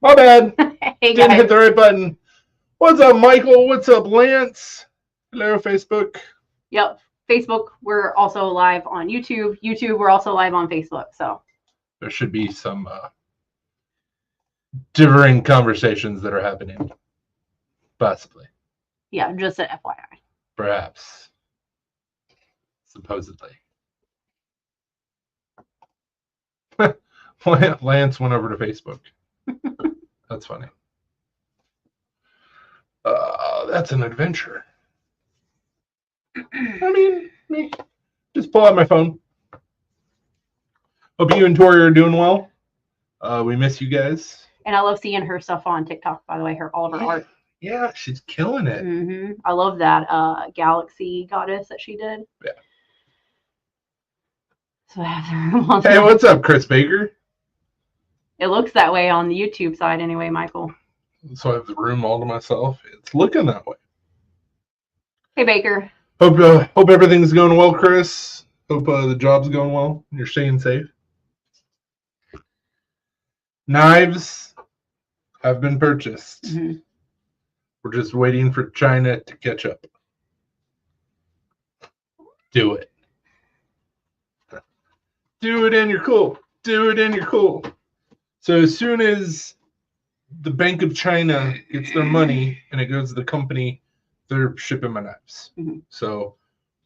My bad. Hey Didn't hit guys. the right button. What's up, Michael? What's up, Lance? Hello, Facebook. Yep. Facebook, we're also live on YouTube. YouTube, we're also live on Facebook. So There should be some differing conversations that are happening. Possibly. yeah, just an FYI. Perhaps. Supposedly. Lance went over to Facebook. That's funny. That's an adventure. I mean, just pull out my phone. Hope you and Tori are doing well. We miss you guys. And I love seeing her stuff on TikTok, by the way, all of her art. Yeah, she's killing it. Mm-hmm. I love that Galaxy Goddess that she did. Yeah. So I have Hey, what's up, Chris Baker? It looks that way on the YouTube side anyway, Michael. So I have the room all to myself. It's looking that way. Hey, Baker. Hope everything's going well, Chris. Hope the job's going well. You're staying safe. Knives have been purchased. Mm-hmm. We're just waiting for China to catch up. Do it. Do it and you're cool. Do it and you're cool. So as soon as the Bank of China gets their money and it goes to the company, they're shipping my knives. Mm-hmm. So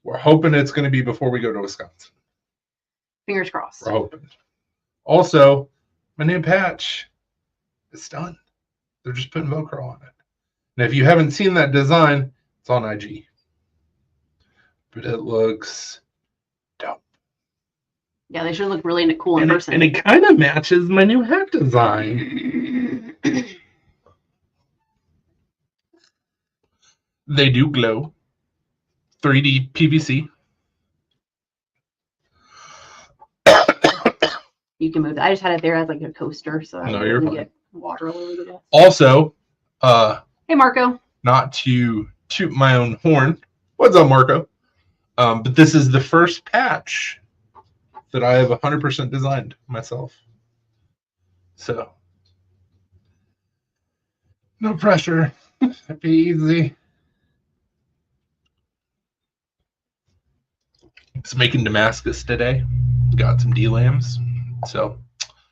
we're hoping it's going to be before we go to Wisconsin. Fingers crossed. We're hoping. Also, my new patch is done. They're just putting Velcro on it. And if you haven't seen that design, it's on IG. But it looks dope. Yeah, they should look really cool in person. And it kind of matches my new hat design. They do glow. 3D PVC. You can move it. I just had it there as like a coaster, so I No, you're fine. get water all over the desk. Also, hey Marco. Not to toot my own horn. What's up, Marco? But this is the first patch that I have 100% designed myself. So, no pressure. Be easy. Just making Damascus today. Got some D-lambs. So,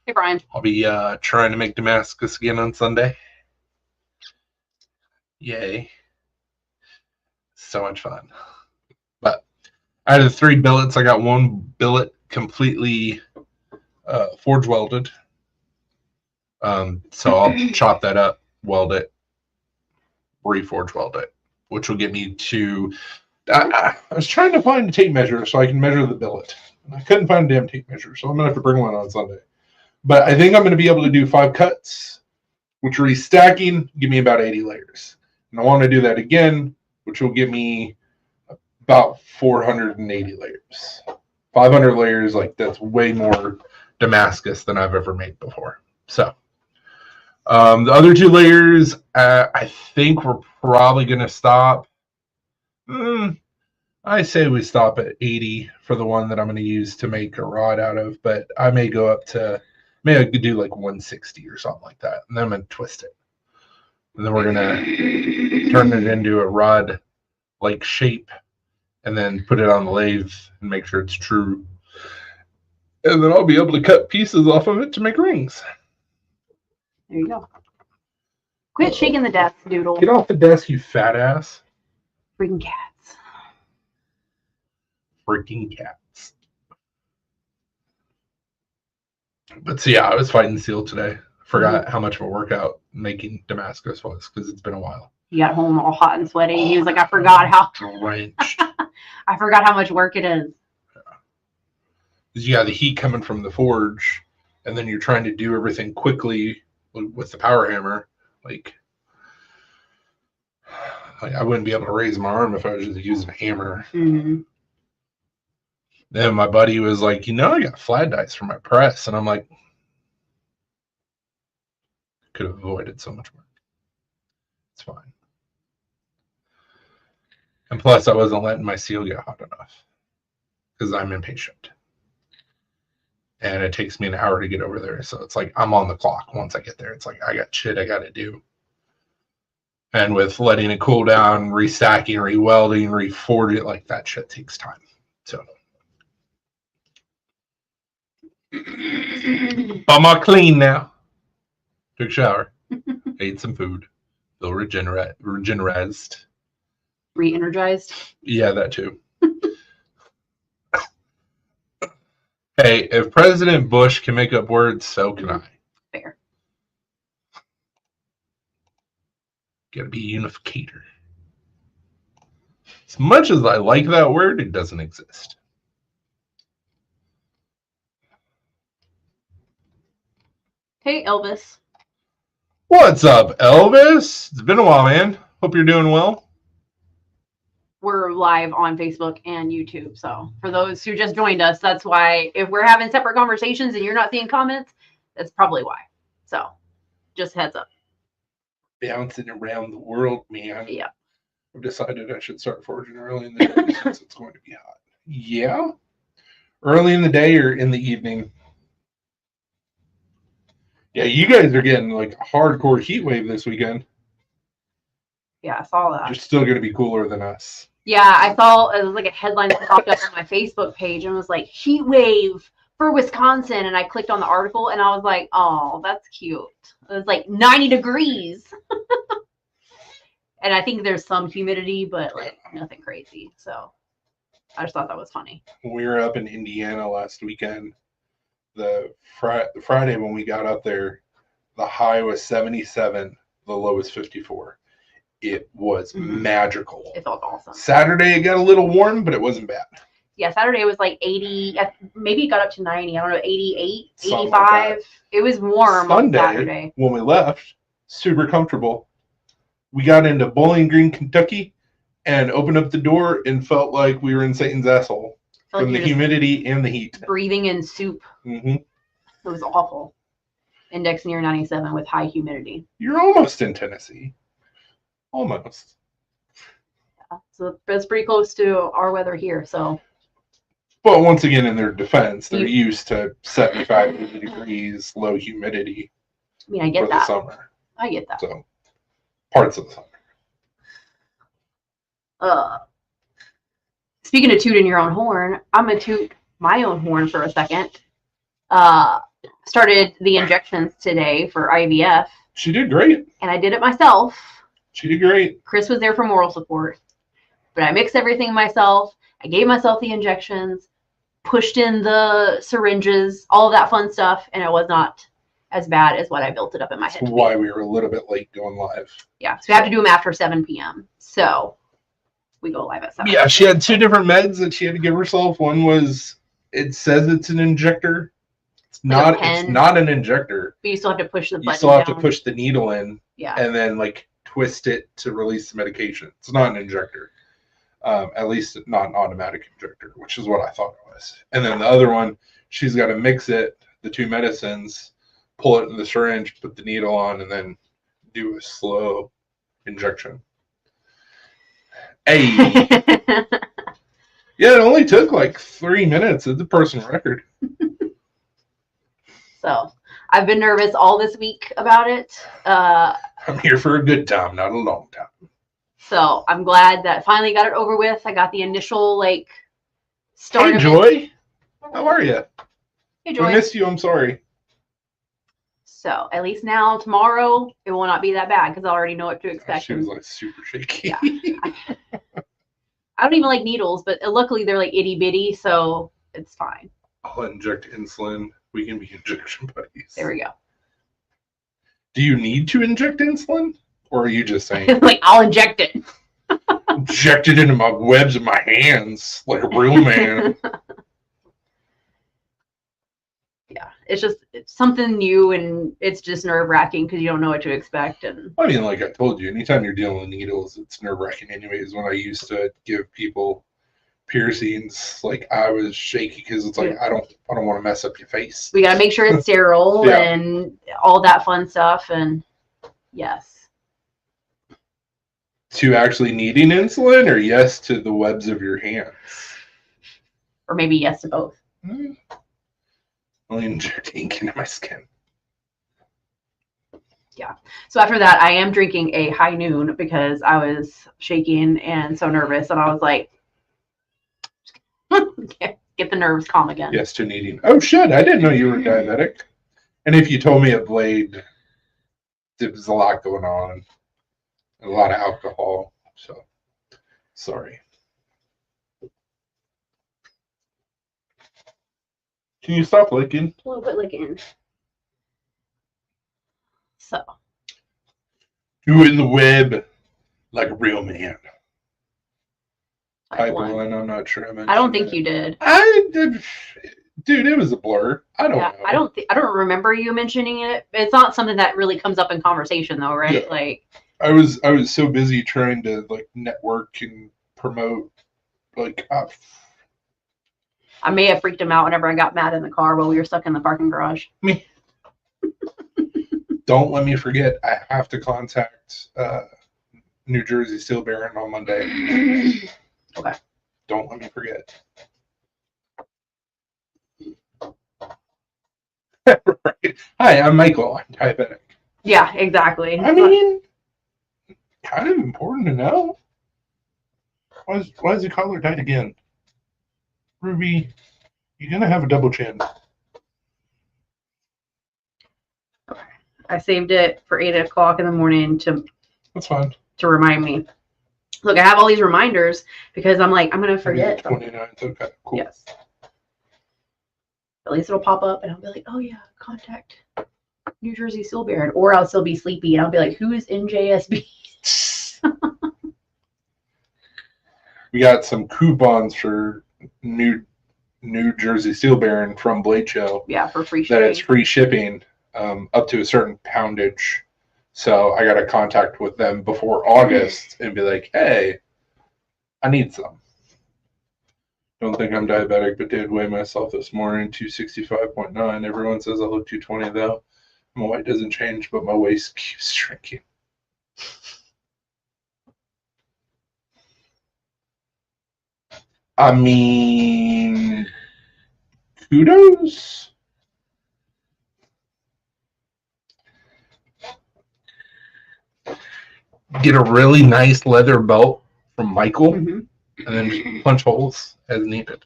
hey Brian. I'll be trying to make Damascus again on Sunday. Yay. So much fun. But out of the 3 billets, I got 1 billet completely forge welded. So I'll chop that up, weld it, reforge weld it, which will get me to... I was trying to find a tape measure so I can measure the billet. I couldn't find a damn tape measure, so I'm going to have to bring one on Sunday. But I think I'm going to be able to do 5 cuts, which restacking give me about 80 layers. And I want to do that again, which will give me about 480 layers. 500 layers, like that's way more Damascus than I've ever made before. So the other 2 layers, I think we're probably going to stop. I say we stop at 80 for the one that I'm going to use to make a rod out of, but I may go up to, maybe I could do like 160 or something like that. And then I'm going to twist it. And then we're going to turn it into a rod-like shape and then put it on the lathe and make sure it's true. And then I'll be able to cut pieces off of it to make rings. There you go. Quit shaking the desk, Doodle. Get off the desk, you fat ass. Freaking cats. Freaking cats. But so yeah, I was fighting Seal today. Forgot how much of a workout making Damascus was because it's been a while. He got home all hot and sweaty. He was like, I forgot how drenched. I forgot how much work it is. Because you got the heat coming from the forge, and then you're trying to do everything quickly with the power hammer. Like I wouldn't be able to raise my arm if I was just using a hammer. Mm-hmm. Then my buddy was like, I got flat dice for my press. And I'm like, could have avoided so much work. It's fine. And plus, I wasn't letting my seal get hot enough because I'm impatient. and it takes me an hour to get over there. So it's like I'm on the clock once I get there. It's like I got shit I got to do. And with letting it cool down, restacking, rewelding, reforging, like that shit takes time. So I'm all clean now. Took a shower, ate some food, feel regenerized. Re-energized. Yeah, that too. Hey, if President Bush can make up words, so can I. Fair. Gotta be a unificator. As much as I like that word, it doesn't exist. Hey, Elvis. What's up, Elvis? It's been a while, man. Hope you're doing well. We're live on Facebook and YouTube. So for those who just joined us, that's why if we're having separate conversations and you're not seeing comments, that's probably why. So just heads up. Bouncing around the world, man. Yeah. I've decided I should start foraging early in the day since it's going to be hot. Yeah? Early in the day or in the evening? Yeah, you guys are getting like a hardcore heat wave this weekend. Yeah, I saw that. You're still going to be cooler than us. Yeah, I saw it was like a headline that popped up on my Facebook page and was like heat wave for Wisconsin, and I clicked on the article and I was like, oh, that's cute. It was like 90 degrees. And I think there's some humidity, but like nothing crazy. So I just thought that was funny. We were up in Indiana last weekend. The Friday when we got up there, the high was 77, the low was 54. It was magical. It felt awesome. Saturday it got a little warm, but it wasn't bad. Yeah, Saturday was like 80, maybe it got up to 90, I don't know, 88, Something 85. like It was warm Sunday, on Saturday. when we left, super comfortable. We got into Bowling Green, Kentucky, and opened up the door and felt like we were in Satan's asshole Felt from like the you're just humidity and the heat. breathing in soup. Mm-hmm. It was awful. Index near 97 with high humidity. You're almost in Tennessee. Almost. Yeah, so that's pretty close to our weather here. So, But once again, in their defense, they're used to 75 80 degrees, low humidity I mean, I for get the that. summer. I get that. So, parts of the summer. Speaking of tooting your own horn, I'm gonna toot my own horn for a second. Started the injections today for IVF, She did great. and I did it myself. She did great. Chris was there for moral support, but I mixed everything myself. I gave myself the injections, pushed in the syringes, all of that fun stuff, and it was not as bad as what I built it up in my head. That's why we were a little bit late going live. Yeah, so we have to do them after 7 p.m. So we go live at 7. Yeah, she had two different meds that she had to give herself. One was, it says it's an injector. It's Like a not. pen. It's not an injector. But you still have to push the button You still have to down. push the needle in Yeah. and then like twist it to release the medication. It's not an injector. At least not an automatic injector, which is what I thought it was. And then the other one, she's got to mix it, the two medicines, pull it in the syringe, put the needle on, and then do a slow injection. Hey, yeah, it only took like 3 minutes. It's a personal record. So I've been nervous all this week about it. I'm here for a good time, not a long time. So I'm glad that finally got it over with. I got the initial like start Hey, of it. Joy. How are you? Hey, I Joy. missed you. I'm sorry. So at least now tomorrow it will not be that bad because I already know what to expect. She was like super shaky. Yeah. I don't even like needles, but luckily they're like itty bitty, so it's fine. I'll inject insulin. We can be injection buddies. There we go. Do you need to inject insulin? Or are you just saying, Like I'll inject it. inject it into my webs of my hands like a real man? Yeah, it's something new and it's just nerve wracking because you don't know what to expect. And I mean, like I told you, anytime you're dealing with needles, it's nerve wracking anyways. When I used to give people piercings, like I was shaky because it's like I don't want to mess up your face. we got to make sure it's sterile Yeah. and all that fun stuff. And yes. To actually needing insulin, or yes to the webs of your hands? Or maybe yes to both. Well, Only inject ink into my skin. So after that, I am drinking a high noon because I was shaking and so nervous, and I was like, get the nerves calm again. Yes, to needing. Oh shit! I didn't know you were diabetic. And if you told me at Blade, there was a lot going on, a lot of alcohol. So sorry. Can you stop licking? A little bit licking. So You in the web like a real man. I Pipeline, I'm not sure I mentioned. I don't think you did. I did. Dude, it was a blur. I don't know. I don't remember you mentioning it. It's not something that really comes up in conversation though, right? Yeah. Like I was so busy trying to like network and promote. Like, I may have freaked him out whenever I got mad in the car while we were stuck in the parking garage. me. Don't let me forget. I have to contact New Jersey Steel Baron on Monday. Okay. Don't let me forget. Right. Hi, I'm Michael. I'm diabetic. Yeah, exactly. I mean, kind of important to know. Why is the collar tight again? Ruby, you're gonna have a double chin. I saved it for 8 o'clock in the morning That's fine. to remind me. Look, I have all these reminders because I'm like, I'm gonna forget. 29th. Okay, cool. Yes. At least it'll pop up and I'll be like, oh yeah, contact New Jersey Steel Baron. Or I'll still be sleepy and I'll be like, who is NJSB? We got some coupons for New Jersey Steel Baron from Blade Show. Yeah, for free That shipping. it's free shipping up to a certain poundage. So I got to contact with them before August and be like, hey, I need some. Don't think I'm diabetic, but did weigh myself this morning, 265.9. Everyone says I look 220 though. My weight doesn't change, but my waist keeps shrinking. I mean, kudos. Get a really nice leather belt from Michael, Mhm. and then just punch holes as needed.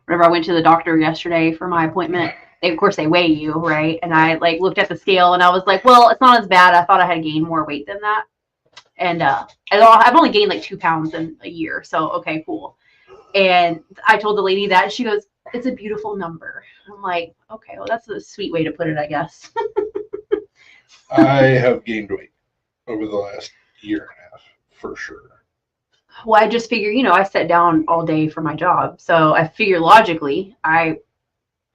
Whenever I went to the doctor yesterday for my appointment, of course they weigh you, right? And I like looked at the scale and I was like, well, it's not as bad. I thought I had gained more weight than that. And I've only gained like 2 pounds in a year. So, okay, cool. And I told the lady that, and she goes, it's a beautiful number. I'm like, okay, well, that's a sweet way to put it, I guess. I have gained weight over the last year and a half, for sure. Well, I just figure, I sat down all day for my job. So I figure logically, I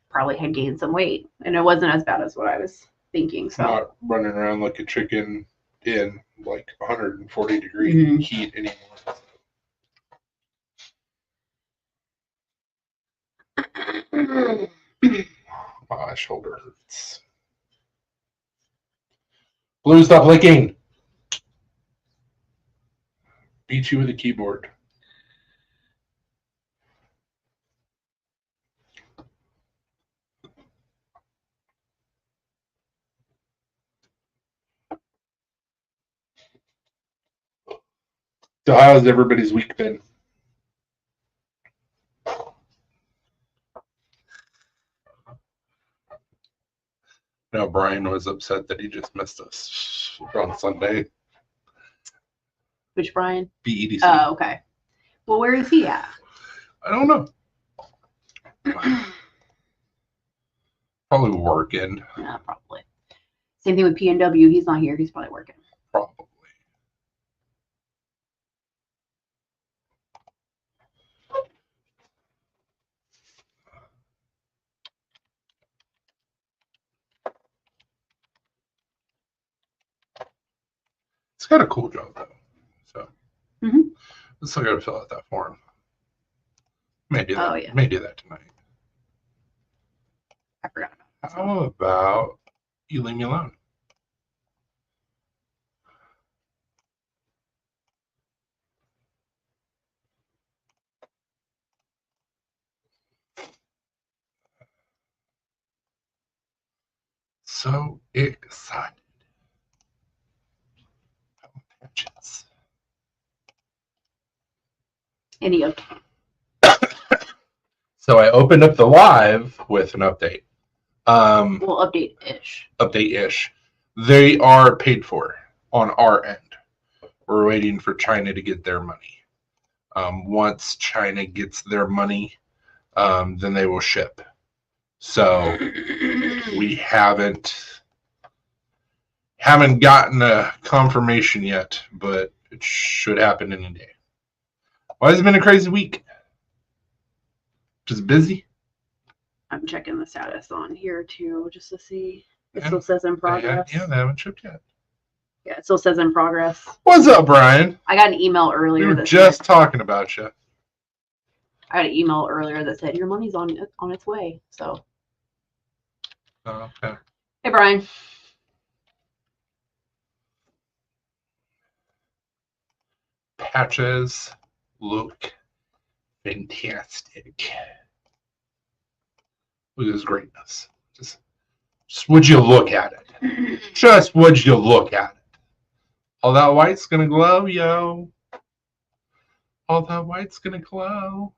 probably had gained some weight. And it wasn't as bad as what I was thinking. So Not running around like a chicken in like 140 degree heat anymore. My shoulder hurts. Blue, stop licking. Beat you with a keyboard. So how's everybody's week been? No, Brian was upset that he just missed us on Sunday. Which Brian? BEDC. Oh, okay. Well, where is he at? I don't know. Probably working. Yeah, probably. Same thing with PNW. He's not here. He's probably working. Probably. It's got a cool job though. So I still got to fill out that form. Maybe that. Oh, yeah. Maybe that tonight. I forgot about that. How about you leave me alone? So excited. Patches. Any of So I opened up the live with an update. well, update-ish. Update-ish. They are paid for on our end. We're waiting for China to get their money. Once China gets their money, then they will ship. So we haven't gotten a confirmation yet, but it should happen any day. Well, it's been a crazy week. Just busy. I'm checking the status on here too, just to see. It Yeah. still says in progress. Yeah, they haven't shipped yet. Yeah, it still says in progress. What's up, Brian? I got an email We earlier were that just talking about you. I got an email earlier that said your money's on its way. So, Oh, okay. hey Brian. Patches look fantastic. Look at his greatness. Just would you look at it? Just would you look at it? All that white's gonna glow, yo. All that white's gonna glow.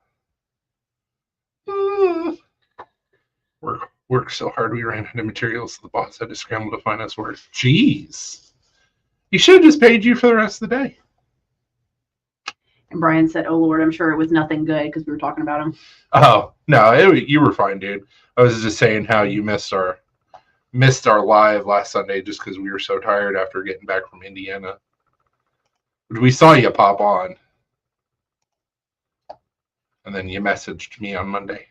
Worked so hard we ran out of materials, so the boss had to scramble to find us work. Jeez. He should have just paid you for the rest of the day. And Brian said, "Oh Lord, I'm sure it was nothing good because we were talking about him." Oh no, you were fine, dude. I was just saying how you missed our live last Sunday just because we were so tired after getting back from Indiana. We saw you pop on, and then you messaged me on Monday.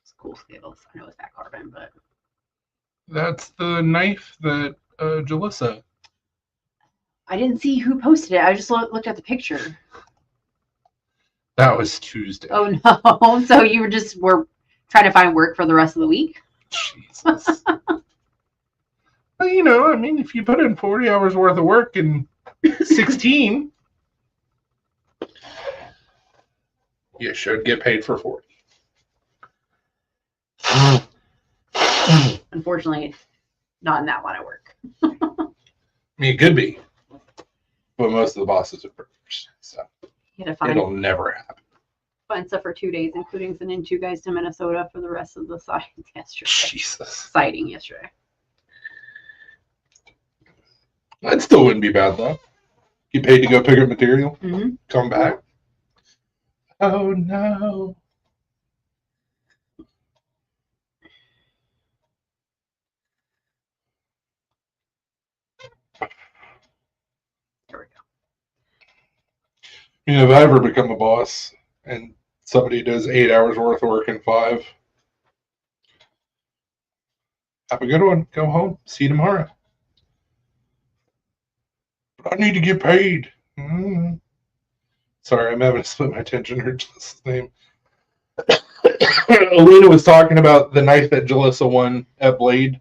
It's cool skills. I know it's back carbon, but That's the knife that Jalissa. I didn't see who posted it. I just looked at the picture. That was Tuesday. Oh no! So you were trying to find work for the rest of the week? Jesus. Well, you know, I mean, if you put in 40 hours worth of work in 16, you should get paid for 40. Unfortunately, not in that line of work. I mean, it could be, but most of the bosses are burgers, so You had to find it'll never happen. stuff for 2 days, including sending 2 guys to Minnesota for the rest of the sighting yesterday. Jesus. Sighting yesterday. That still wouldn't be bad, though. Get paid to go pick up material, Mm-hmm. come back. Oh, no. There we go. You know, if I ever become a boss and somebody does 8 hours worth of work in 5, have a good one. Go home. See you tomorrow. But I need to get paid. Sorry, I'm having to split my attention. Her Jalissa's name. Alina was talking about the knife that Jalissa won at Blade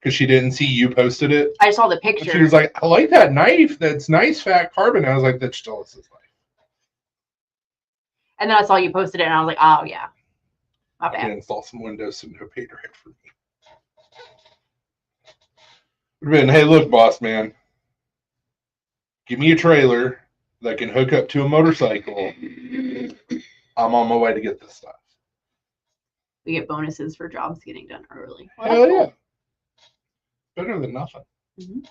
because she didn't see you posted it. I saw the And picture. she was like, I like that knife. That's nice fat carbon. I was like, that's Jalissa's knife. And then I saw you posted it, and I was like, oh, yeah. My I can bad. install some Windows so no paid right for me. Would have been, hey, look, boss man. Give me a trailer that can hook up to a motorcycle. I'm on my way to get this stuff. We get bonuses for jobs getting done early. Well, Hell that's yeah. cool. Better than nothing. Mhm.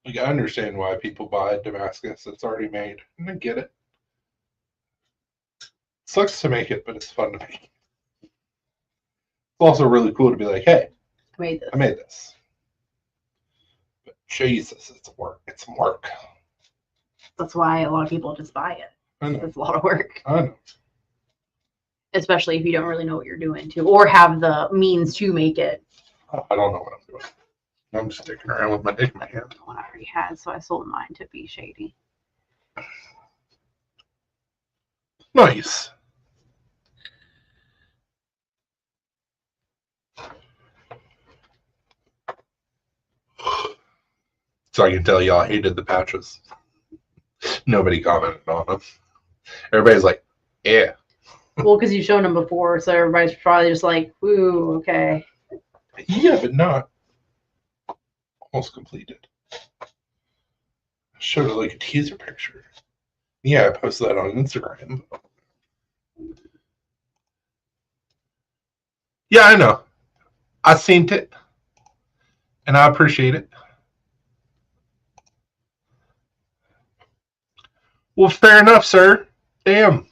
Like, I understand why people buy Damascus that's already made. And I get it. Sucks to make it, but it's fun to make. It's also really cool to be like, hey, I made this. I made this. But Jesus, it's work. It's work. That's why a lot of people just buy it. I know. It's a lot of work, I know. especially if you don't really know what you're doing too, or have the means to make it. I don't know what I'm doing. I'm just sticking around with my dick in my hand. The one I already had, so I sold mine to be shady. Nice. So I can tell y'all hated the patches. Nobody commented on them. Everybody's like, yeah. Well, because you've shown them before, so everybody's probably just like, ooh, okay. Yeah, but not almost completed. I showed it like a teaser picture. Yeah, I posted that on Instagram. Yeah, I know. I seen it. And I appreciate it. Well, fair enough, sir. Damn.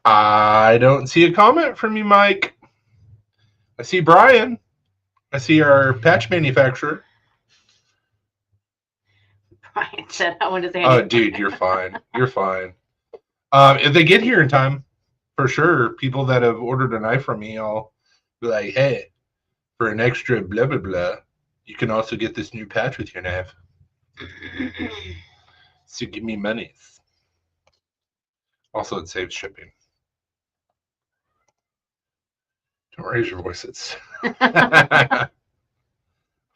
I don't see a comment from you, Mike. I see Brian. I see our patch manufacturer. Brian said, I wanted to say Oh, anything. dude, you're fine. You're fine. If they get here in time, for sure, people that have ordered a knife from me, I'll be like, hey, for an extra blah, blah, blah, you can also get this new patch with your knife. So give me monies. Also, it saves shipping. Don't raise your voices. I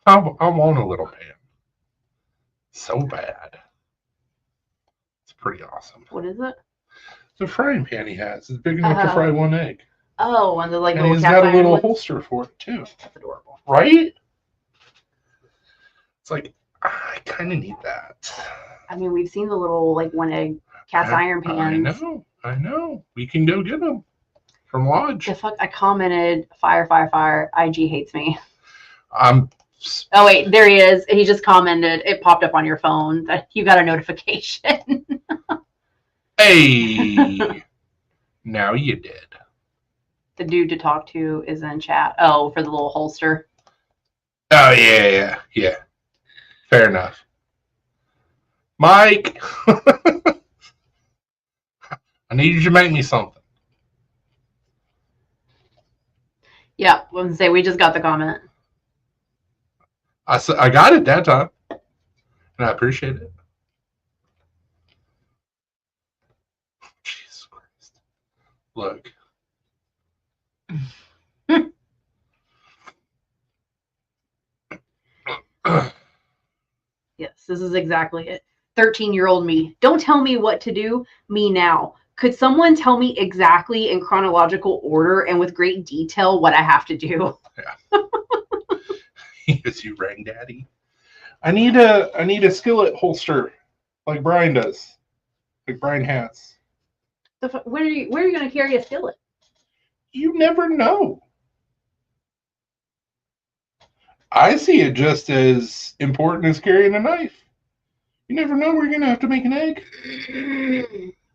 want a little pan. So bad. It's pretty awesome. What is it? The frying pan he has is big enough to fry one egg. Oh, and the like And little he's cast got a iron little ones? holster for it too. That's adorable. Right? It's like, I kind of need that. I mean, we've seen the little like one egg cast iron pans. I know. We can go get them from Lodge. The fuck! I commented, fire, fire, fire. IG hates me. I'm. Oh wait, there he is. He just commented. It popped up on your phone that you got a notification. Hey. Now you did. The dude to talk to is in chat. Oh, for the little holster. Oh yeah. Fair enough. Mike, I need you to make me something. Yeah, I was gonna say we just got the comment. I got it that time, and I appreciate it. Jesus Christ! Look. Yes, this is exactly it. 13-year-old me. Don't tell me what to do. Me now. Could someone tell me exactly in chronological order and with great detail what I have to do? Yes, you rang daddy. I need a skillet holster like Brian does. Like Brian has. Where are you going to carry a skillet? You never know. I see it just as important as carrying a knife. You never know where you're gonna have to make an egg.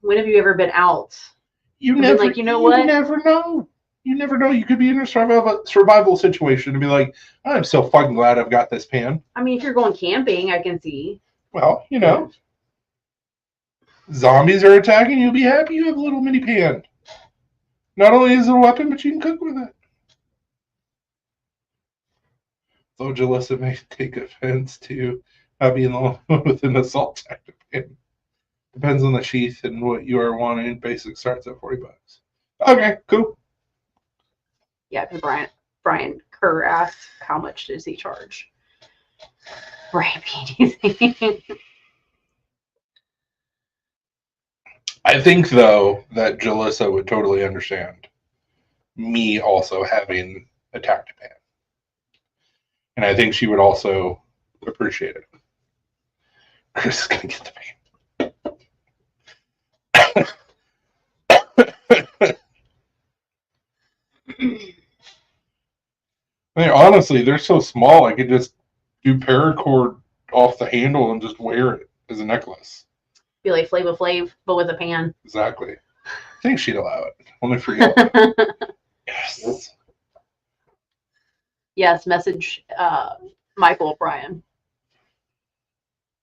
When have you ever been out? You I've never been like, you know what? You never know. You never know. You could be in a survival situation and be like, I'm so fucking glad I've got this pan. I mean, if you're going camping, I can see. Well, you know, zombies are attacking. You'll be happy you have a little mini pan. Not only is it a weapon, but you can cook with it. Though Jalissa may take offense to not being with an assault tactic pan. Depends on the sheath and what you are wanting. Basic starts at $40. Okay, cool. Yeah, because Brian Kerr asked how much does he charge? Right, PDC. I think though that Jalissa would totally understand me also having a tactic pan. And I think she would also appreciate it. Chris is going to get the pan. I mean, honestly, they're so small, I could just do paracord off the handle and just wear it as a necklace. Be like Flava Flav, but with a pan. Exactly. I think she'd allow it. Only for you. Yes. Yes, message Michael O'Brien.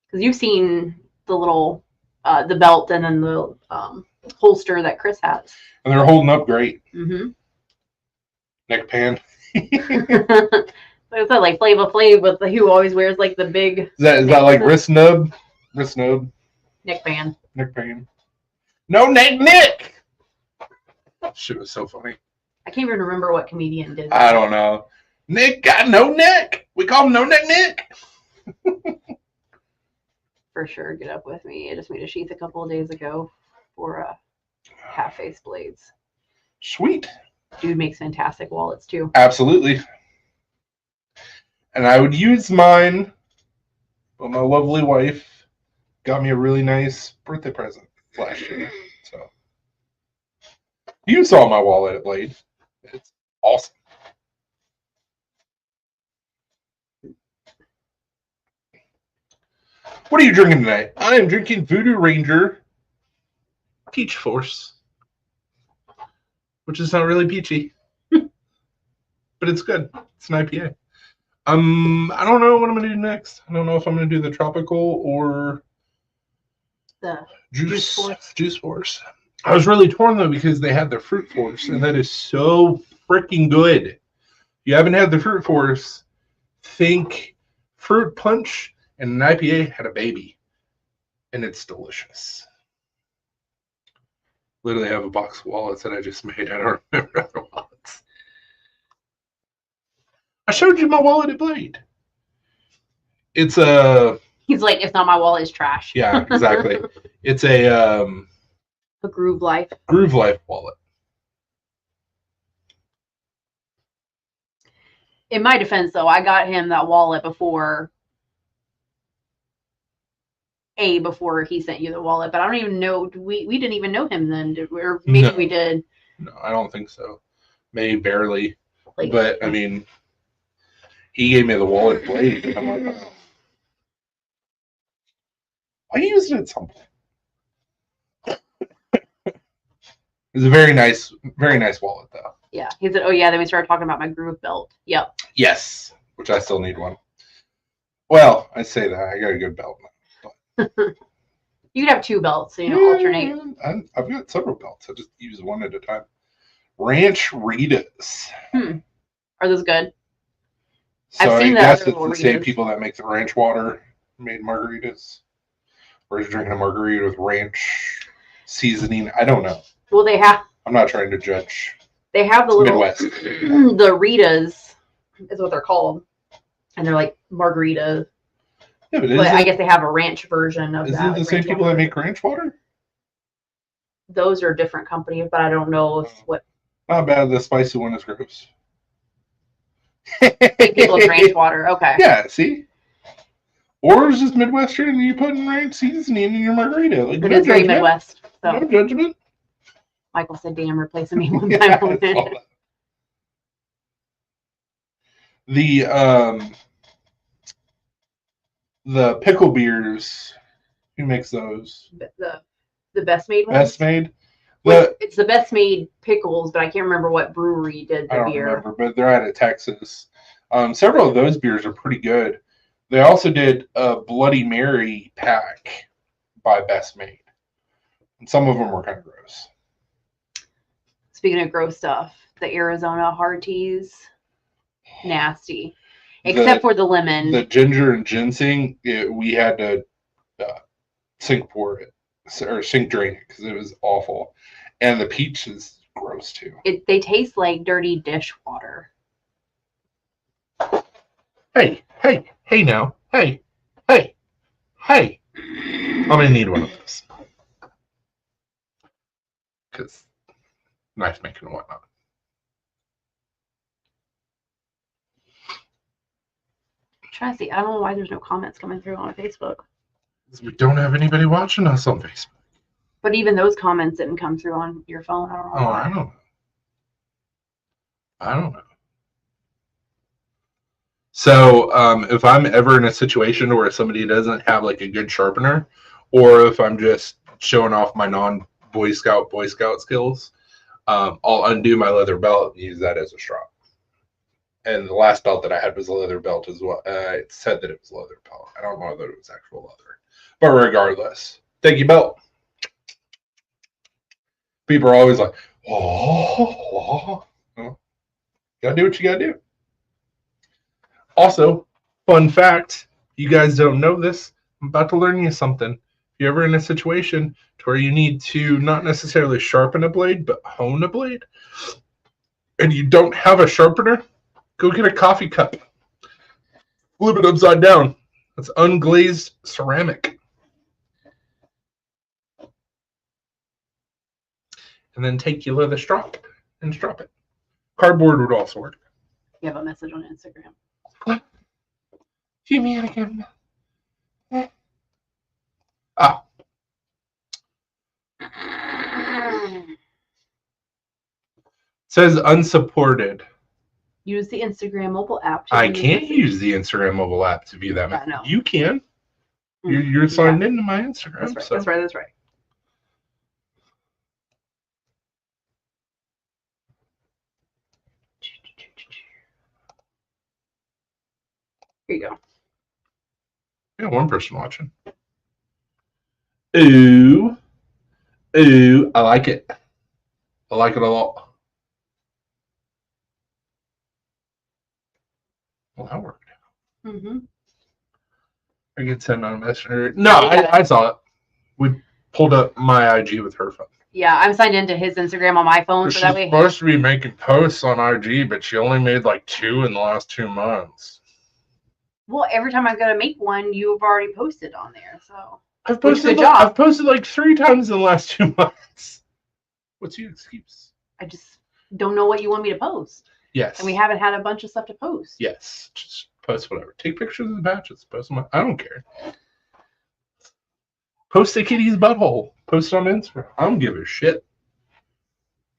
Because you've seen the little, the belt and then the holster that Chris has. And they're holding up great. Mm-hmm. Neck pan. Like I said, like Flava Flav with who always wears like the big Is that like wrist nub? Wrist nub. neck band. Neck pan. No neck. Shit was so funny. I can't even remember what comedian did I that. don't know. Nick got no neck. We call him No Neck Nick. For sure, get up with me. I just made a sheath a couple of days ago for half-face blades. Sweet. Dude makes fantastic wallets too. Absolutely. And I would use mine, but my lovely wife got me a really nice birthday present last year. So you saw my wallet at Blade. It's awesome. What are you drinking tonight? I am drinking Voodoo Ranger Peach Force, which is not really peachy, but it's good. It's an IPA. I don't know what I'm gonna do next. I don't know if I'm gonna do the tropical or The juice Force. Juice Force. I was really torn though because they had the Fruit Force, and that is so freaking good. If you haven't had the Fruit Force, think fruit punch and an IPA had a baby, and it's delicious. Literally have a box of wallets that I just made. I don't remember other wallets. I showed you my wallet at Blade. It's a He's like, it's not my wallet, it's trash. yeah, exactly. It's a A Groove Life. Groove Life wallet. In my defense, though, I got him that wallet before he sent you the wallet, but I don't even know. We didn't even know him then, did we? Or maybe No. we did. No, I don't think so. Maybe barely. Like, But I mean, he gave me the wallet at Blade, and I'm like, oh. I used it at some point. It's a very nice wallet, though. yeah, he said, "Oh yeah." Then we started talking about my groove belt. Yep. Yes, which I still need one. Well, I say that I got a good belt now. You could have two belts, so alternate. I've got several belts. I just use one at a time. Ranch Ritas. Are those good? So I've seen I guess the it's other the same Ritas. people that make the ranch water made margaritas. Or is drinking a margarita with ranch seasoning? I don't know. Well, they have I'm not trying to judge. the little Midwest. the Ritas is what they're called, and they're like margarita. Yeah, but But I guess they have a ranch version of isn't that. it the like same ranch people water. that make ranch water? Those are different companies, but I don't know if what Not bad. The spicy one is gross. people's ranch water. Okay. Yeah, see? Or it's just Midwestern and you put in ranch seasoning in your margarita. Like, It no is very judgment. Midwest. So No judgment. Michael said, "Damn, replacing me one Yeah, time." I saw that. The pickle beers, who makes those? the best made ones. Best Made? It's the best made pickles, but I can't remember what brewery did I the don't beer. remember, but they're out of Texas. Several of those beers are pretty good. They also did a Bloody Mary pack by Best Made. And some of them were kind of gross. Speaking of gross stuff, the Arizona hard teas, nasty. Except for the lemon. The ginger and ginseng, we had to sink pour it, or sink drain it, because it was awful. And the peach is gross too. They taste like dirty dishwater. Hey now. Hey. I'm going to need one of those. Because knife making and whatnot. I'm trying to see. I don't know why there's no comments coming through on Facebook. We don't have anybody watching us on Facebook. But even those comments didn't come through on your phone. I don't know Oh, why. I don't know. So if I'm ever in a situation where somebody doesn't have like a good sharpener, or if I'm just showing off my non-Boy Scout skills, I'll undo my leather belt and use that as a strap. And the last belt that I had was a leather belt as well. It said that it was a leather belt. I don't know whether it was actual leather. But regardless, thank you, belt. People are always like, oh. Gotta do what you gotta do. Also, fun fact, you guys don't know this. I'm about to learn you something. you're ever in a situation to where you need to not necessarily sharpen a blade, but hone a blade, and you don't have a sharpener, go get a coffee cup. Flip it upside down. It's unglazed ceramic. And then take your leather strop and strop it. Cardboard would also work. You have a message on Instagram. You mean again? Ah. It says unsupported. Use the Instagram mobile app. To I view the can't message. use the Instagram mobile app to view that. Yeah, no. You can. Mm, You're signed yeah. into my Instagram. That's right. So. That's right. That's right. Here you go. Yeah, one person watching. Ooh. Ooh, I like it. I like it a lot. Well, that worked. Mm-hmm. I get sent on Messenger. No, I saw it. We pulled up my IG with her phone. Yeah, I'm signed into his Instagram on my phone, so She's that way. supposed to be making posts on IG, but she only made like 2 in the last 2 months. Well, every time I go to make one, you've already posted on there. So I've Which is posted. good job. I've posted like 3 times in the last 2 months. What's your excuse? I just don't know what you want me to post, Yes. and we haven't had a bunch of stuff to post. Yes. Just post whatever. Take pictures of the patches. Post them. I don't care. Post a kitty's butthole. Post it on Instagram. I don't give a shit.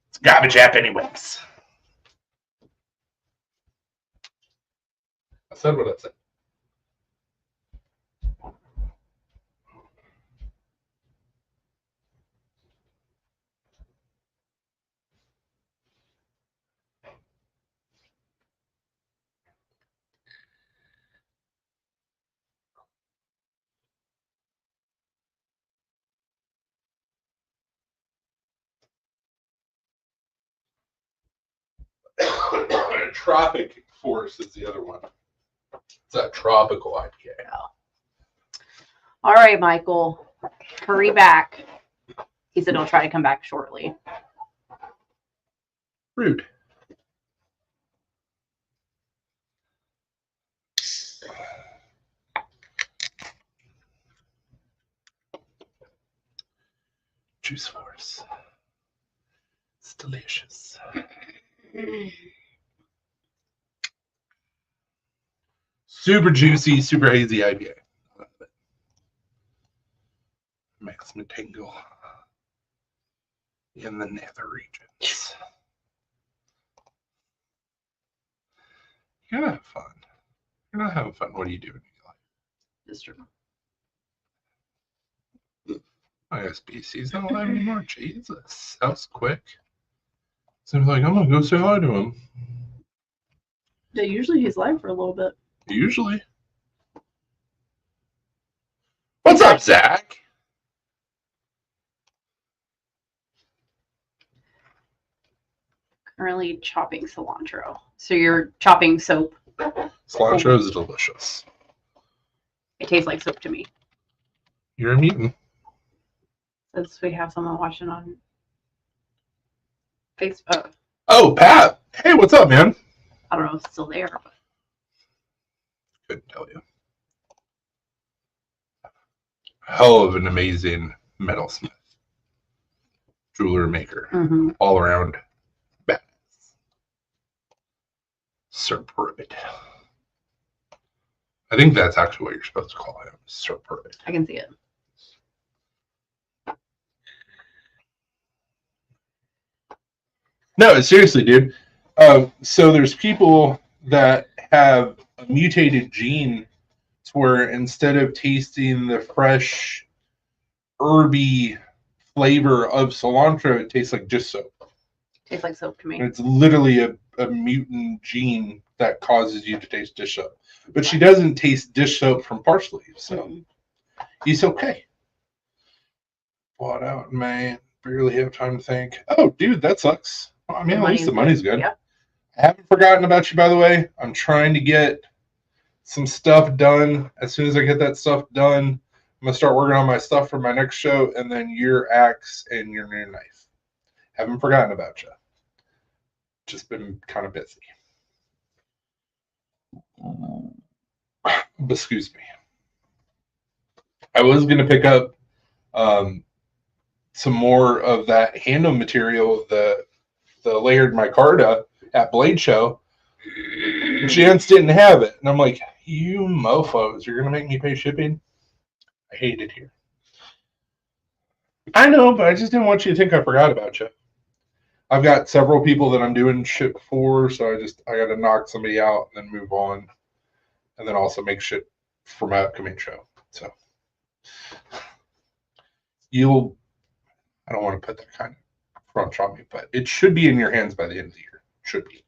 It's garbage app anyways. I said what I said. Tropic Force is the other one. It's a tropical IPA. All right, Michael, hurry back. He said he'll try to come back shortly. Rude. Juice Force. It's delicious. Super juicy, super hazy IPA. Makes me tingle in the nether regions. You gotta have fun. You're not having fun. What are you doing in your life? That's true. My species not alive anymore. Jesus, that was quick. Seems like I'm gonna go say hi to him. Yeah, usually he's live for a little bit. Usually. What's up, Zach? Currently chopping cilantro. So you're chopping soap. Cilantro is delicious. It tastes like soap to me. You're a mutant. Since we have someone watching on Facebook. Oh, Pat. Hey, what's up, man? I don't know if it's still there, but Couldn't tell you. Hell of an amazing metalsmith. Jeweler maker. All around badass. Serpent. I think that's actually what you're supposed to call him. Serpent. I can see it. No, seriously, dude. So there's people that have a mutated gene to where instead of tasting the fresh, herby flavor of cilantro, it tastes like just soap. Tastes like soap to me. And it's literally a mutant gene that causes you to taste dish soap. But she doesn't taste dish soap from parsley, so he's okay. Bought out, man. Barely have time to think. Oh, dude, that sucks. I mean, at least the money's good. Yeah. I haven't forgotten about you, by the way. I'm trying to get some stuff done. As soon as I get that stuff done, I'm gonna start working on my stuff for my next show, and then your axe and your new knife. Haven't forgotten about you. Just been kind of busy. Excuse me. I was gonna pick up some more of that handle material, the layered micarta at Blade Show. Chance didn't have it, and I'm like, you mofos, you're gonna make me pay shipping? I hate it here. I know, but I just didn't want you to think I forgot about you. I've got several people that I'm doing shit for, so I got to knock somebody out and then move on, and then also make shit for my upcoming show. So I don't want to put that kind of crunch on me, but it should be in your hands by the end of the year. Should be,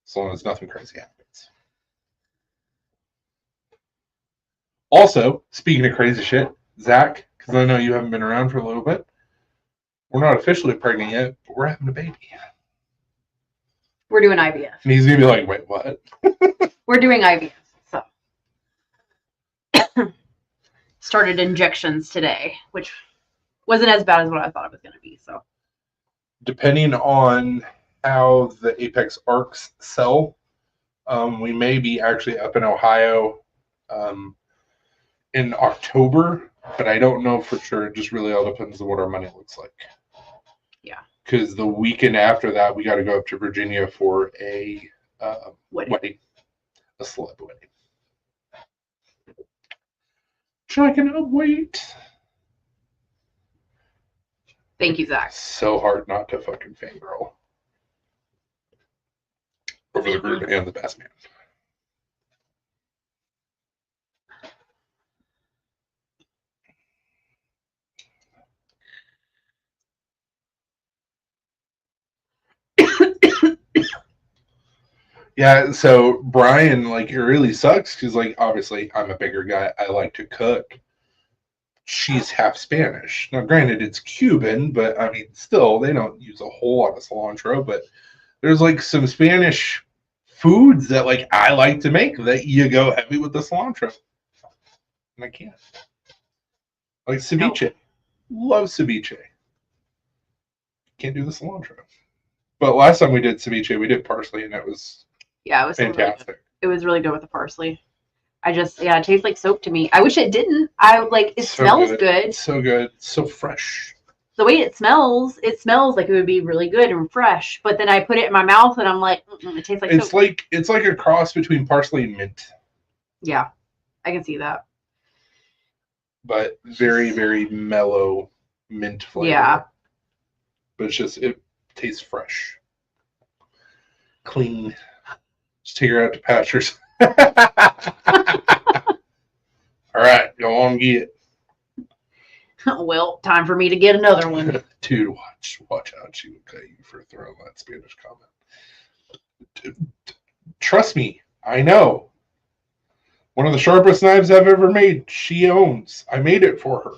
as long as nothing crazy happens. Also, speaking of crazy shit, Zach, because I know you haven't been around for a little bit. We're not officially pregnant yet, but we're having a baby. We're doing IVF. And he's going to be like, wait, what? We're doing IVF. So started injections today, which wasn't as bad as what I thought it was going to be. So depending on how the Apex Arcs sell, we may be actually up in Ohio in October, but I don't know for sure. It just really all depends on what our money looks like. Yeah. Because the weekend after that, we got to go up to Virginia for a wedding, a celeb wedding. Which I cannot wait. Thank you, Zach. So hard not to fucking fangirl over the groom and the best man. Yeah, so Brian, like, it really sucks because, like, obviously I'm a bigger guy. I like to cook. She's half Spanish. Now, granted, it's Cuban, but I mean, still, they don't use a whole lot of cilantro. But there's like some Spanish foods that, like, I like to make that you go heavy with the cilantro, and I can't. Like ceviche, love ceviche. Can't do the cilantro. But last time we did ceviche, we did parsley, and it was it was fantastic. Really it was really good with the parsley. It tastes like soap to me. I wish it didn't. It so smells good. So good. So fresh. The way it smells like it would be really good and fresh. But then I put it in my mouth and I'm like, it tastes like soap. It's like a cross between parsley and mint. Yeah, I can see that. But very, very mellow mint flavor. Yeah. But it tastes fresh. Clean. Just take her out to pastures. All right, go on, get it. Well, time for me to get another one. Dude, watch out. She would cut you for throwing that Spanish comment. Trust me, I know. One of the sharpest knives I've ever made, she owns. I made it for her.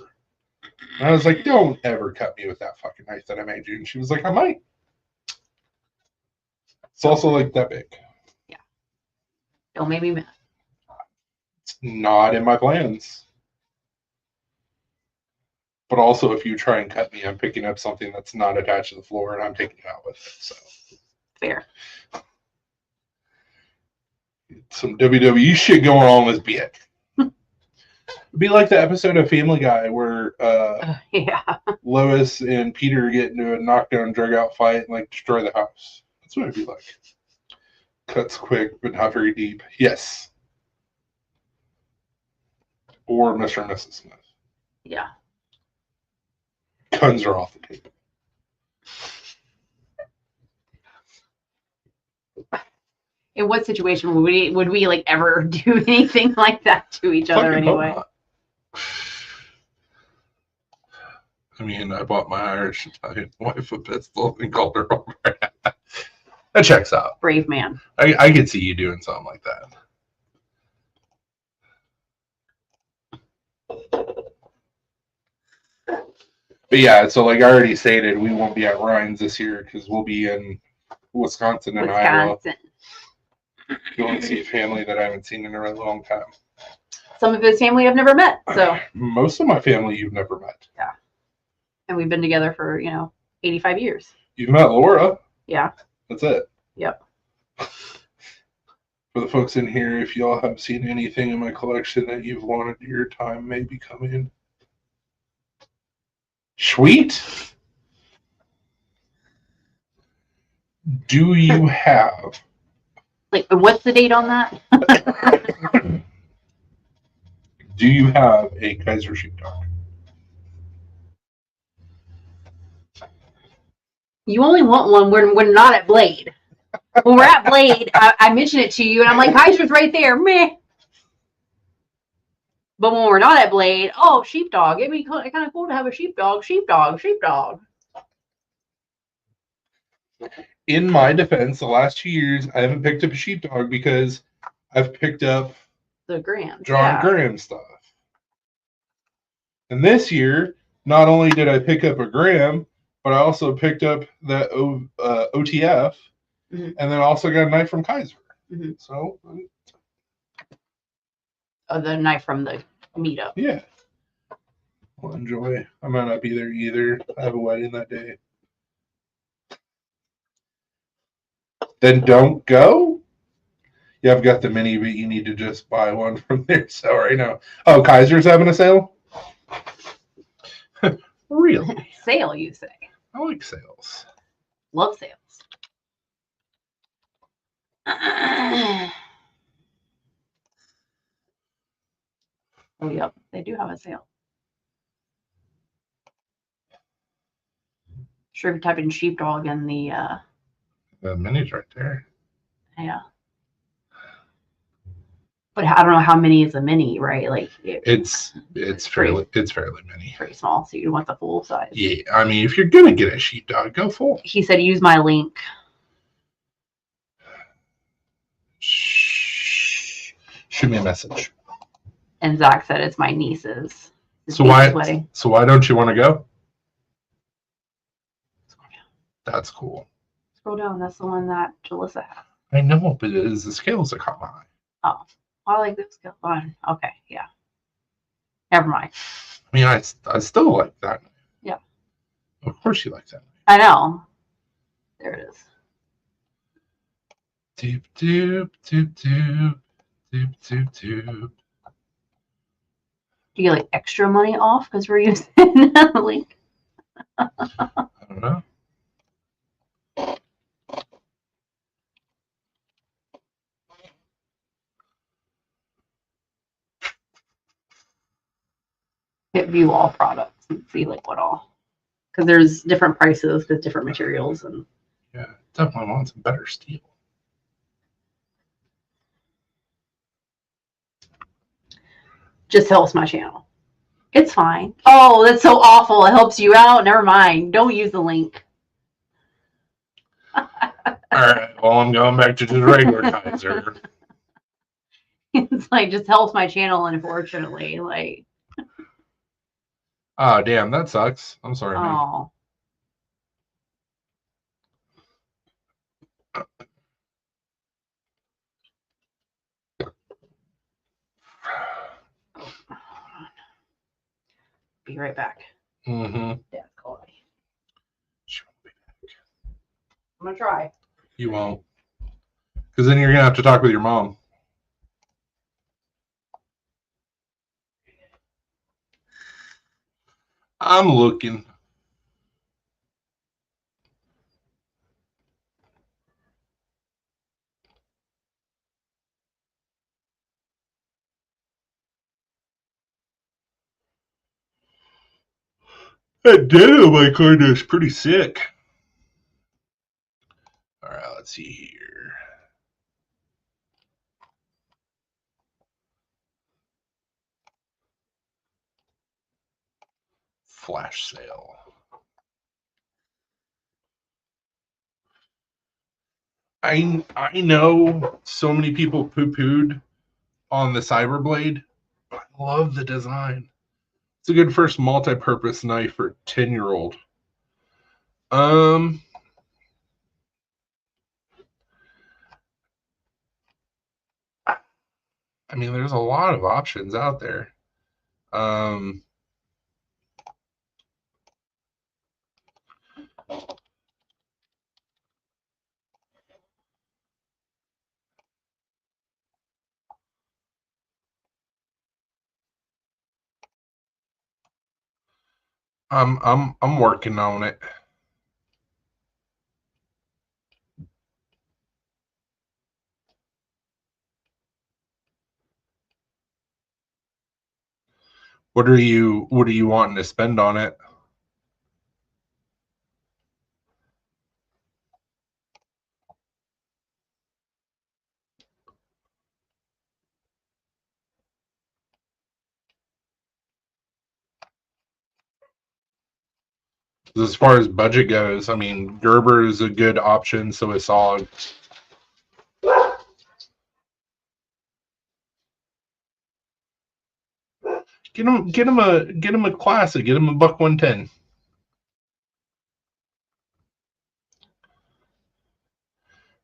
And I was like, don't ever cut me with that fucking knife that I made you. And she was like, I might. It's also like that big. Yeah. Don't make me mad. It's not in my plans. But also, if you try and cut me, I'm picking up something that's not attached to the floor, and I'm taking it out with it. So fair. Some WWE shit going on with Beat. It'd be like the episode of Family Guy where Lois and Peter get into a knockdown, drag out fight and like destroy the house. That's what it'd be like. Cuts quick, but not very deep. Yes. Or Mr. and Mrs. Smith. Yeah. Guns are off the table. In what situation would we like ever do anything like that to each other anyway? I mean, I bought my Irish Italian wife a pistol and called her over. That checks out. Brave man. I could see you doing something like that. But yeah, so like I already stated, we won't be at Ryan's this year because we'll be in Wisconsin and Iowa. Going to see a family that I haven't seen in a really long time. some of his family I've never met. So Most of my family you've never met. and we've been together for 85 years. You've met Laura. Yeah. That's it. Yep. For the folks in here, if y'all have seen anything in my collection that you've wanted your time maybe come in. Sweet. Do you have Like, what's the date on that? do you have a Kaiser sheepdog? You only want one when we're not at Blade. When we're at Blade, I mention it to you, and I'm like, Kaiser's right there, meh. But when we're not at Blade, oh, sheepdog. It'd be kind of cool to have a sheepdog. In my defense, the last 2 years, I haven't picked up a sheepdog because I've picked up The Graham. John Graham stuff. And this year, not only did I pick up a Graham, but I also picked up that OTF, Mhm. and then also got a knife from Kaiser. Mhm. So, The knife from the meetup. yeah. I'll enjoy. I might not be there either. I have a wedding that day. Then don't go? Yeah, I've got the mini, but you need to just buy one from there. So right now. Oh, Kaiser's having a sale? Really? Sale, you say? I like sales. Love sales. Oh, yep, they do have a sale. Sure, if you type in sheepdog in the The mini's right there. yeah. But I don't know how many is a mini, right? Like It's fairly mini. pretty small, so you want the full size. Yeah, I mean, if you're gonna get a sheepdog, go full. He said use my link. Shoot me a message. And Zach said it's my niece's. So why? Wedding. So why don't you want to go? That's cool. Scroll down. That's the one that Jalissa had. I know, but it is the scales that caught my eye. Oh, I like this one. Okay, yeah. Never mind. I mean, I still like that. Yeah. Of course you like that. I know. There it is. Doop doop doop doop doop doop doop. Do you get like extra money off because we're using the link? I don't know. Hit view all products and see like what all. Because there's different prices with different materials and. Yeah, definitely want some better steel. Just helps my channel. It's fine. Oh, that's so awful. It helps you out. Never mind. Don't use the link. All right. Well, I'm going back to the regular Kaiser. It's like just helps my channel, unfortunately. Like. Oh, damn, that sucks. I'm sorry, man. Oh. Be right back. Mm-hmm. Dad's calling me. I'm gonna try. You won't. Because then you're going to have to talk with your mom. I'm looking. That dead on my corner is pretty sick. All right, let's see here. Flash sale. I know so many people poo-pooed on the Cyberblade, but I love the design. It's a good first multi-purpose knife for a 10-year-old. I mean, there's a lot of options out there. I'm working on it. What are you wanting to spend on it? As far as budget goes, I mean, Gerber is a good option, so is SOG. Get him a classic. Get him a buck 110.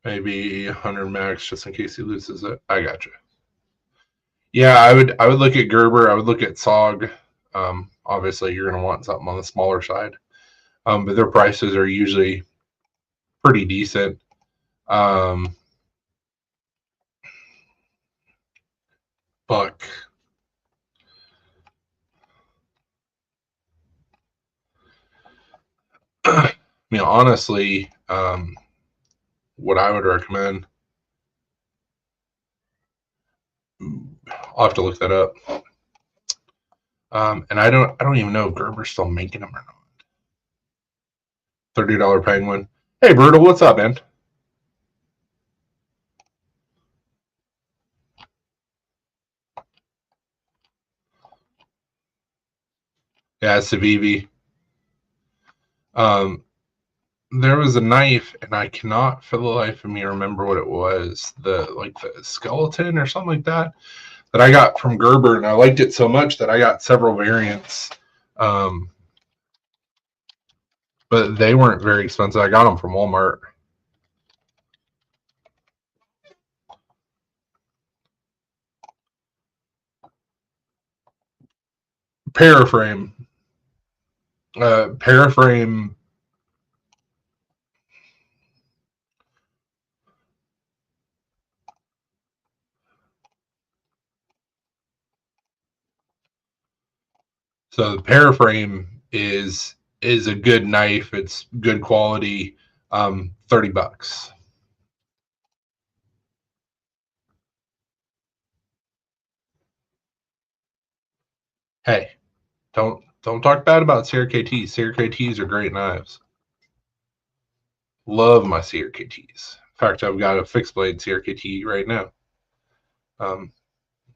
Maybe 100 max just in case he loses it. I gotcha. Yeah, I would look at Gerber. I would look at SOG. Obviously, you're going to want something on the smaller side, but their prices are usually pretty decent. Buck. I mean, honestly, what I would recommend. I'll have to look that up. And I don't even know if Gerber's still making them or not. $30 penguin. Hey, Brutal, what's up, man? Yeah, Civivi. There was a knife, and I cannot for the life of me remember what it was. The skeleton or something like that I got from Gerber, and I liked it so much that I got several variants. But they weren't very expensive. I got them from Walmart. Paraframe. Paraframe. So the Paraframe is a good knife. It's good quality. $30. Hey, don't talk bad about CRKTs. CRKTs are great knives. Love my CRKTs. In fact, I've got a fixed blade CRKT right now.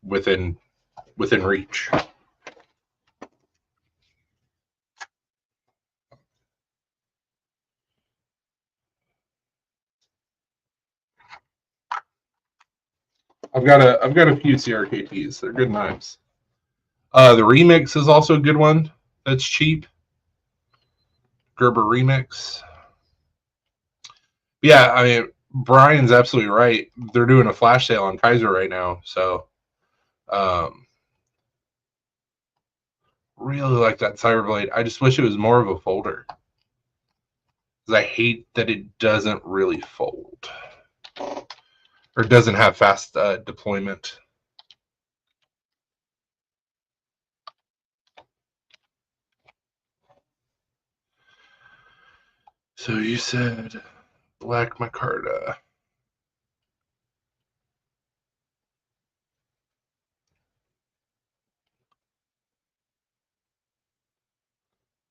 Within reach. I've got a few CRKTs. They're good knives. The Remix is also a good one. That's cheap. Gerber Remix. Yeah, I mean, Brian's absolutely right. They're doing a flash sale on Kaiser right now, so really like that Cyberblade. I just wish it was more of a folder, because I hate that it doesn't really fold or doesn't have fast deployment. So you said Black Micarta.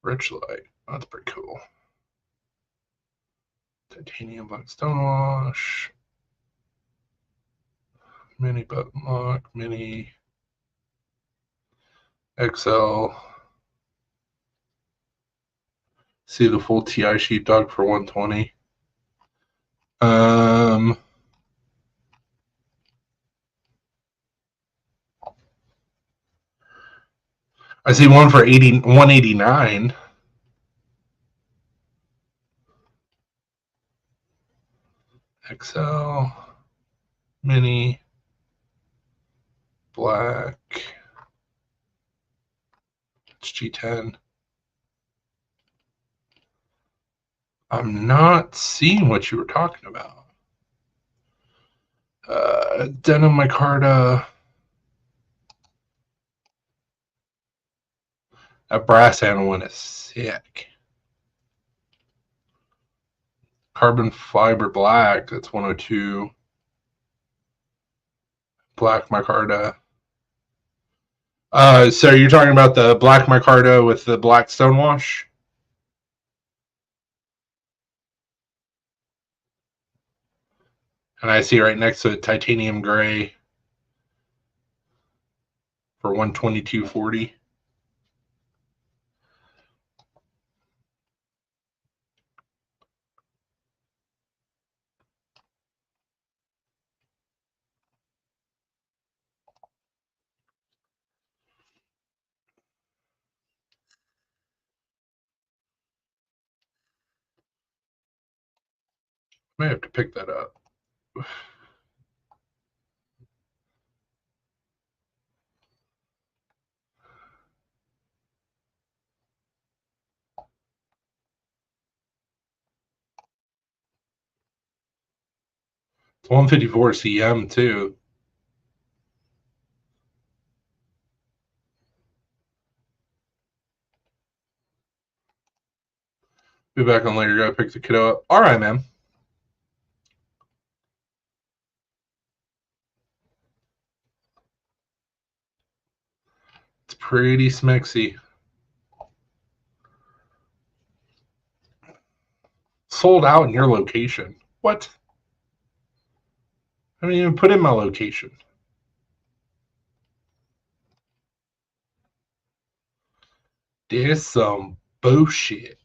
Rich Light. That's pretty cool. Titanium Black Stonewash. Mini button lock. Mini XL. See the full TI sheepdog for 120. I see one for 189. XL, Mini, black. It's G10. I'm not seeing what you were talking about. Denim micarta. That brass handle one is sick. Carbon fiber black, that's 102. Black micarta. So you're talking about the black micarta with the black stonewash? And I see right next to it titanium gray for 122.40. May have to pick that up. It's 154 CM too. Be back on later. Gotta pick the kiddo up. All right, man. It's pretty smexy. Sold out in your location. What? I didn't even put in my location. There's some bullshit.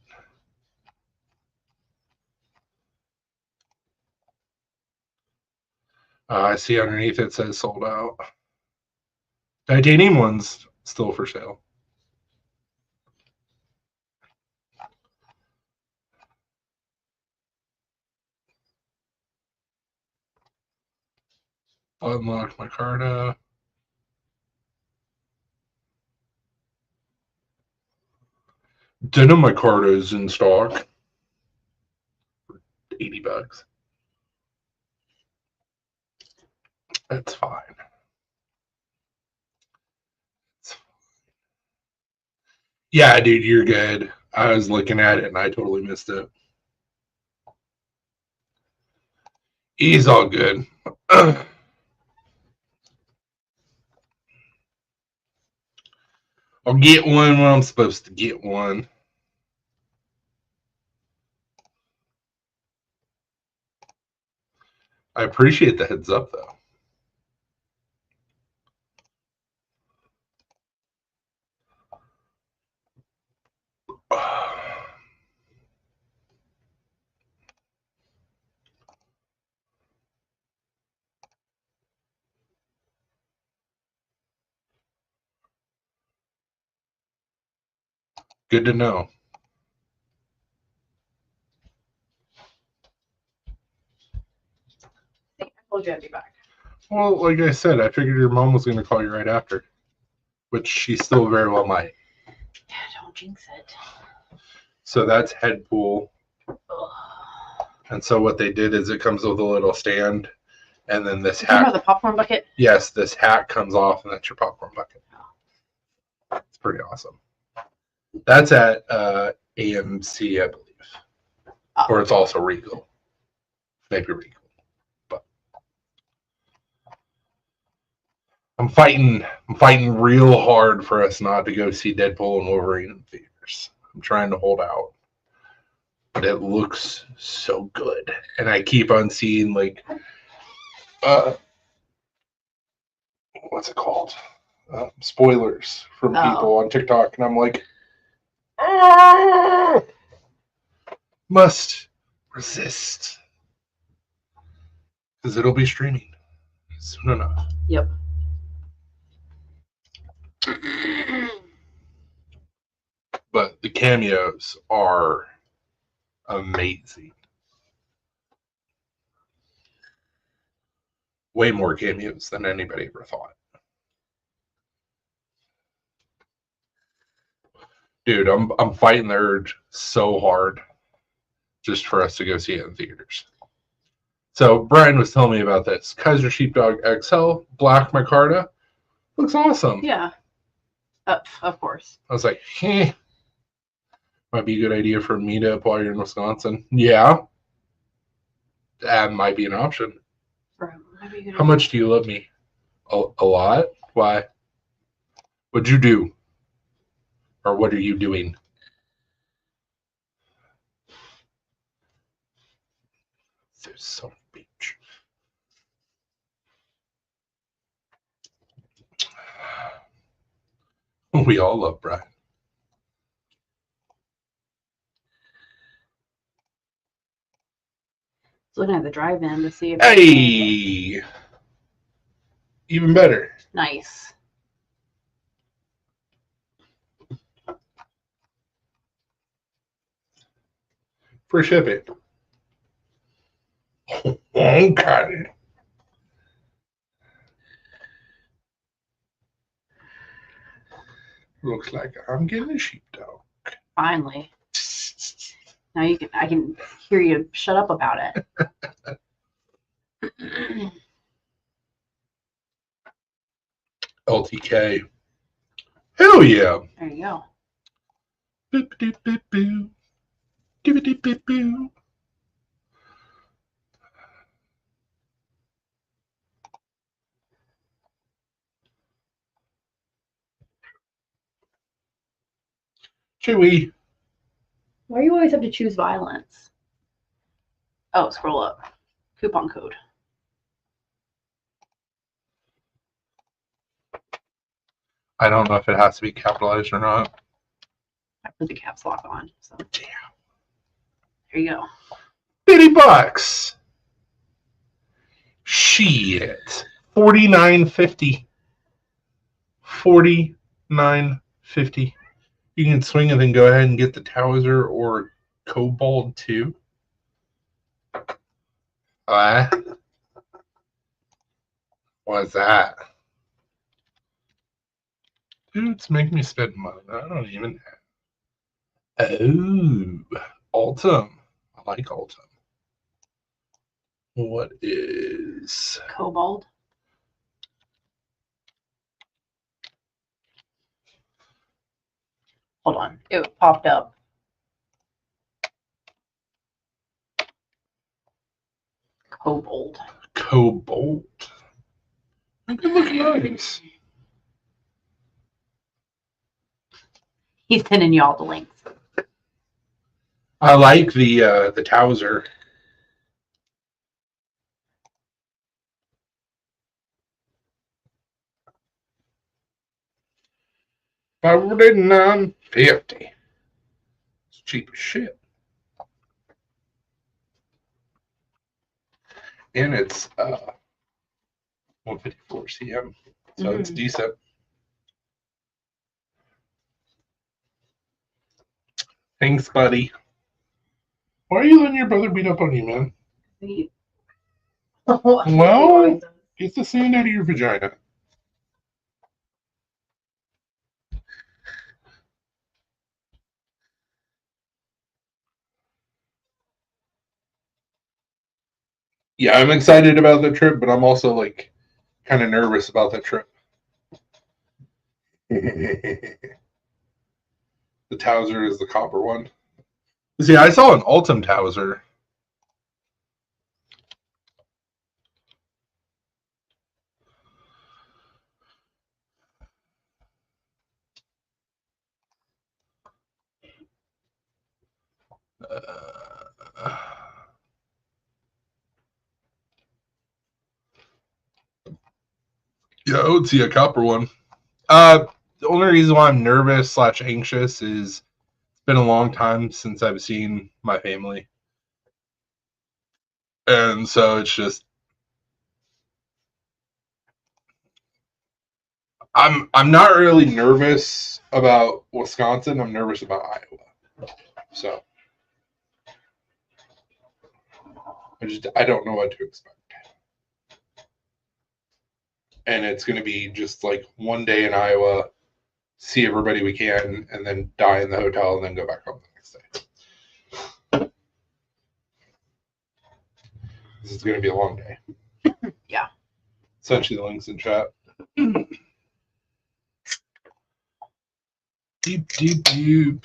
I see underneath it says sold out. Titanium one's still for sale. Unlock my card. Denim micarta is in stock. $80. That's fine. Yeah, dude, you're good. I was looking at it and I totally missed it. He's all good. I'll get one when I'm supposed to get one. I appreciate the heads up, though. Good to know. I told you I'd be back. Well, like I said, I figured your mom was going to call you right after, which she still very well might. Yeah, don't jinx it. So that's head pool. Ugh. And so what they did is it comes with a little stand, and then this You talking hat. about the popcorn bucket? Yes, this hat comes off, and that's your popcorn bucket. It's pretty awesome. That's at AMC, I believe. Oh. Or it's also Regal. Maybe Regal. But I'm fighting real hard for us not to go see Deadpool and Wolverine in theaters. I'm trying to hold out. But it looks so good. And I keep on seeing like what's it called? Spoilers from people on TikTok, and I'm like, must resist. Because it'll be streaming soon enough. Yep. But the cameos are amazing. Way more cameos than anybody ever thought. Dude, I'm fighting the urge so hard just for us to go see it in theaters. So Brian was telling me about this. Kaiser Sheepdog XL, black micarta. Looks awesome. Yeah. Of course. I was like, might be a good idea for a meetup while you're in Wisconsin. Yeah. That might be an option. How much do you love me? A lot? Why? What'd you do? Or what are you doing? There's some bitch. We all love Brian. Looking at the drive-in to see if. Hey! Even better. Nice. For shipping. Okay. Looks like I'm getting a sheepdog. Finally. Now I can hear you shut up about it. LTK. Hell yeah. There you go. Boop, doop, boop, boo. Doop, doop, boop, boo. Chewy. Why do you always have to choose violence? Oh, scroll up. Coupon code. I don't know if it has to be capitalized or not. I put the caps lock on. So Damn. there you go. $50. Shit. $49.50. $49.50. You can swing and then go ahead and get the Towser or Cobalt too. What's that? Dude, it's making me spend money. I don't even have. Oh, Altum. I like Altum. What is Cobalt. Hold on. It popped up. Cobalt. Cobalt? Make it look nice. He's sending you all the links. I like the Towser. $49.50. It's cheap as shit. And it's 154 cm, so it's decent. Thanks, buddy. Why are you letting your brother beat up on you, man? Well, get the sand out of your vagina. Yeah, I'm excited about the trip, but I'm also like kind of nervous about that trip. The Towser is the copper one. See, I saw an Altum Towser. Yeah, I would see a copper one. The only reason why I'm nervous / anxious is it's been a long time since I've seen my family. And so it's just I'm not really nervous about Wisconsin. I'm nervous about Iowa. So I don't know what to expect. And it's going to be just like one day in Iowa, see everybody we can, and then die in the hotel, and then go back home the next day. This is going to be a long day. Yeah. Sent you the links in chat. Deep, deep, deep.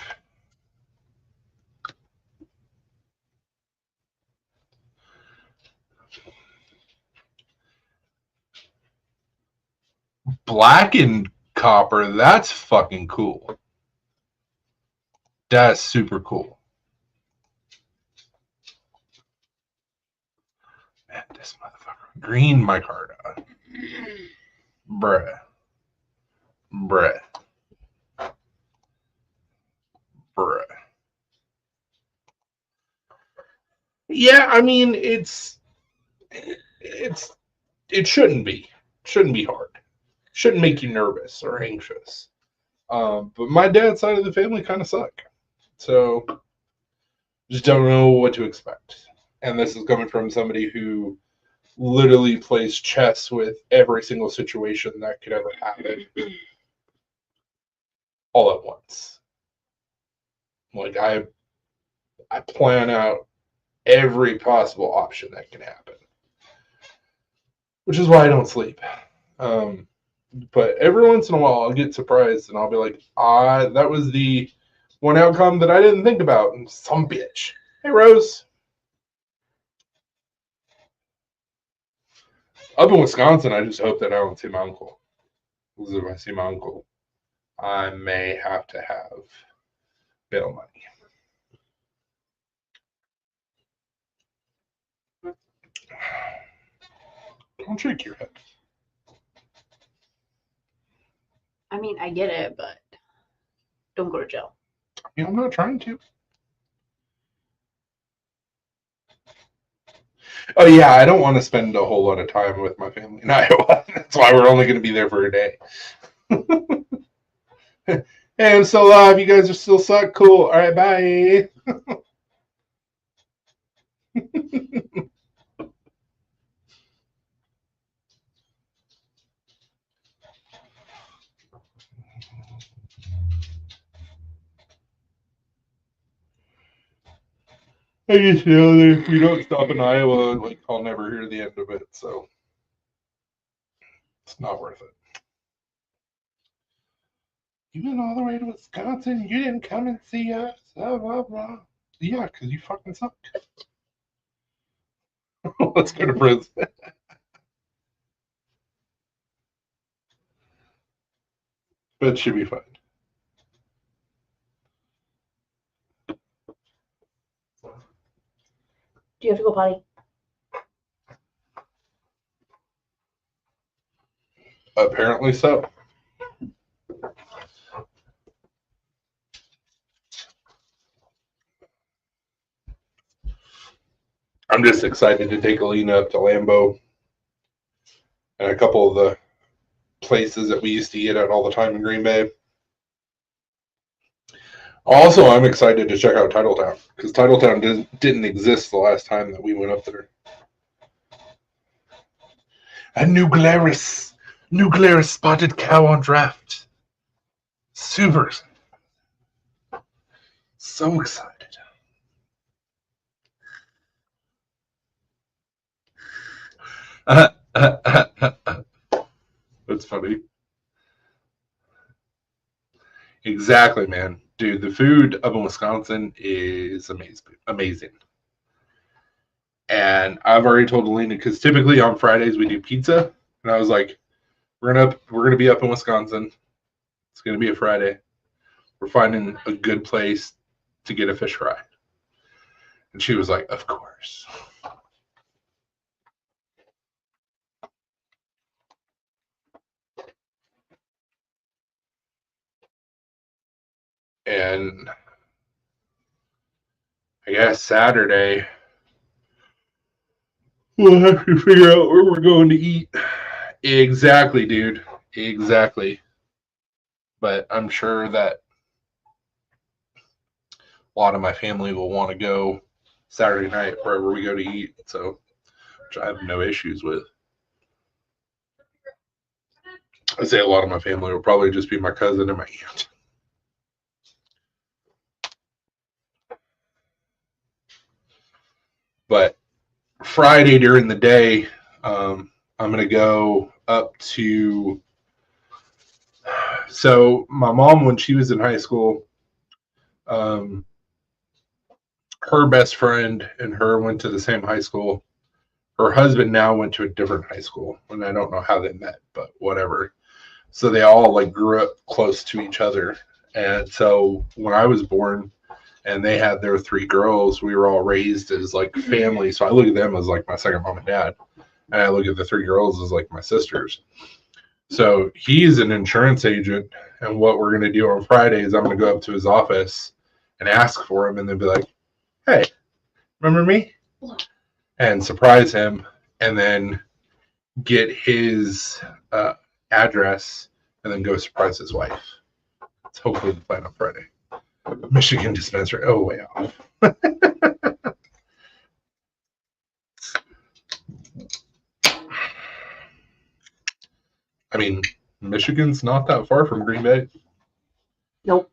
Black and copper, that's fucking cool. That's super cool. Man, this motherfucker. Green micarta. Bruh. Bruh. Bruh. Yeah, I mean, it shouldn't be. Shouldn't be hard. Shouldn't make you nervous or anxious. But my dad's side of the family kind of suck. So just don't know what to expect. And this is coming from somebody who literally plays chess with every single situation that could ever happen all at once. Like I plan out every possible option that can happen, which is why I don't sleep. But every once in a while, I'll get surprised and I'll be like, that was the one outcome that I didn't think about. And some bitch. Hey, Rose. Up in Wisconsin, I just hope that I don't see my uncle. Because if I see my uncle, I may have to have bail money. Don't shake your head. I mean, I get it, but don't go to jail. I mean, I'm not trying to. Oh, yeah, I don't want to spend a whole lot of time with my family in Iowa. That's why we're only going to be there for a day. Hey, I'm still alive. You guys are still suck. Cool. All right, bye. I just know that if we don't stop in Iowa, like I'll never hear the end of it. So it's not worth it. You went all the way to Wisconsin. You didn't come and see us. Blah, blah, blah. Yeah, because you fucking suck. Let's go to prison. But it should be fine. Do you have to go potty? Apparently so. I'm just excited to take Alina up to Lambeau and a couple of the places that we used to eat at all the time in Green Bay. Also, I'm excited to check out Titletown because Titletown didn't exist the last time that we went up there. A New Glarus spotted cow on draft. Super. So excited. That's funny. Exactly, man. Dude, the food up in Wisconsin is amazing. And I've already told Alina because typically on Fridays we do pizza, and I was like, we're gonna be up in Wisconsin. It's gonna be a Friday. We're finding a good place to get a fish fry. And she was like, of course. And I guess Saturday we'll have to figure out where we're going to eat. Exactly, dude. Exactly. But I'm sure that a lot of my family will want to go Saturday night wherever we go to eat. So, which I have no issues with. I say a lot of my family will probably just be my cousin and my aunt. But Friday during the day, I'm going to go up to. So my mom, when she was in high school, her best friend and her went to the same high school. Her husband now went to a different high school, and I don't know how they met, but whatever. So they all like grew up close to each other. And so when I was born and they had their 3 girls, we were all raised as like family. So I look at them as like my second mom and dad. And I look at the 3 girls as like my sisters. So he's an insurance agent. And what we're going to do on Friday is I'm going to go up to his office and ask for him and then be like, hey, remember me? And surprise him and then get his address and then go surprise his wife. It's hopefully the plan on Friday. Michigan dispensary. Oh, way off. I mean, Michigan's not that far from Green Bay. Nope.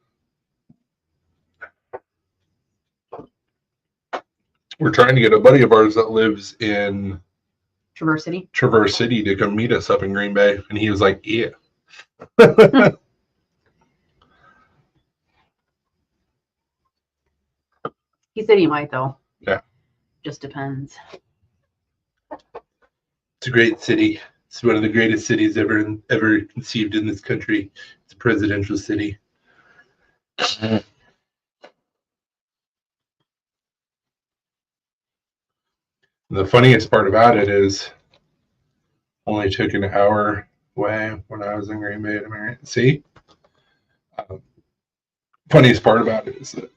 We're trying to get a buddy of ours that lives in Traverse City to come meet us up in Green Bay. And he was like, yeah. He said he might, though. Yeah. Just depends. It's a great city. It's one of the greatest cities ever conceived in this country. It's a presidential city. The funniest part about it is only took an hour away when I was in Green Bay. See? Funniest part about it is that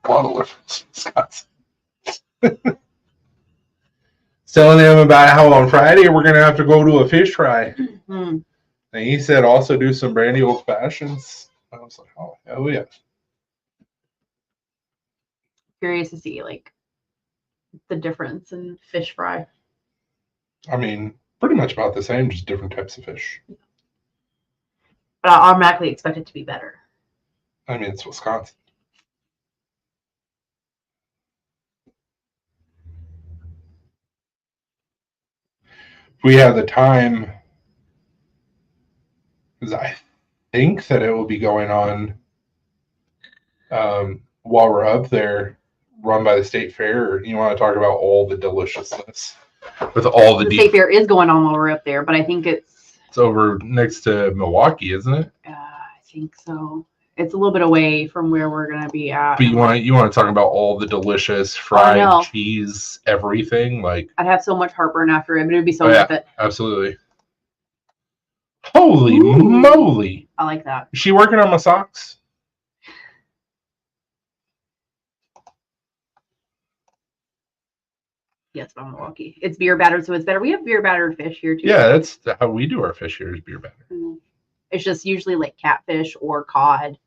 bottle lives in Wisconsin. Telling him about how on Friday we're going to have to go to a fish fry. Mm. And he said also do some brandy old fashions. I was like, oh, hell yeah. Curious to see, like, the difference in fish fry. I mean, pretty much about the same, just different types of fish. But I automatically expect it to be better. I mean, it's Wisconsin. If we have the time, because I think that it will be going on while we're up there, run by the state fair. You want to talk about all the deliciousness with all The state fair is going on while we're up there, but I think it's over next to Milwaukee, isn't it? I think so. It's a little bit away from where we're gonna be at. But you want to talk about all the delicious fried cheese, everything. Like I'd have so much heartburn after it, but it'd be so worth it. Absolutely. Holy moly! I like that. Is she working on my socks? Yes, from Milwaukee. It's beer battered, so it's better. We have beer battered fish here too. Yeah, that's how we do our fish here is beer battered. Mm-hmm. It's just usually like catfish or cod.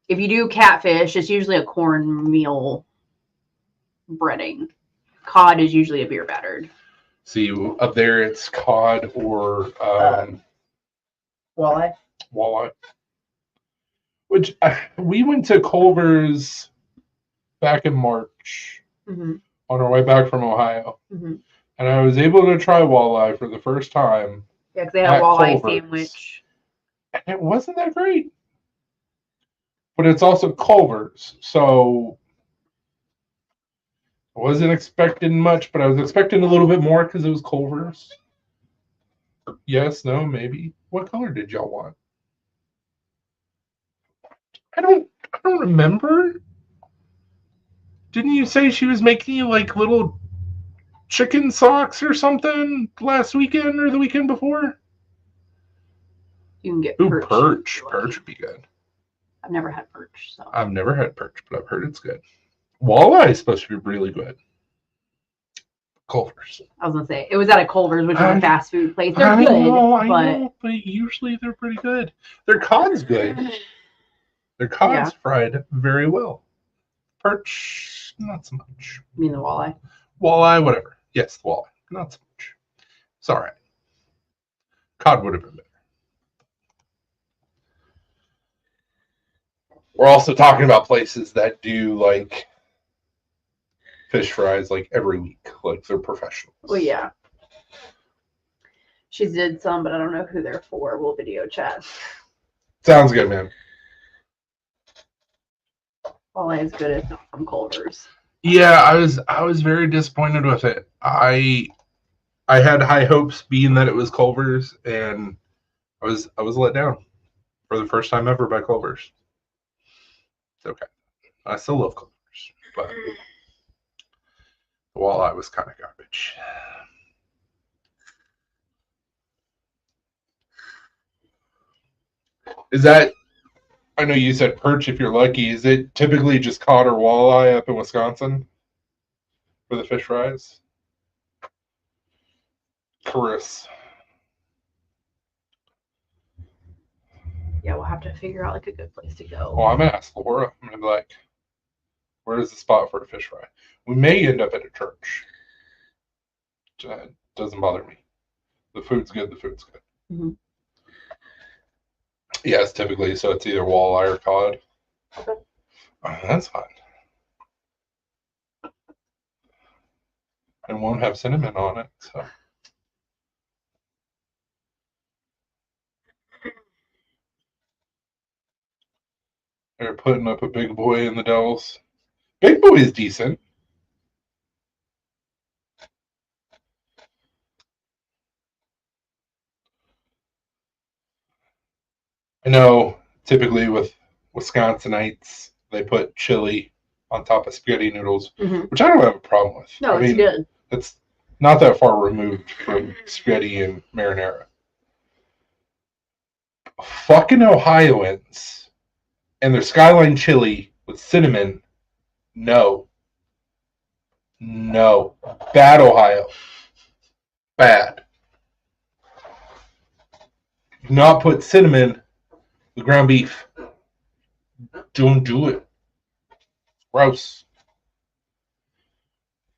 If you do catfish, it's usually a cornmeal breading. Cod is usually a beer battered. See, up there it's cod or walleye. Walleye. Which we went to Culver's back in March on our way back from Ohio. And I was able to try walleye for the first time. Yeah, because they had a walleye sandwich. And it wasn't that great. But it's also Culver's. So I wasn't expecting much, but I was expecting a little bit more because it was Culver's. Yes, no, maybe. What color did y'all want? I don't remember. Didn't you say she was making you like little chicken socks or something last weekend or the weekend before? You can get perch. Perch would be good. I've never had perch, so I've never had perch, but I've heard it's good. Walleye is supposed to be really good. Culver's. I was gonna say it was at a Culver's, which is a fast food place. They're good, I know, but usually they're pretty good. Their cod's good. Their cod's fried very well. Perch, not so much. You mean the walleye? Walleye, whatever. Yes, the walleye, not so much. It's all right. Cod would have been better. We're also talking about places that do like fish fries like every week, like they're professionals. Well, yeah. She did some, but I don't know who they're for. We'll video chat. Sounds good, man. All as good as not from Culver's. Yeah, I was very disappointed with it. I had high hopes, being that it was Culver's, and I was let down for the first time ever by Culver's. It's okay. I still love Culver's, but the walleye was kind of garbage. Is that? I know you said perch if you're lucky. Is it typically just cod or walleye up in Wisconsin for the fish fries? Chris. Yeah, we'll have to figure out like a good place to go. Well, I'm gonna ask Laura. I'm gonna be like, where is the spot for a fish fry? We may end up at a church. Doesn't bother me. The food's good. The food's good. Mm-hmm. Yes, typically. So it's either walleye or cod. Okay. Oh, that's fine. And won't have cinnamon on it. So. They're putting up a big boy in the Dells. Big boy is decent. I know typically with Wisconsinites, they put chili on top of spaghetti noodles, which I don't have a problem with. No, it's good. It's not that far removed from spaghetti and marinara. Fucking Ohioans and their Skyline chili with cinnamon, no. No. Bad Ohio. Bad. Do not put cinnamon with ground beef. Don't do it. Gross.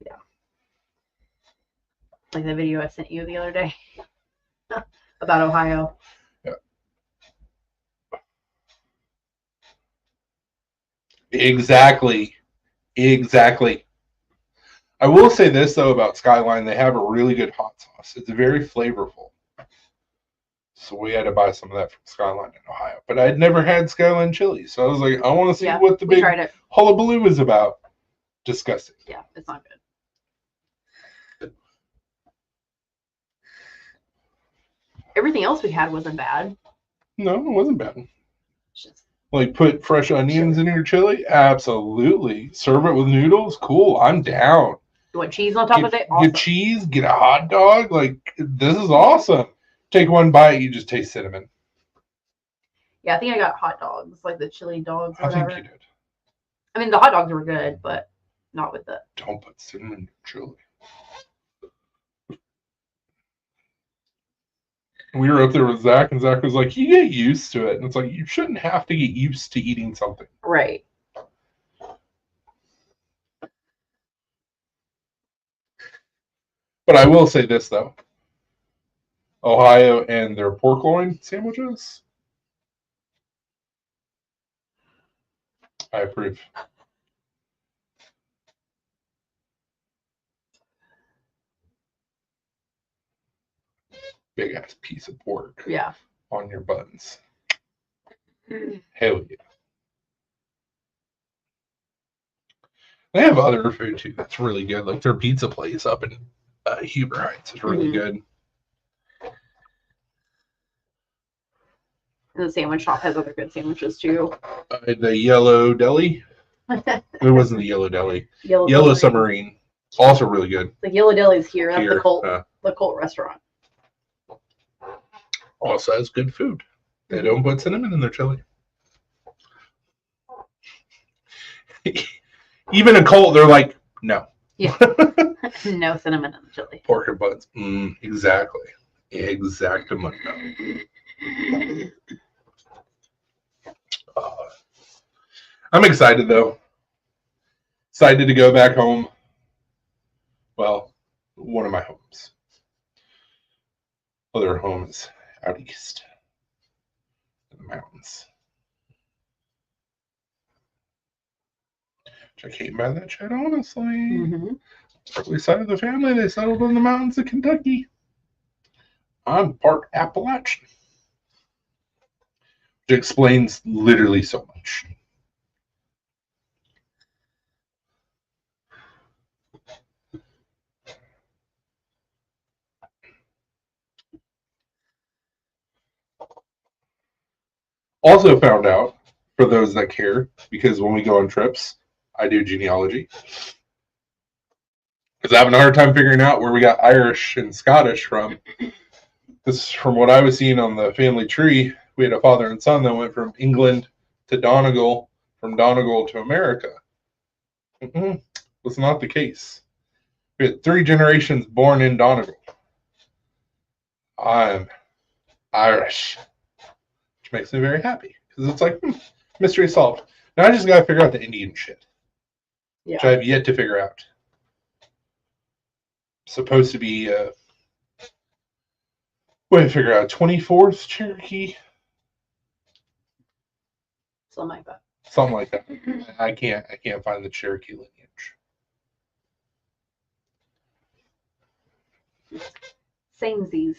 Yeah. Like the video I sent you the other day about Ohio. Yeah. Exactly. I will say this though about Skyline, they have a really good hot sauce. It's very flavorful. So we had to buy some of that from Skyline in Ohio. But I'd never had Skyline chili. So I was like, I want to see what the big hullabaloo is about. Disgusting. Yeah, it's not good. Everything else we had wasn't bad. No, it wasn't bad. Just like put fresh onions in your chili? Absolutely. Serve it with noodles? Cool. I'm down. You want cheese on top of it? Awesome. Get cheese, get a hot dog. Like, this is awesome. Take one bite, you just taste cinnamon. Yeah, I think I got hot dogs, like the chili dogs or whatever. I think you did. I mean, the hot dogs were good, but not with the... Don't put cinnamon in your chili. We were up there with Zach, and Zach was like, you get used to it. And it's like, you shouldn't have to get used to eating something. Right. But I will say this, though. Ohio and their pork loin sandwiches. I approve. Big ass piece of pork. Yeah. On your buns. Hell yeah. They have other food too that's really good. Like their pizza place up in Huber Heights is really good. And the sandwich shop has other good sandwiches too. The Yellow Deli. It wasn't the Yellow Deli. Yellow Submarine. Also really good. The Yellow Deli's here. That's the Colt restaurant. Also has good food. They don't put cinnamon in their chili. Even a Colt, they're like, no. Yeah. No cinnamon in the chili. Pork and buns. Exactly. Exactamundo. I'm excited though. Excited to go back home. Well, one of my homes. Other homes out east in the mountains. Which I came by that shit, honestly. Mm-hmm. Early side of the family, they settled in the mountains of Kentucky. I'm part Appalachian. Which explains literally so much. Also found out, for those that care, because when we go on trips, I do genealogy. Because I'm having a hard time figuring out where we got Irish and Scottish from. Because from what I was seeing on the family tree, we had a father and son that went from England to Donegal, from Donegal to America. Was not the case. We had 3 generations born in Donegal. I'm Irish, which makes me very happy because it's like mystery solved. Now I just gotta figure out the Indian shit, which I have yet to figure out. Supposed to be figure out 24th Cherokee, Something like that. something like that. I can't find the Cherokee lineage. Samesies.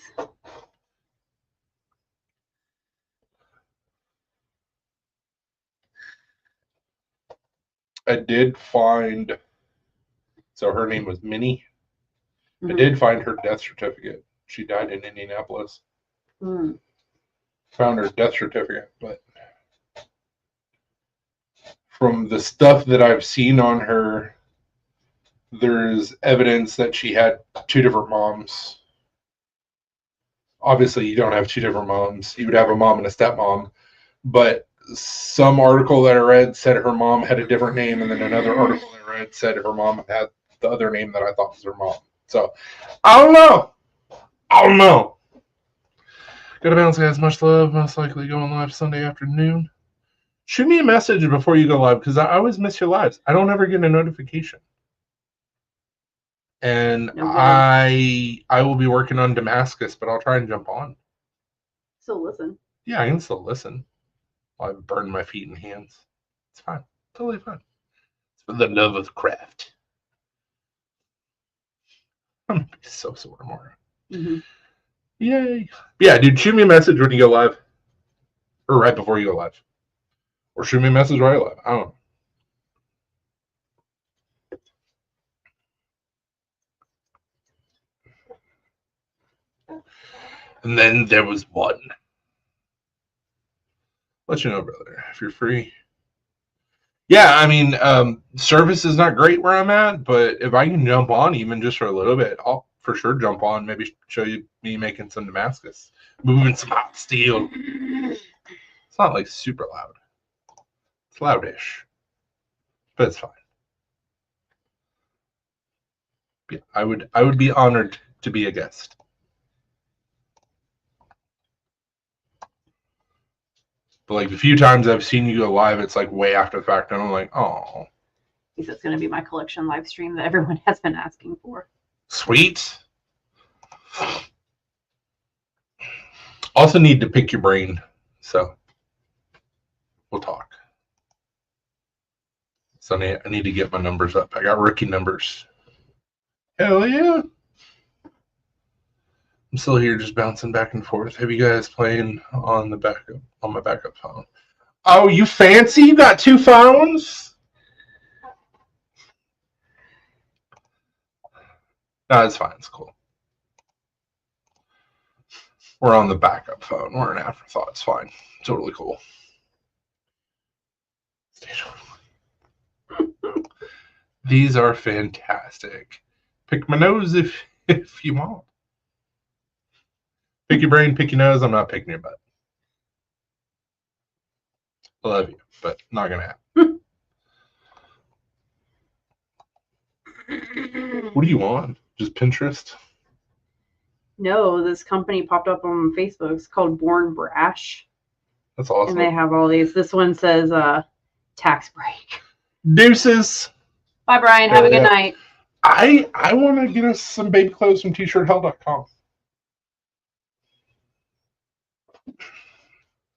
I did find, so her name was Minnie. Mm-hmm. I did find her death certificate. She died in Indianapolis. Mm. Found her death certificate, but from the stuff that I've seen on her, there's evidence that she had 2 different moms. Obviously, you don't have 2 different moms. You would have a mom and a stepmom. But some article that I read said her mom had a different name, and then another article I read said her mom had the other name that I thought was her mom. So, I don't know. Gotta bounce, guys. Much love. Most likely going live Sunday afternoon. Shoot me a message before you go live, because I always miss your lives. I don't ever get a notification. And I will be working on Damascus, but I'll try and jump on. Still listen. Yeah, I can still listen. While I burn my feet and hands. It's fine. Totally fine. It's for the love of the craft. I'm gonna be so sore tomorrow. Mm-hmm. Yay. Yeah, dude, shoot me a message when you go live. Or right before you go live. Or shoot me a message while you're live. I don't know. And then there was one. Let you know, brother, if you're free. Yeah, I mean, service is not great where I'm at, but if I can jump on even just for a little bit, I'll for sure jump on. Maybe show you me making some Damascus, moving some hot steel. It's not like super loud. It's loudish, but it's fine. Yeah, I would be honored to be a guest. But like the few times I've seen you go live, it's like way after the fact, and I'm like, oh. Because it's going to be my collection live stream that everyone has been asking for. Sweet. Also need to pick your brain, so we'll talk. So I need to get my numbers up. I got rookie numbers. Hell yeah. I'm still here just bouncing back and forth. Have you guys playing on my backup phone? Oh, you fancy? You got 2 phones? No, it's fine. It's cool. We're on the backup phone. We're an afterthought. It's fine. Totally cool. These are fantastic. Pick my nose if you want. Pick your brain, pick your nose. I'm not picking your butt. I love you, but not gonna happen. What do you want? Just Pinterest? No, this company popped up on Facebook. It's called Born Brash. That's awesome. And they have all these. This one says tax break. Deuces. Bye, Brian. Have a good night. I want to get us some baby clothes from tshirthell.com.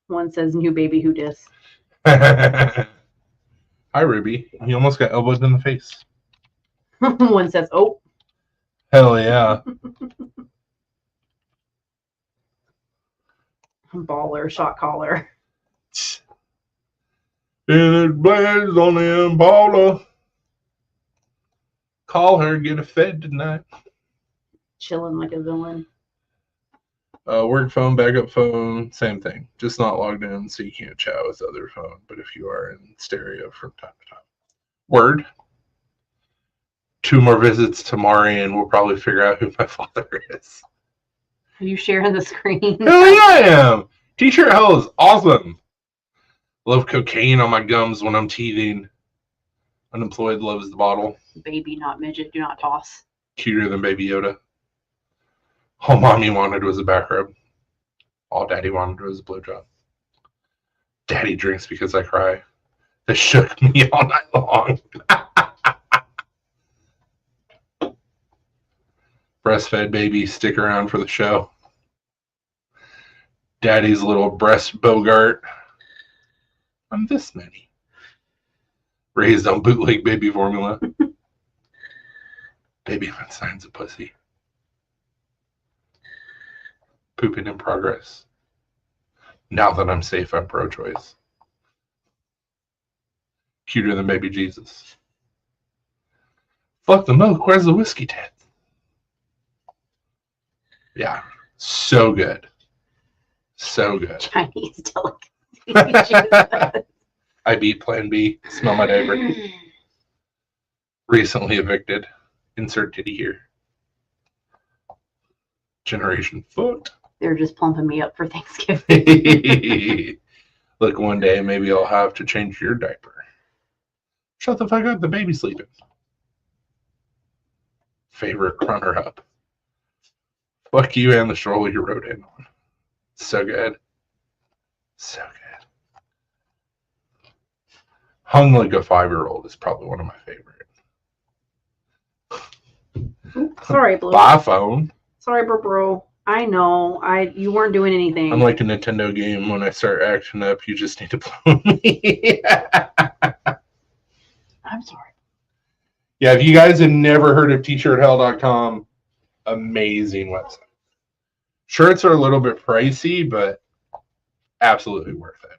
One says new baby who dis. Hi, Ruby. You almost got elbowed in the face. One says, oh. Hell yeah. Baller, shot caller. It blaze on the Impala. Call her, get a fed tonight. Chilling like a villain. Work phone, backup phone, same thing. Just not logged in, so you can't chat with the other phone. But if you are in stereo from time to time. Word. 2 more visits to Mari, and we'll probably figure out who my father is. Are you sharing the screen? Hell yeah, I am. T-shirt hell is awesome. Love cocaine on my gums when I'm teething. Unemployed loves the bottle. Baby, not midget, do not toss. Cuter than Baby Yoda. All mommy wanted was a back rub. All daddy wanted was a blowjob. Daddy drinks because I cry. They shook me all night long. Breastfed baby, stick around for the show. Daddy's little breast Bogart. I'm this many. Raised on bootleg baby formula. Baby on signs of pussy. Pooping in progress. Now that I'm safe, I'm pro-choice. Cuter than baby Jesus. Fuck the milk, where's the whiskey tat? Yeah, so good. So good. Chinese delicacy. I beat Plan B. Smell my diaper. Recently evicted. Insert titty here. Generation fucked. They're just plumping me up for Thanksgiving. Look, one day maybe I'll have to change your diaper. Shut the fuck up, the baby's sleeping. Favorite runner up. Fuck you and the stroller you rode in on. So good. So good. Hung like a 5-year-old is probably one of my favorite. Sorry, Blue. Bye, phone. Sorry, bro. I know. You weren't doing anything. I'm like a Nintendo game. When I start acting up, you just need to blow me. I'm sorry. Yeah, if you guys have never heard of tshirthell.com, amazing website. Shirts are a little bit pricey, but absolutely worth it.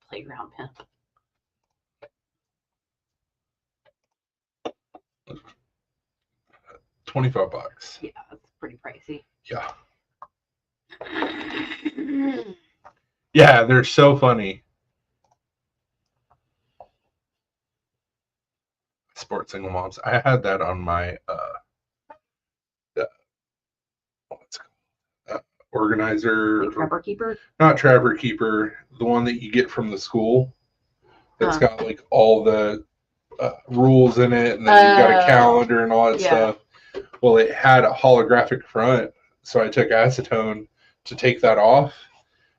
Playground pimp. $25. Yeah, that's pretty pricey. Yeah. Yeah, they're so funny. Sports single moms. I had that on my what's it called? Organizer. Like Trapper Keeper? Not Trapper Keeper. The one that you get from the school. That's Huh. got like all the rules in it, and then you've got a calendar and all that yeah. stuff. Well, it had a holographic front, so I took acetone to take that off,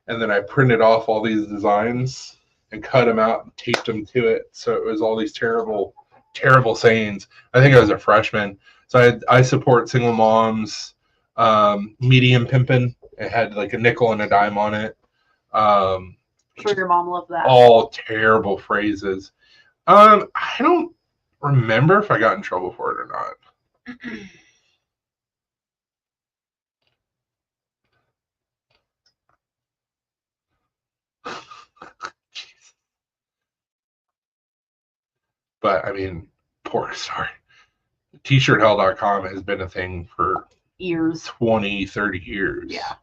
and then I printed off all these designs and cut them out and taped them to it. So it was all these terrible, terrible sayings. I think I was a freshman, so I support single moms. Medium pimping. It had like a nickel and a dime on it. Sure, your mom loved that. All terrible phrases. I don't remember if I got in trouble for it or not. But I mean, pork, sorry. Tshirthell.com has been a thing for Years. 20, 30 years. Yeah.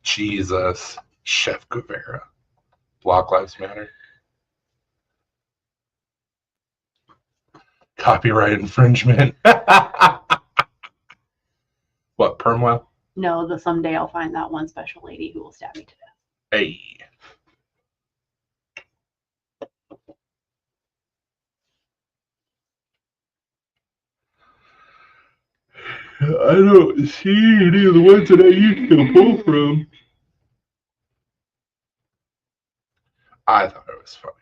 Jesus. Chef Guevara. Black Lives Matter. Copyright infringement. What, Permwell? No, someday I'll find that one special lady who will stab me to death. Hey. I don't see any of the ones that I used to pull from. I thought it was funny.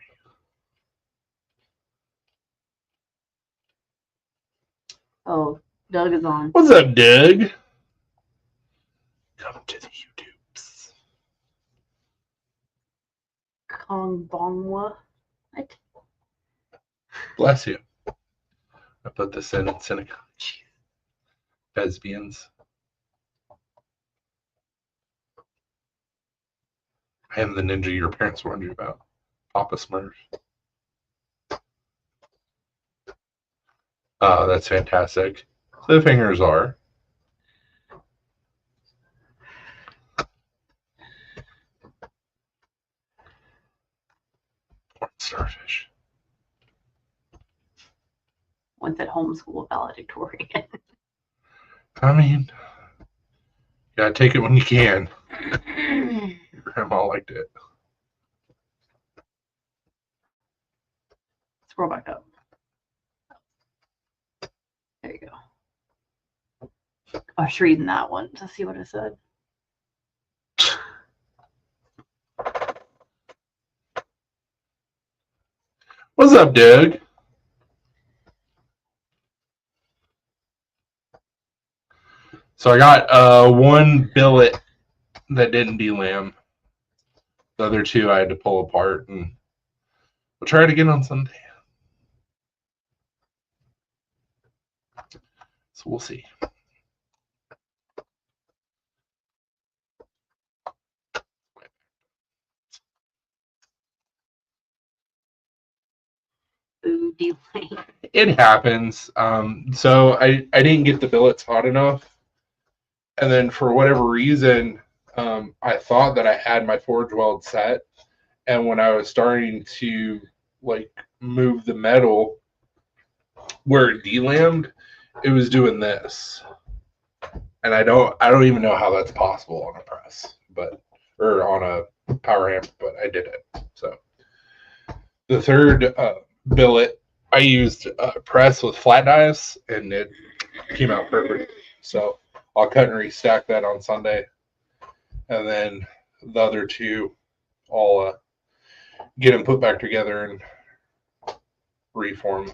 Oh, Doug is on. What's up, Doug? Come to the YouTubes. Kong Bongwa. What? Bless you. I put this in Seneca. Lesbians. I am the ninja your parents warned you about. Papa Smurf. Oh, that's fantastic. Cliffhangers are. Starfish. Once at homeschool valedictorian. I mean, you gotta take it when you can. Your grandma liked it. Scroll back up. There you go. I was reading that one to see what it said. What's up, Doug? So I got one billet that didn't delam. The other two I had to pull apart, and we'll try it again on Sunday. So we'll see. Ooh, delay. It happens. So I didn't get the billets hot enough. And then for whatever reason, I thought that I had my forge weld set. And when I was starting to like move the metal where it delammed, it was doing this. And I don't even know how that's possible on a press, or on a power hammer, but I did it. So the third billet, I used a press with flat dies, and it came out perfect. So I'll cut and restack that on Sunday, and then the other two, I'll get them put back together and reform.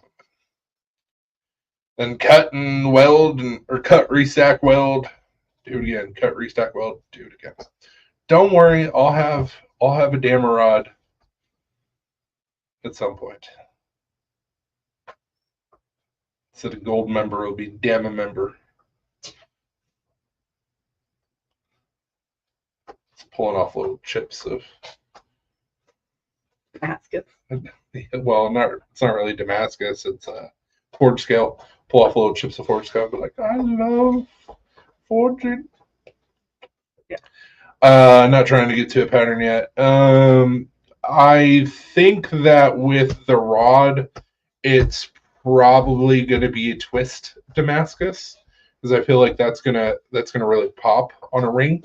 Then cut and weld, or cut, restack, weld, do it again. Cut, restack, weld, do it again. Don't worry, I'll have a dammer rod at some point. Instead of gold member, it'll be damn a member. It's pulling off little chips of Damascus. Well, it's not really Damascus. It's forge scale. Pull off little chips of forge scale. Be like, I love forging. Yeah. Not trying to get to a pattern yet. I think that with the rod, it's probably going to be a twist Damascus, because I feel like that's gonna really pop on a ring.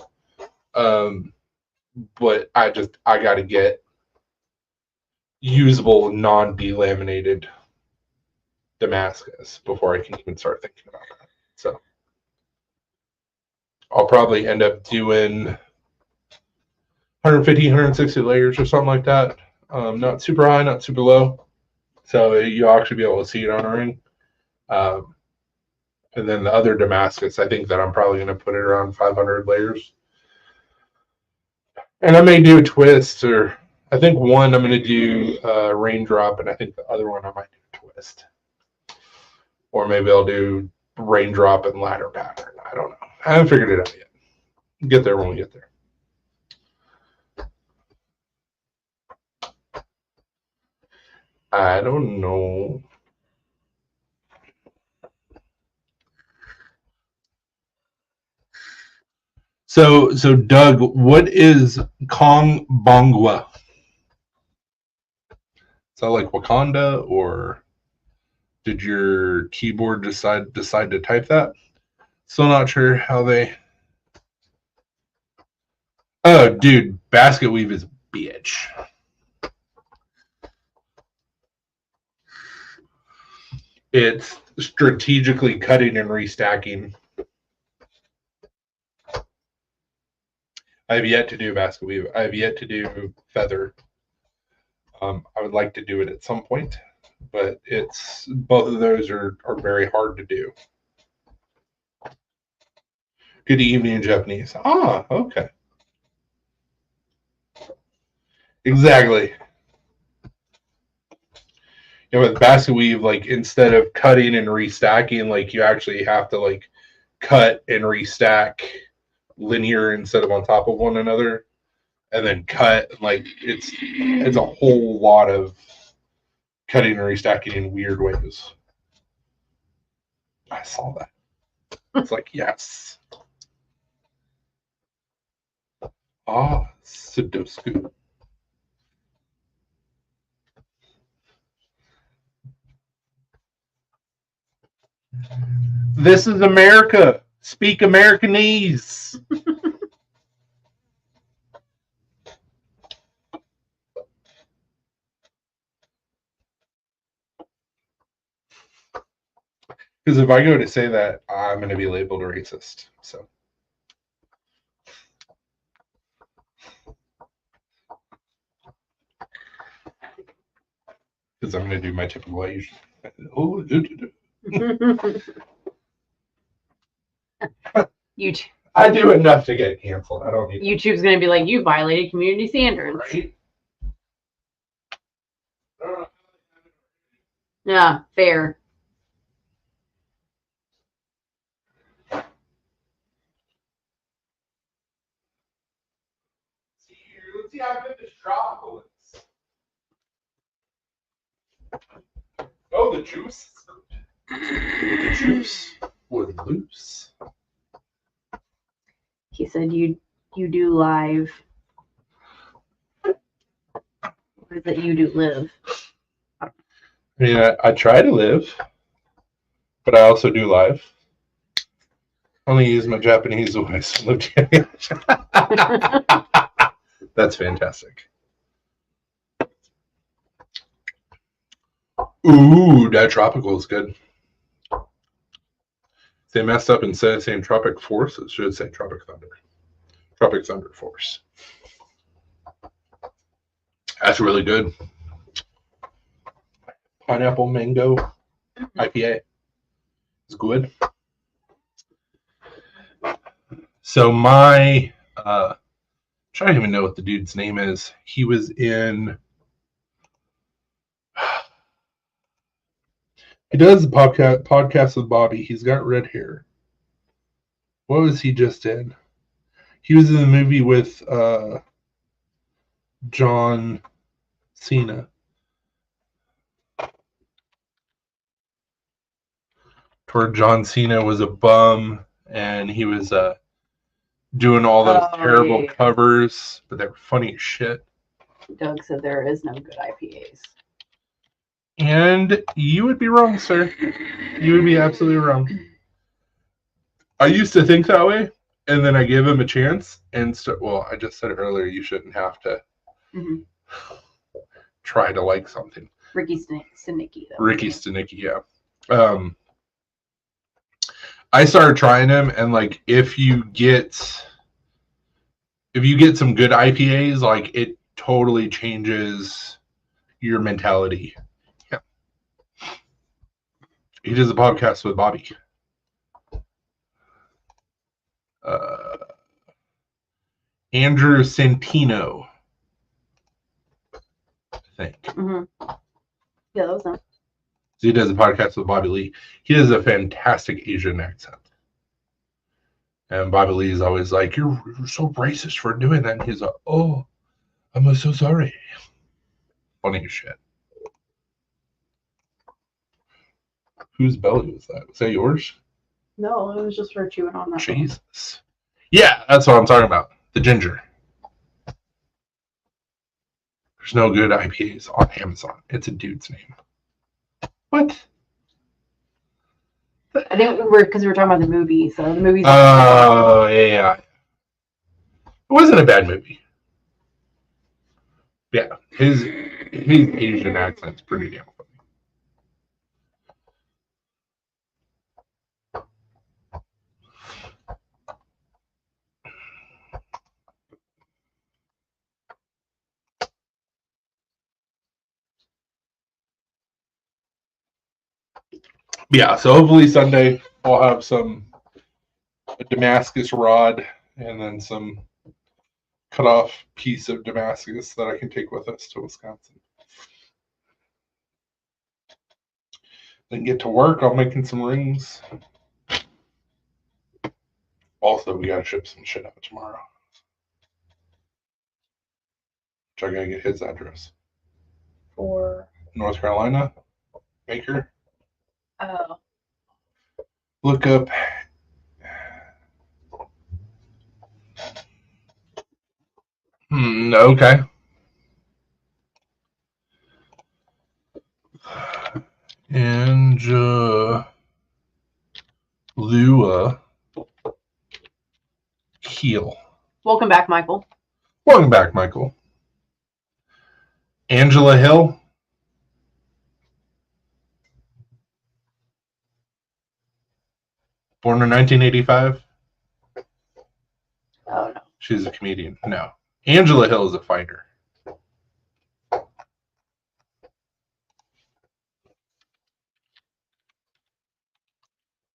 But I got to get usable non-delaminated Damascus before I can even start thinking about that. So I'll probably end up doing 150, 160 layers or something like that. Not super high, not super low. So you'll actually be able to see it on a ring. And then the other Damascus, I think that I'm probably going to put it around 500 layers. And I may do a twist, or I think one I'm going to do raindrop, and I think the other one I might do a twist. Or maybe I'll do raindrop and ladder pattern. I don't know. I haven't figured it out yet. Get there when we get there. I don't know. So Doug, what is Kong Bongwa? Is that like Wakanda, or did your keyboard decide to type that? Still not sure how they. Oh, dude, basket weave is bitch. It's strategically cutting and restacking I have yet to do basket weave. I have yet to do feather. I would like to do it at some point, but it's both of those are very hard to do. Good evening in Japanese. Ah, okay. Exactly. With basket weave, like instead of cutting and restacking, like you actually have to like cut and restack linear instead of on top of one another, and then cut. Like it's a whole lot of cutting and restacking in weird ways. I saw that. It's like, yes. Ah, Sudoku. This is America. Speak Americanese. Because if I go to say that, I'm going to be labeled a racist. So. Because I'm going to do my typical Asian. Oh, YouTube. I do enough to get canceled. I don't need YouTube's going to be like, you violated community standards. Right? Yeah, fair. See how good this tropical is. Oh, the juice. The juice was loose. He said you do live. Or is it you do live? I mean, I try to live, but I also do live. Only use my Japanese voice. That's fantastic. Ooh, that tropical is good. They messed up and said saying Tropic Force. It should say Tropic Thunder. Tropic Thunder Force. That's really good. Pineapple mango IPA is good. So my, I don't even know what the dude's name is. He was in. He does a podcast with Bobby. He's got red hair. What was he just in? He was in the movie with John Cena. Where John Cena was a bum and he was doing all those terrible covers, but they were funny as shit. Doug said there is no good IPAs. And you would be wrong, sir. You would be absolutely wrong. I used to think that way, and then I gave him a chance. And well, I just said earlier you shouldn't have to try to like something. Ricky Stenicki, though. Ricky Stenicki, yeah. I started trying them, and like if you get some good IPAs, like it totally changes your mentality. Yeah. He does a podcast with Bobby. Andrew Santino, I think. Yeah, that was him. He does a podcast with Bobby Lee. He has a fantastic Asian accent. And Bobby Lee is always like, you're so racist for doing that. And he's like, oh, I'm so sorry. Funny as shit. Whose belly was that? Was that yours? No, it was just for chewing on that. Jesus. Yeah, that's what I'm talking about. The ginger. There's no good IPAs on Amazon. It's a dude's name. What? I think because we were talking about the movie, so the movie's. Oh, yeah. It wasn't a bad movie. Yeah, his Asian accent's pretty damn funny. Yeah, so hopefully Sunday I'll have a Damascus rod and then some cut off piece of Damascus that I can take with us to Wisconsin. Then get to work on making some rings. Also, we gotta ship some shit out tomorrow. Which I gotta get his address. For North Carolina maker. oh, Look up okay. Angelua Keel. welcome back, Michael. Welcome back, Michael. Angela Hill. Born in 1985. Oh no. She's a comedian. No. Angela Hill is a fighter.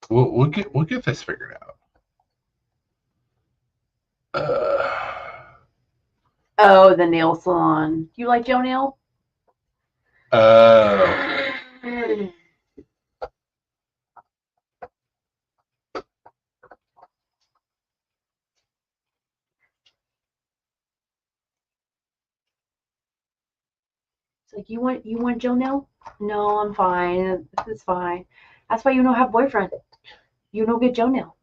We'll get this figured out. Oh, the nail salon. Do you like Joe Nail? It's like you want Joe Nail? No, I'm fine. This is fine. That's why you don't have a boyfriend. You don't get Joe Nail.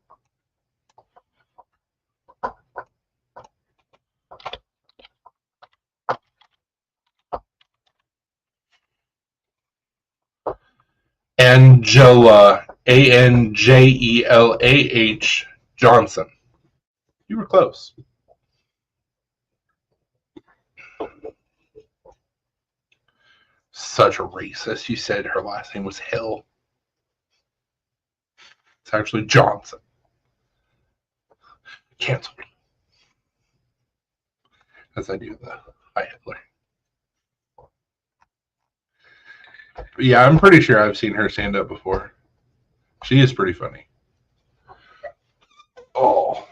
Angela, Angelah Johnson. You were close. Such a racist. You said her last name was Hill. It's actually Johnson. Cancel me. As I do the Hi Hitler. But yeah, I'm pretty sure I've seen her stand up before. She is pretty funny. Oh.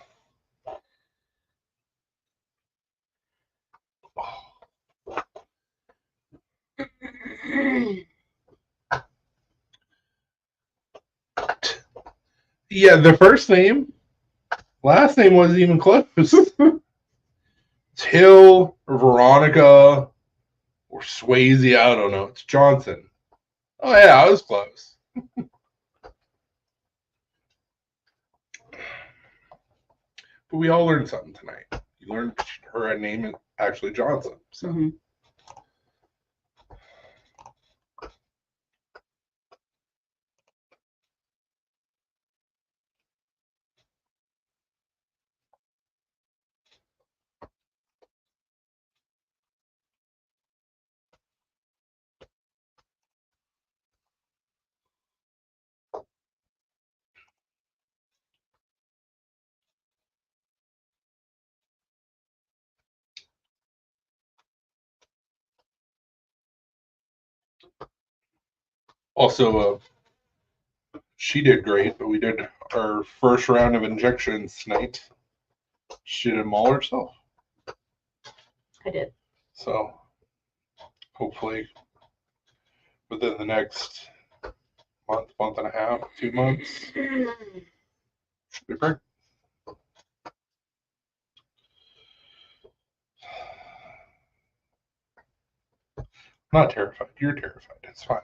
Yeah, the first name, last name wasn't even close. It's Hill or Veronica or Swayze. I don't know. It's Johnson. Oh yeah, I was close. But we all learned something tonight. You learned her name is actually Johnson. So. Mm-hmm. Also, she did great, but we did our first round of injections tonight. She did them all herself. I did. So, hopefully, within the next month and a half, 2 months, should be great. I'm not terrified. You're terrified. It's fine.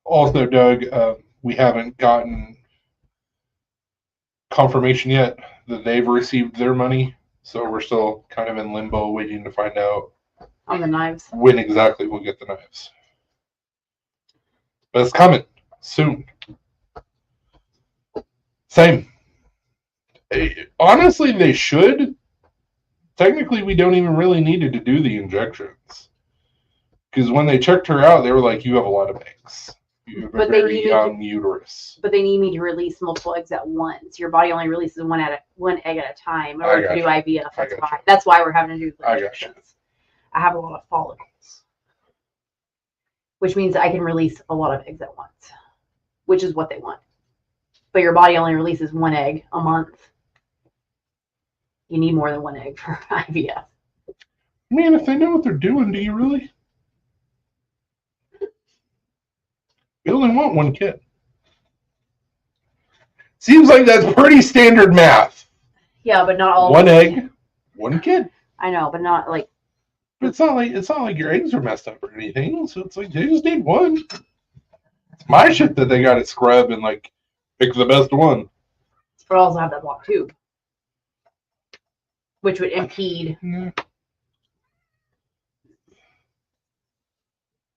Also, Doug, we haven't gotten confirmation yet that they've received their money, so we're still kind of in limbo waiting to find out On the knives. when exactly we'll get the knives. But it's coming soon. Same. Honestly, they should. Technically, we don't even really need to do the injections. Because when they checked her out, they were like, you have a lot of eggs. You have a But they very need me young uterus. But they need me to release multiple eggs at once. Your body only releases one egg at a time. In I order to do gotcha. IVF, I gotcha. that's why we're having to do the I gotcha. injections. I have a lot of follicles, which means I can release a lot of eggs at once, which is what they want. But your body only releases one egg a month. You need more than one egg for IVF. Man, if they know what they're doing, do you really? You only want one kid. Seems like that's pretty standard math. Yeah, but not all. One egg, one kid. I know, but not like. But it's not like your eggs are messed up or anything. So it's like they just need one. It's my shit that they got to scrub and like pick the best one. But also have that block tube, which would impede. Yeah.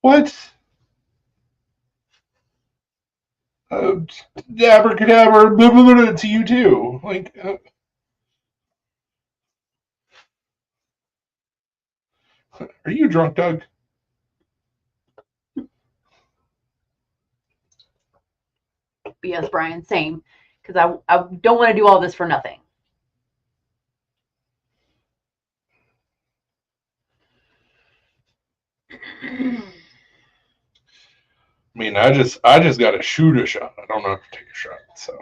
What? Abracadabra, blah, blah, blah, to you too. Like, are you drunk, Doug? Yes, Brian, same. Because I don't want to do all this for nothing. I mean, I just got to shoot a shot. I don't have to take a shot. So.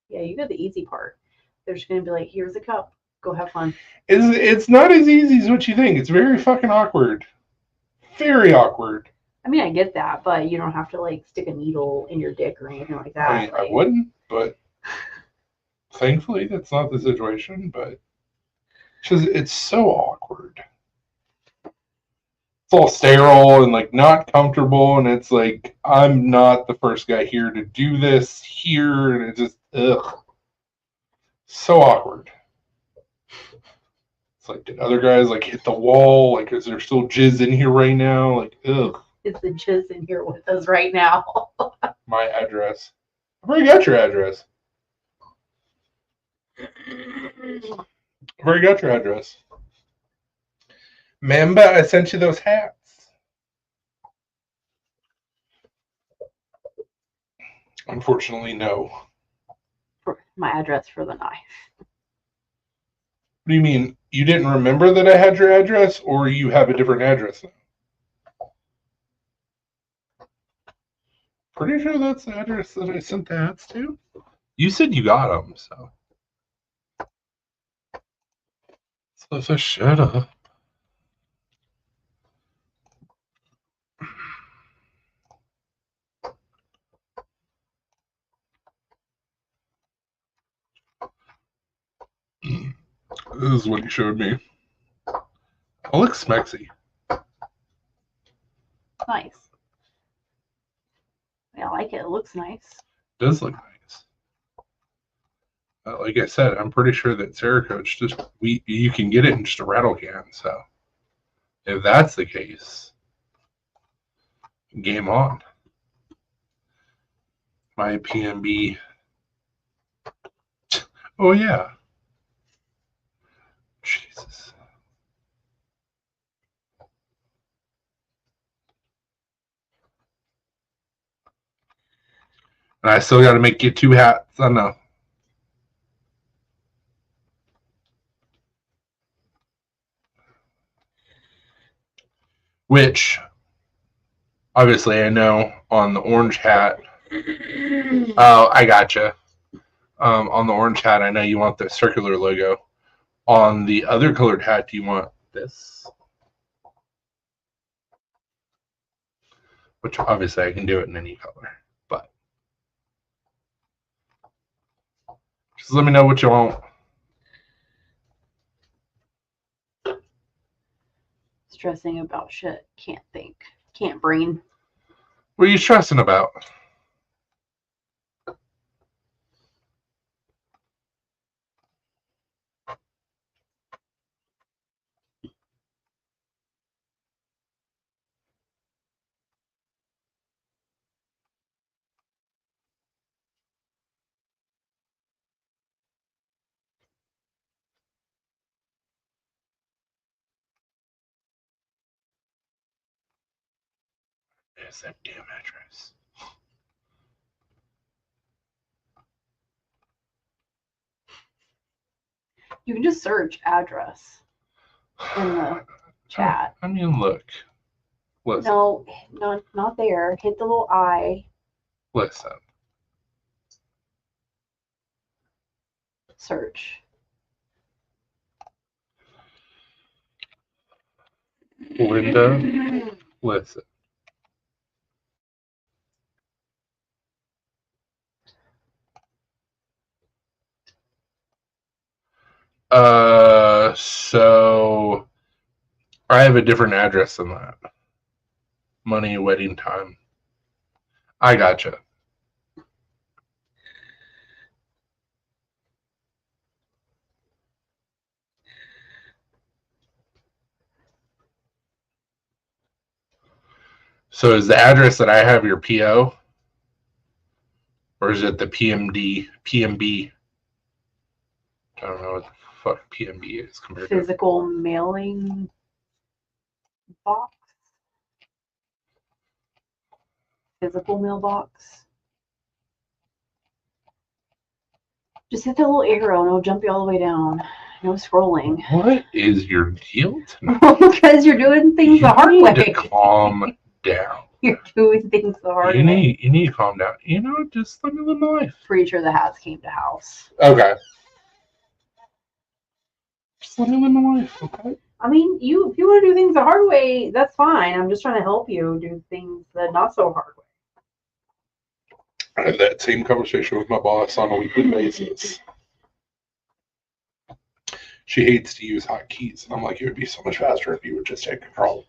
Yeah, you got the easy part. They're just gonna be like, "Here's a cup. Go have fun." It's not as easy as what you think. It's very fucking awkward. Very awkward. I mean, I get that, but you don't have to like stick a needle in your dick or anything like that. I mean, I wouldn't, but thankfully that's not the situation. But it's so awkward. It's all sterile and like not comfortable, and it's like I'm not the first guy here to do this here, and it just so awkward. It's like, did other guys like hit the wall? Like, is there still jizz in here right now? Like, ugh. Is the jizz in here with us right now? My address. I've already got your address. I've already got your address. Remember, I sent you those hats. Unfortunately, no. My address for the knife. What do you mean? You didn't remember that I had your address, or you have a different address now? Pretty sure that's the address that I sent the hats to. You said you got them, so. So shut up. This is what he showed me. It looks smexy. Nice. Yeah, I like it. It looks nice. It does look nice. Like I said, I'm pretty sure that Cerakote you can get it in just a rattle can. So if that's the case, game on. My PMB. Oh yeah. Jesus. And I still got to make you 2 hats. I know. Which, obviously, I know on the orange hat. Oh, I gotcha. On the orange hat, I know you want the circular logo. On the other colored hat, do you want this? Which, obviously, I can do it in any color. But just let me know what you want. Stressing about shit. Can't think. Can't brain. What are you stressing about? Where's that damn address? You can just search address in the chat. I mean, look. Listen. No, not there. Hit the little I. Listen. Search. Linda, listen. So I have a different address than that. Money, wedding time. I gotcha. So is the address that I have your PO? Or is it the PMB? I don't know what the fuck PMB is compared to. Physical mailing box. Physical mailbox. Just hit the little arrow and it'll jump you all the way down. No scrolling. What is your deal tonight? Because you're doing things the hard way. To calm down. You're doing things the hard You way. need to calm down. You know, just let me live my life. Pretty sure the hats came to house. Okay. Just let me live my life, okay? I mean, if you want to do things the hard way, that's fine. I'm just trying to help you do things the not so hard way. I have that same conversation with my boss on a weekly basis. She hates to use hotkeys. And I'm like, it would be so much faster if you would just take control.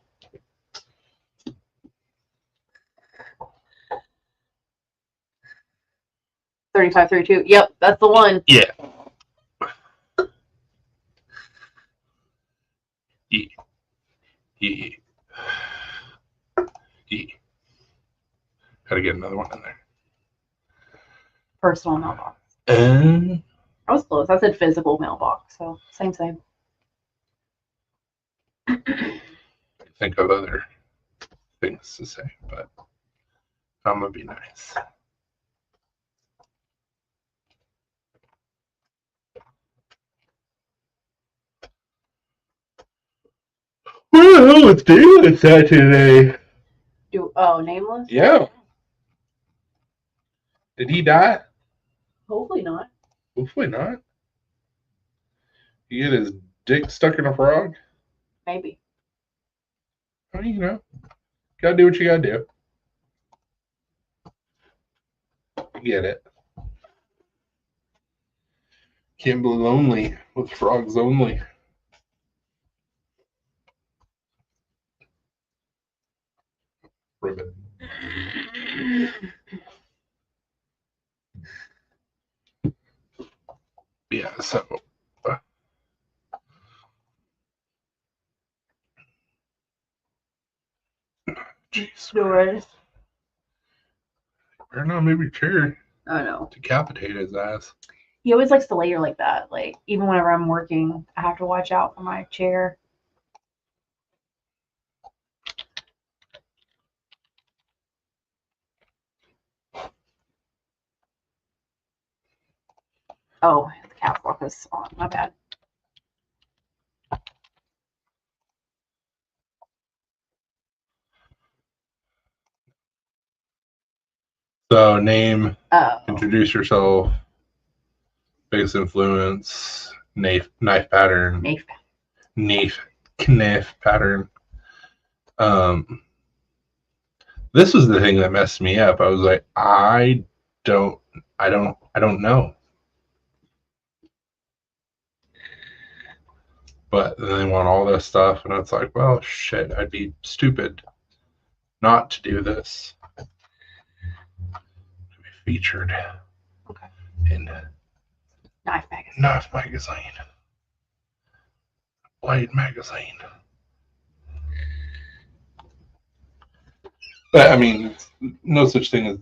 $35.32. Yep, that's the one. Yeah. Yeah. Yeah. Yeah. Gotta get another one in there. Personal mailbox. And I was close. I said physical mailbox, so same. think of other things to say, but I'm gonna be nice. Well, it's David Saturday. Nameless? Yeah. Did he die? Hopefully not. Hopefully not. He get his dick stuck in a frog? Maybe. I mean, you know, gotta do what you gotta do. I get it. Can't be lonely with frogs only. Ribbon. Yeah, so. Jeez. Doors. Better not move your chair. I know. Decapitate his ass. He always likes to lay her like that. Like, even whenever I'm working, I have to watch out for my chair. Oh, the caps lock is on. My bad. So, name, Oh. introduce yourself, biggest influence, knife pattern, knife pattern. This was the thing that messed me up. I was like, I don't know. But then they want all this stuff, and it's like, well, shit, I'd be stupid not to do this. Featured in Knife Magazine. Blade Magazine. But I mean, no such thing as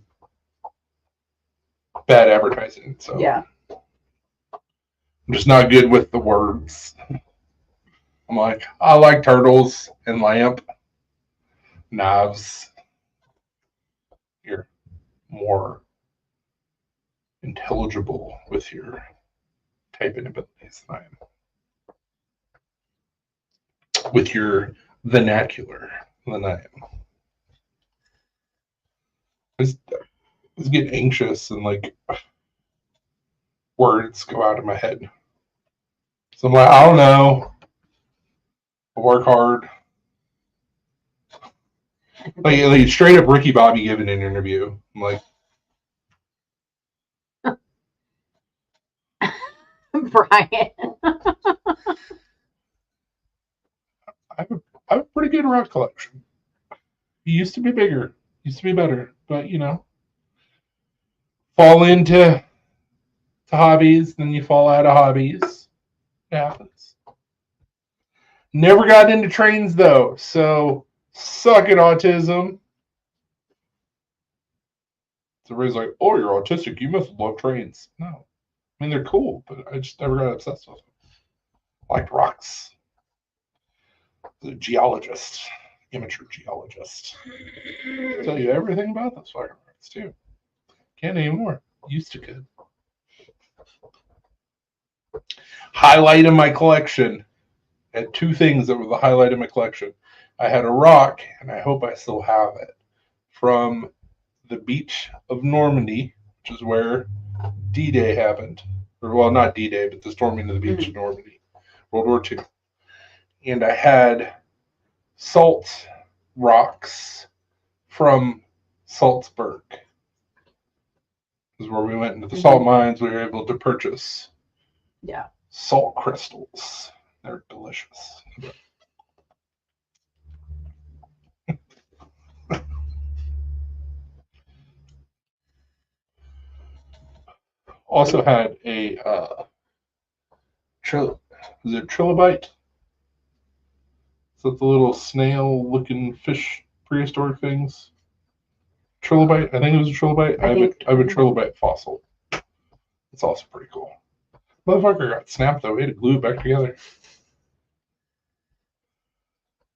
bad advertising. So yeah. I'm just not good with the words. I'm like, I like turtles and lamp, knives. more intelligible with your typing abilities than I am. With your vernacular than I am. I just get anxious and like words go out of my head. So I'm like, I don't know. I work hard. Like straight up Ricky Bobby giving an interview. I'm like, Brian. I have a pretty good rock collection. It used to be bigger, used to be better, but fall into hobbies, then you fall out of hobbies. It happens. Never got into trains though, so suck it, autism. So everybody's like, "Oh, you're autistic. You must love trains." No, I mean they're cool, but I just never got obsessed with them. I liked rocks. The geologist, amateur geologist, tell you everything about those fucking rocks too. Can't anymore. Used to could. Highlight in my collection. I had two things that were the highlight of my collection. I had a rock, and I hope I still have it, from the beach of Normandy, which is where D-Day happened. Or, well, not D-Day, but the storming of the beach of Normandy, World War II. And I had salt rocks from Salzburg. This is where we went into the salt mines. We were able to purchase salt crystals. They're delicious. Also had a is it trilobite? Is that the little snail-looking fish, prehistoric things? Trilobite? I think it was a trilobite. I have a trilobite fossil. It's also pretty cool. Motherfucker got snapped though. We had to glue it back together.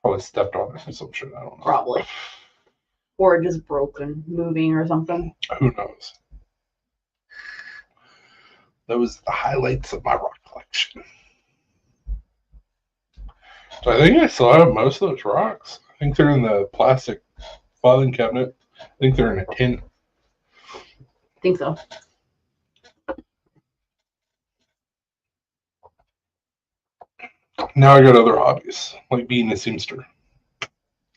Probably stepped on it or some shit. I don't know. Probably. Or just broken, moving or something. Who knows? Those are the highlights of my rock collection. So I think I still have most of those rocks. I think they're in the plastic filing cabinet. I think they're in a tin. I think so. Now I got other hobbies, like being a seamster.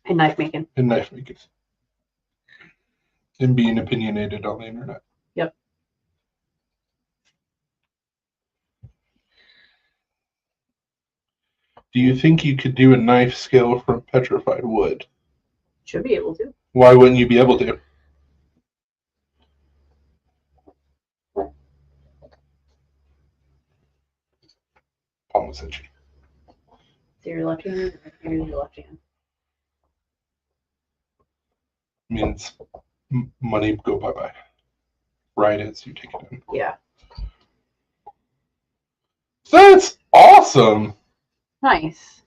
And knife making. And knife making. And being opinionated on the internet. Yep. Do you think you could do a knife scale from petrified wood? Should be able to. Why wouldn't you be able to? Palm was itchy. So your left hand, here's your left hand. Means money go bye-bye. Right as you take it in. Yeah. That's awesome. Nice.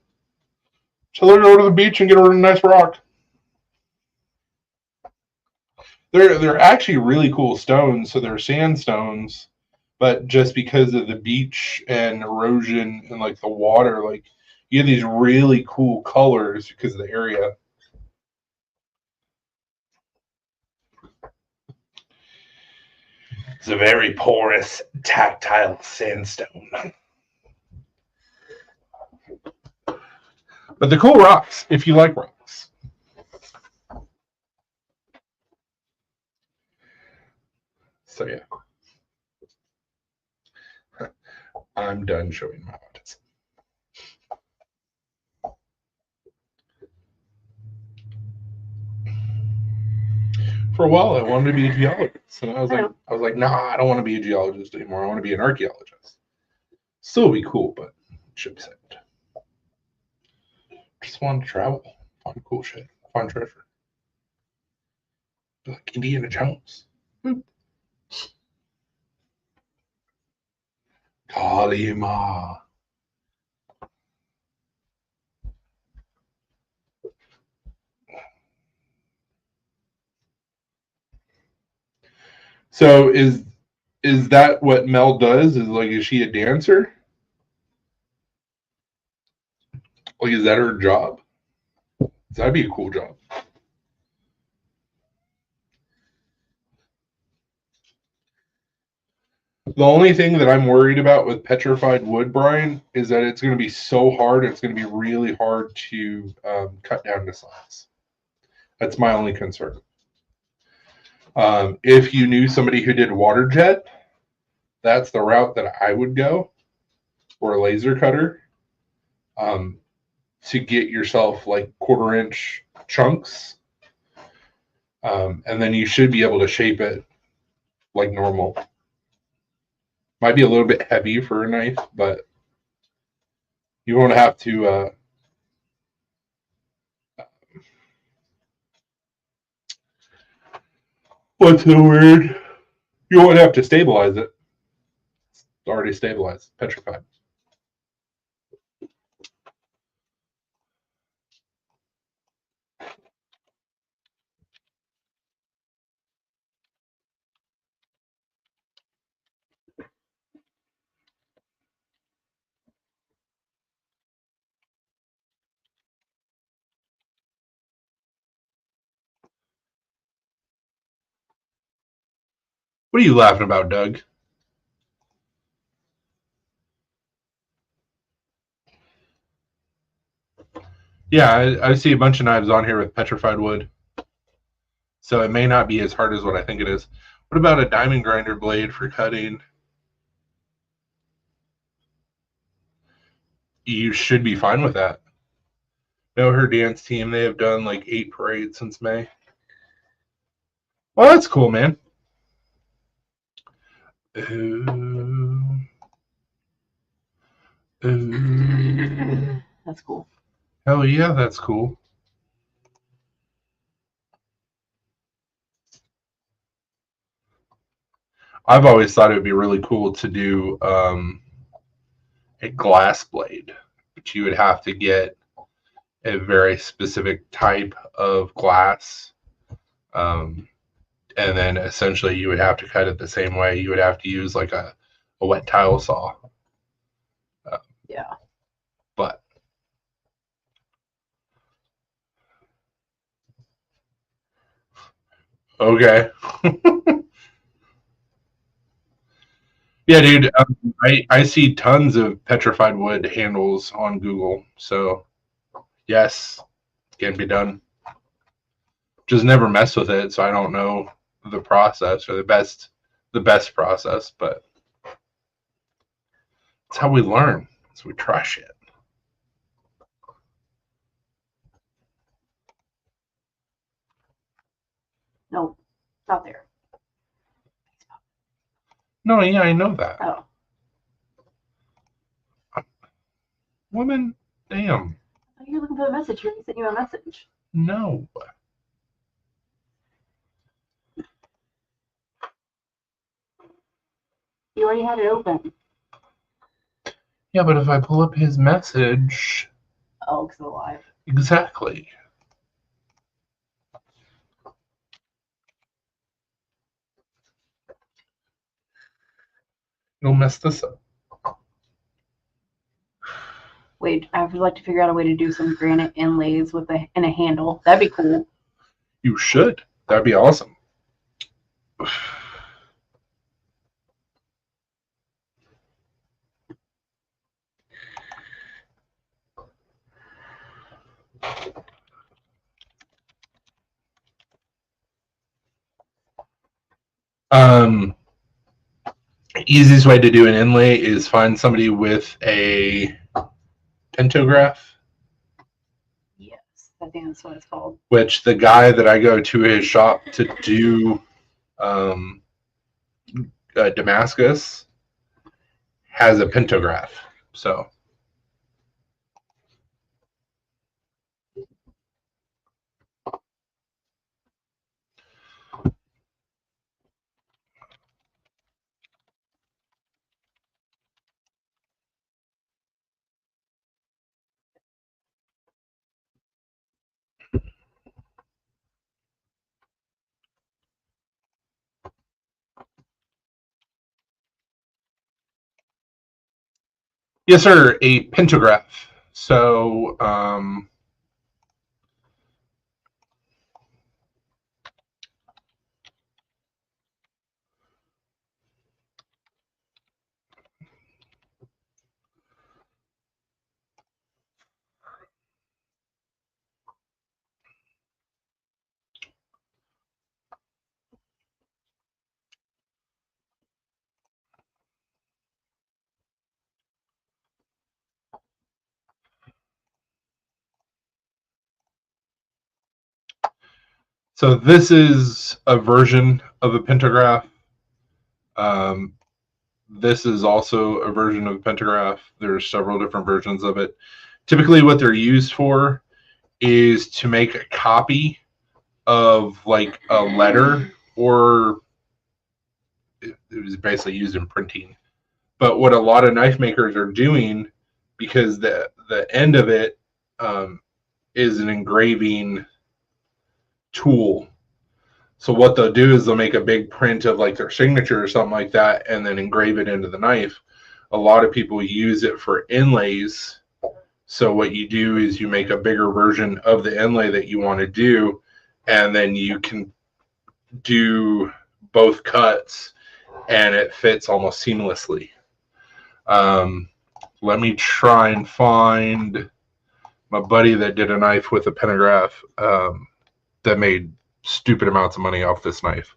So they're go to the beach and get a nice rock. They're actually really cool stones. So they're sandstones, but just because of the beach and erosion and like the water, like you get these really cool colors because of the area. It's a very porous, tactile sandstone. But the cool rocks, if you like rocks. So yeah. I'm done showing my autism. For a while I wanted to be a geologist. And I was like, nah, I don't want to be a geologist anymore. I want to be an archaeologist. Still be cool, but should be saved. Just want to travel, find cool shit, find treasure. Like Indiana Jones. Kalima. So is that what Mel does? Is she a dancer? Like, is that her job? That'd be a cool job. The only thing that I'm worried about with petrified wood, Brian, is that it's going to be so hard. It's going to be really hard to cut down to size. That's my only concern. If you knew somebody who did water jet, that's the route that I would go, or a laser cutter, to get yourself like 1/4 inch chunks. And then you should be able to shape it like normal. Might be a little bit heavy for a knife, but you won't have to. What's the word? You won't have to stabilize it. It's already stabilized, petrified. What are you laughing about, Doug? Yeah, I see a bunch of knives on here with petrified wood. So it may not be as hard as what I think it is. What about a diamond grinder blade for cutting? You should be fine with that. Know her dance team, they have done like 8 parades since May. Well, that's cool, man. That's cool. Hell yeah, that's cool. I've always thought it would be really cool to do a glass blade, but you would have to get a very specific type of glass. And then essentially you would have to cut it the same way. You would have to use like a wet tile saw. Yeah. But okay. Yeah, dude. I see tons of petrified wood handles on Google. So yes, it can be done. Just never mess with it, so I don't know the process or the best process, but it's how we learn. So we try shit. No, not there. No, yeah, I know that. Oh. Woman, damn. You're looking for a message. He sent you a message. No. You already had it open. Yeah, but if I pull up his message. Oh, because of the live. Exactly. You'll mess this up. Wait, I would like to figure out a way to do some granite inlays with a handle. That'd be cool. You should. That'd be awesome. Easiest way to do an inlay is find somebody with a pentograph. Yes, I think that's what it's called. Which the guy that I go to his shop to do Damascus has a pentograph. So Yes, sir. A pentagraph. So, so this is a version of a pentagraph. This is also a version of a pentagraph. There's several different versions of it. Typically, what they're used for is to make a copy of like a letter, or it was basically used in printing. But what a lot of knife makers are doing, because the end of it is an engraving tool. So what they'll do is they'll make a big print of like their signature or something like that, and then engrave it into the knife. A lot of people use it for inlays. So what you do is you make a bigger version of the inlay that you want to do, and then you can do both cuts, and it fits almost seamlessly. Let me try and find my buddy that did a knife with a pentagraph that made stupid amounts of money off this knife.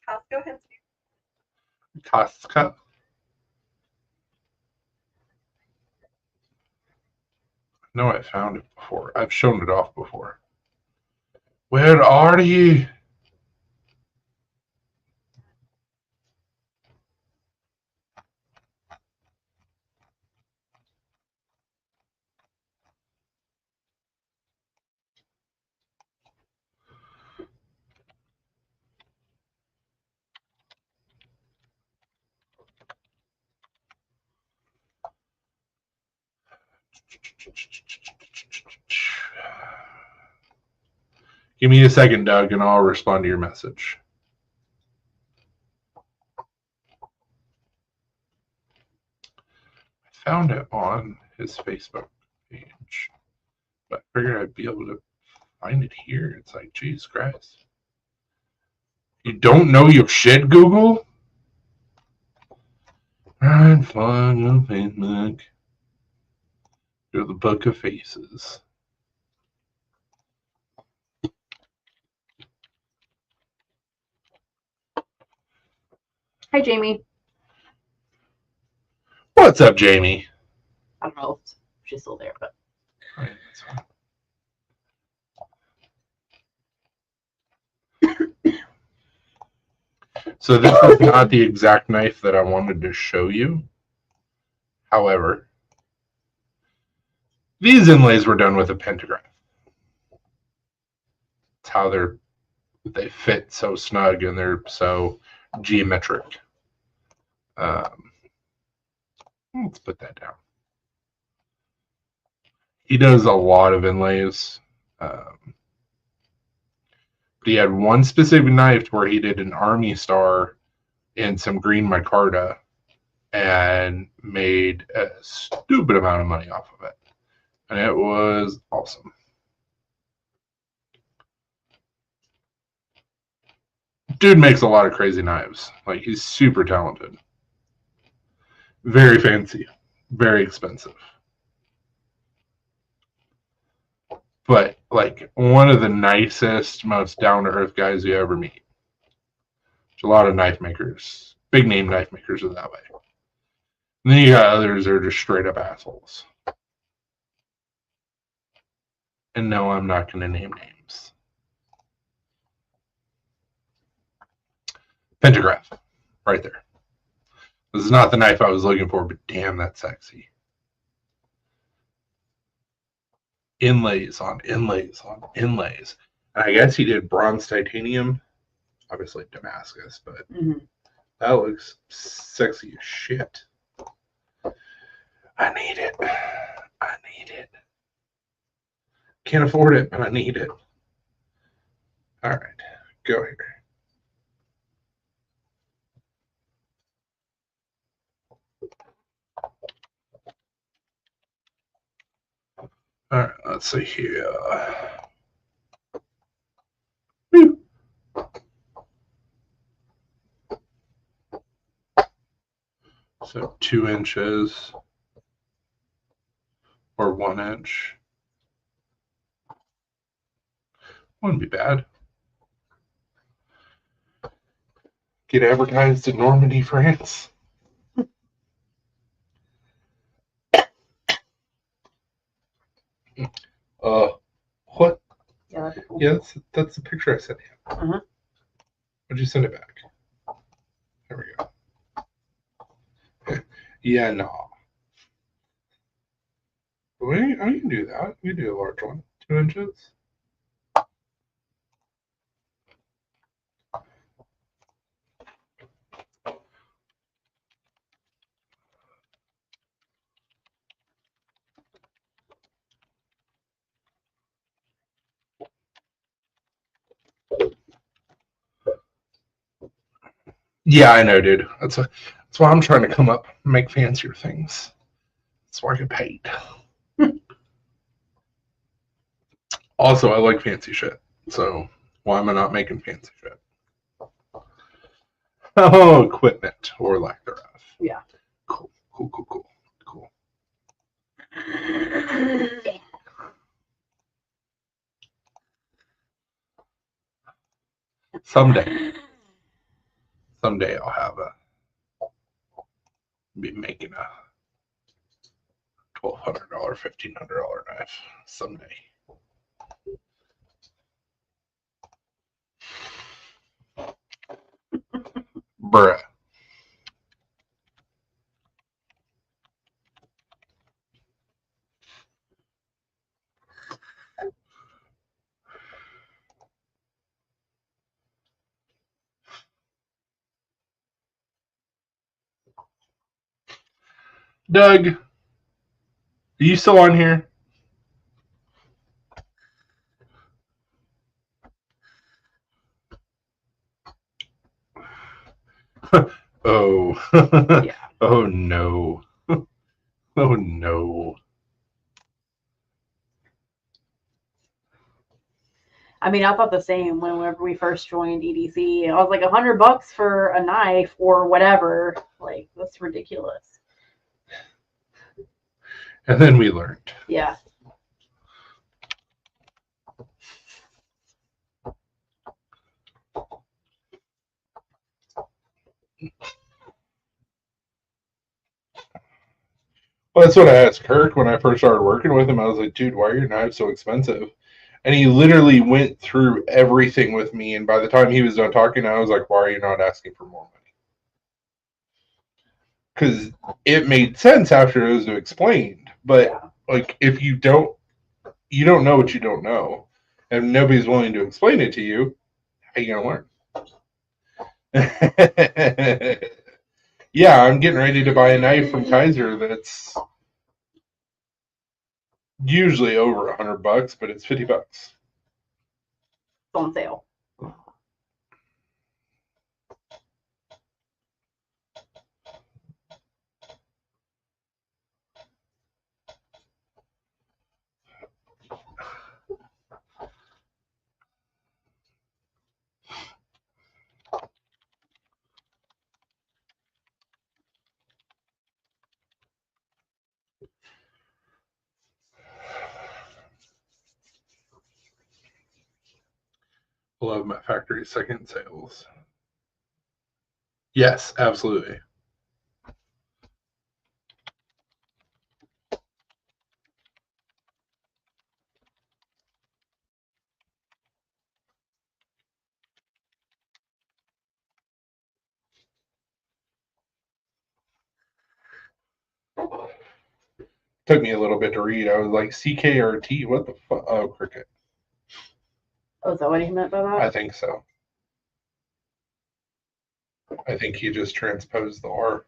Costco has Costco. No, I found it before. I've shown it off before. Where are you? Give me a second, Doug, and I'll respond to your message. I found it on his Facebook page, but I figured I'd be able to find it here. It's like, Jesus Christ. You don't know your shit, Google? Alright, fine, on Facebook. Go to the Book of Faces. Hi, Jamie. What's up, Jamie? I don't know if she's still there, but Right, that's fine. So this is not the exact knife that I wanted to show you. However, these inlays were done with a pentagraph. It's how they fit so snug and they're so geometric. Let's put that down. He does a lot of inlays. But he had one specific knife where he did an Army star and some green micarta and made a stupid amount of money off of it. And it was awesome. Dude makes a lot of crazy knives. Like, he's super talented. Very fancy. Very expensive. But, like, one of the nicest, most down-to-earth guys you ever meet. There's a lot of knife makers. Big name knife makers are that way. And then you got others that are just straight up assholes. And no, I'm not going to name names. Pentagraph. Right there. This is not the knife I was looking for, but damn, that's sexy. Inlays on inlays on inlays. And I guess he did bronze titanium. Obviously Damascus, but that looks sexy as shit. I need it. I need it. Can't afford it, but I need it. All right, go here. All right, let's see here. Whew. So 2 inches or 1 inch. Wouldn't be bad. Get advertised in Normandy, France. What? Yeah, that'd be cool. Yeah, that's the picture I sent you. Uh-huh. Would you send it back? There we go. Yeah, no. Wait, I can do that. We can do a large one. 2 inches. Yeah, I know, dude. That's why I'm trying to come up and make fancier things. That's why I get paid. Also, I like fancy shit. So why am I not making fancy shit? Oh, equipment or lack thereof. Yeah. Cool. Cool. Someday I'll have be making a $1,200, $1,500 knife someday. Bruh. Doug, are you still on here? Oh. Yeah. Oh no. Oh no. I mean, I thought the same whenever we first joined EDC. I was like $100 for a knife or whatever. Like, that's ridiculous. And then we learned. Yeah. Well, that's what I asked Kirk when I first started working with him. I was like, dude, why are your knives so expensive? And he literally went through everything with me. And by the time he was done talking, I was like, why are you not asking for more money? Because it made sense after it was explained. But Yeah. like, if you don't know what you don't know, and nobody's willing to explain it to you, how you gonna learn? Yeah, I'm getting ready to buy a knife from Kaiser that's usually over $100, but it's $50. It's on sale. Love my factory second sales. Yes, absolutely. Took me a little bit to read. I was like, CKRT, what the fuck? Oh, cricket. Oh, is that what he meant by that? I think so. I think he just transposed the R.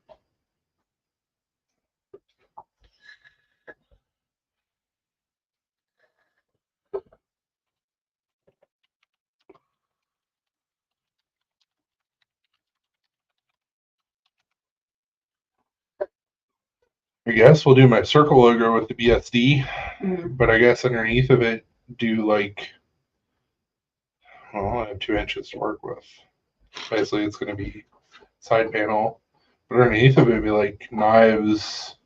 I guess we'll do my circle logo with the BSD, Mhm. but I guess underneath of it, do like, well, I have 2 inches to work with. Basically, it's going to be side panel, but underneath of it would be like knives,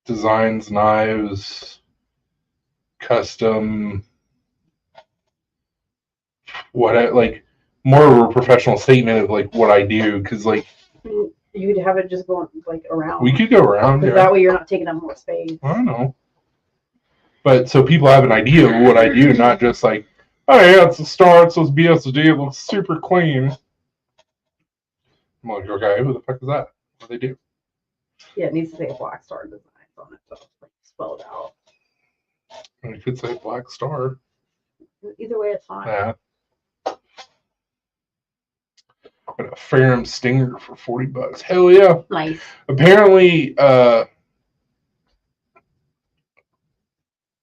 designs, knives, custom, what I like, more of a professional statement of like what I do, because like You could have it just going like around. we could go around. Because Yeah. that way you're not taking up more space. I don't know. But so people have an idea of what I do, not just like, oh yeah, it's a star, it says BSD, it looks super clean. I'm like, okay, who the fuck is that? What do they do? Yeah, it needs to say Black Star Designs on it, so it's like spelled out. And it could say Black Star. Either way, it's fine. Yeah. But a Ferrum Stinger for $40. Hell yeah. Nice. Apparently,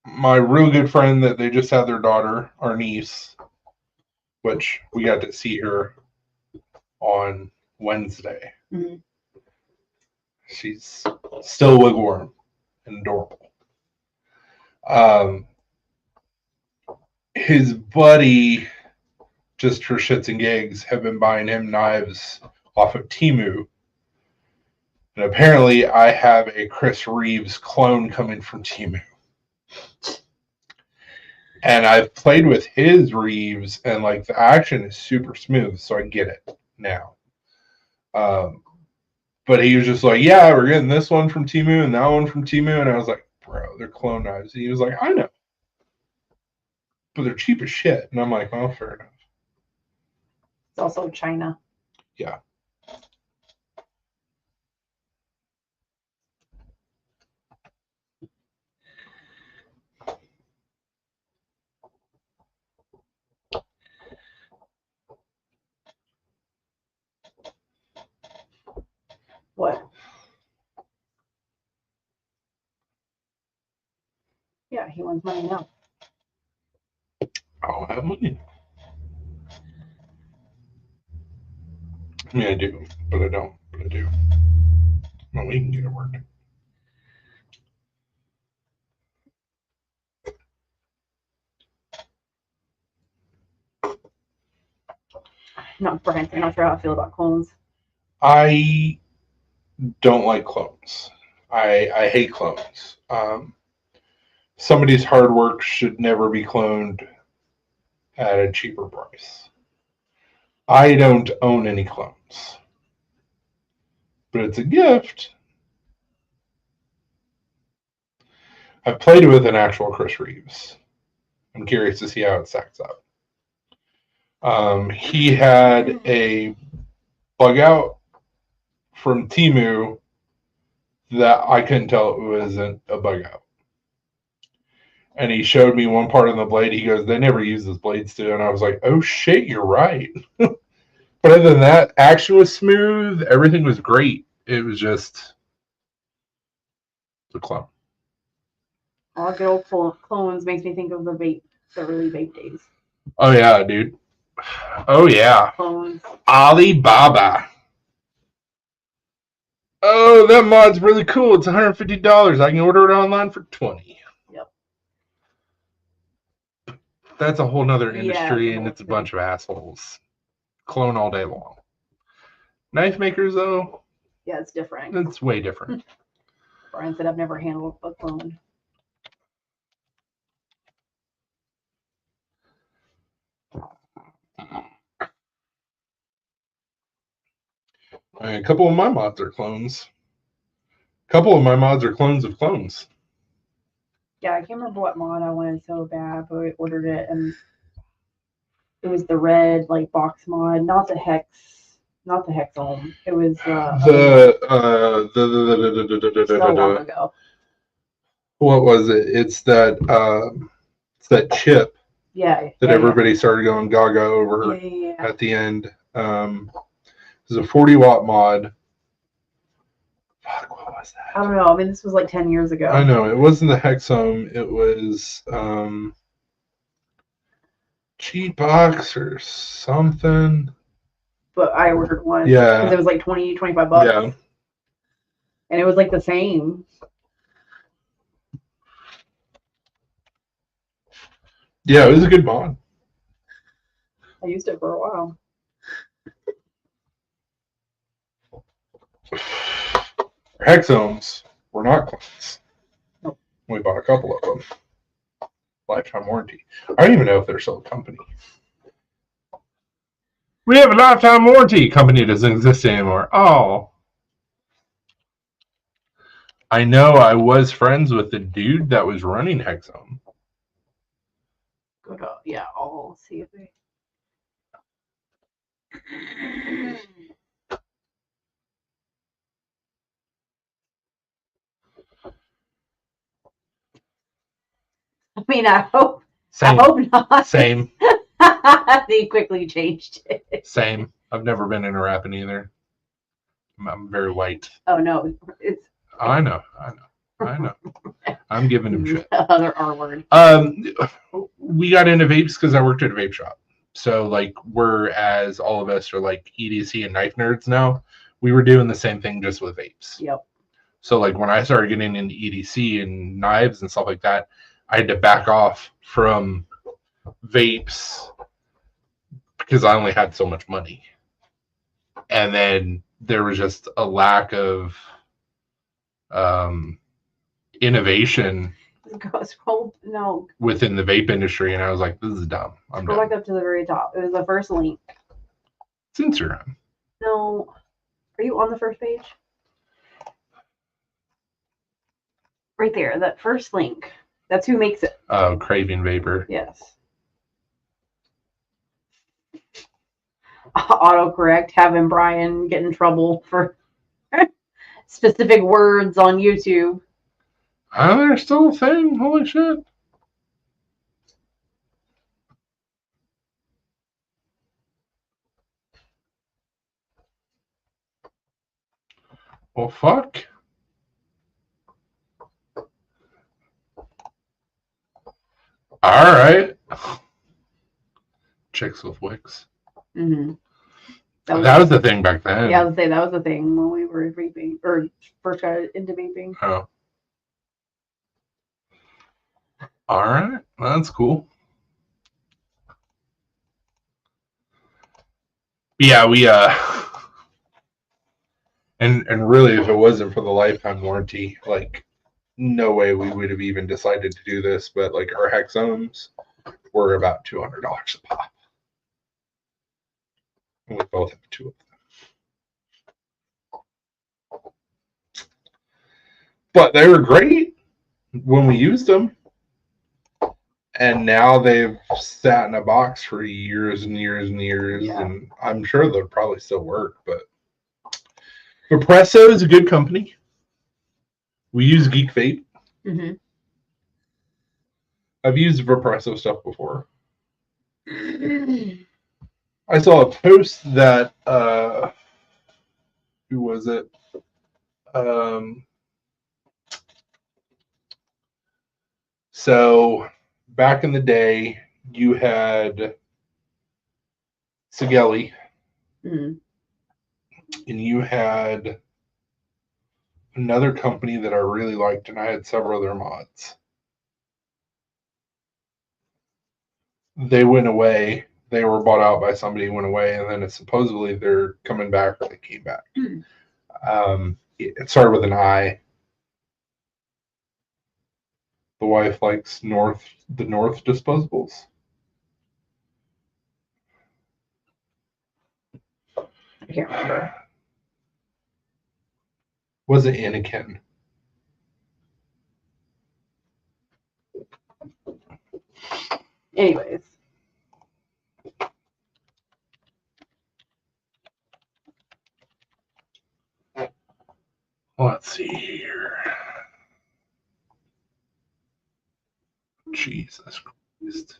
my real good friend that they just had their daughter, our niece, which we got to see her on Wednesday. Mhm. She's still wiggle worm and adorable. His buddy, just for shits and gigs, have been buying him knives off of Temu. And apparently I have a Chris Reeves clone coming from Temu. And I've played with his Reeves, and like the action is super smooth, so I get it now. But he was just like, yeah, we're getting this one from Temu and that one from Temu. And I was like, bro, they're clone knives. And he was like, I know. But they're cheap as shit. And I'm like, oh, fair enough. It's also China. Yeah. What? Yeah, he wants money now. I don't have money. I mean, I do, but I don't. But I do. Well, we can get it working. Not Brian. I'm not sure how I feel about clones. I don't like clones. I hate clones. Somebody's hard work should never be cloned at a cheaper price. I don't own any clones, but it's a gift. I've played with an actual Chris Reeves. I'm curious to see how it stacks up. He had a bug out from Temu that I couldn't tell it wasn't a bug out. And he showed me one part of the blade. He goes, they never use this blade still. And I was like, oh shit, you're right. But other than that, action was smooth. Everything was great. It was just the clone. All good old clones makes me think of the early vape days. Oh yeah, dude. Oh yeah. Clones. Alibaba. Oh, that mod's really cool. It's $150. I can order it online for $20. Yep. That's a whole nother Yeah, industry, and it's a bunch of assholes. Clone all day long. Knife makers, though, Yeah, it's different. it's way different. Brian said I've never handled a clone. A couple of my mods are clones. A couple of my mods are clones of clones. Yeah, I can't remember what mod I wanted so bad, but I ordered it and it was the red like box mod, not the Hexome. It was so long ago. What was it? It's that chip Yeah. that everybody started going gaga over Yeah. at the end. It was a 40-watt mod. Fuck, what was that? I don't know. I mean, this was like 10 years ago. I know it wasn't the Hexome. It was G-Box or something. but I ordered one. Yeah. Because it was like 20, 25 bucks. Yeah. And it was like the same. Yeah, it was a good mod. I used it for a while. Hexomes were not cleans. Nope. We bought a couple of them. Lifetime warranty. I don't even know if they're still a company. We have a lifetime warranty. Company doesn't exist anymore. Oh. I know I was friends with the dude that was running Hexome. Go to, yeah, I'll see if they. I mean, I hope Same. not. Same. They quickly changed it. Same. I've never been in a rapping either. I'm very white. Oh no, it's I know. I'm giving him shit. the other R word. We got into vapes because I worked at a vape shop. So like whereas all of us are like EDC and knife nerds now, we were doing the same thing just with vapes. Yep. So like when I started getting into EDC and knives and stuff like that, I had to back off from vapes because I only had so much money. And then there was just a lack of innovation No, within the vape industry, and I was like, this is dumb. I'm go done. back up to the very top. It was the first link. It's Instagram. No, are you on the first page? Right there, that first link. That's who makes it. Oh, Craving Vapor. Yes. Autocorrect having Brian get in trouble for specific words on YouTube. Oh, there's still a thing. Holy shit. Well, fuck. All right. Chicks with wicks. Mm-hmm. That was the thing back then. Yeah, I would say that was the thing when we were vaping or first got into vaping. Oh. All right. That's cool. Yeah, we and really if it wasn't for the lifetime warranty, like no way we would have even decided to do this, but like our Hexomes were about $200 a pop. And we both have two of them. But they were great when we used them. And now they've sat in a box for years and years and years. Yeah. And I'm sure they'll probably still work. But Vapresso is a good company. We use Geek Vape. Mm-hmm. I've used Vapresso stuff before. I saw a post that who was it? So back in the day, you had Sigelli, Mm-hmm. and you had another company that I really liked, and I had several of their mods. They went away. They were bought out by somebody, went away, and then it's supposedly they're coming back or they came back. It started with an I. The wife likes the North disposables. I can't remember. Was it Anakin? Anyways. Let's see here. Jesus Christ.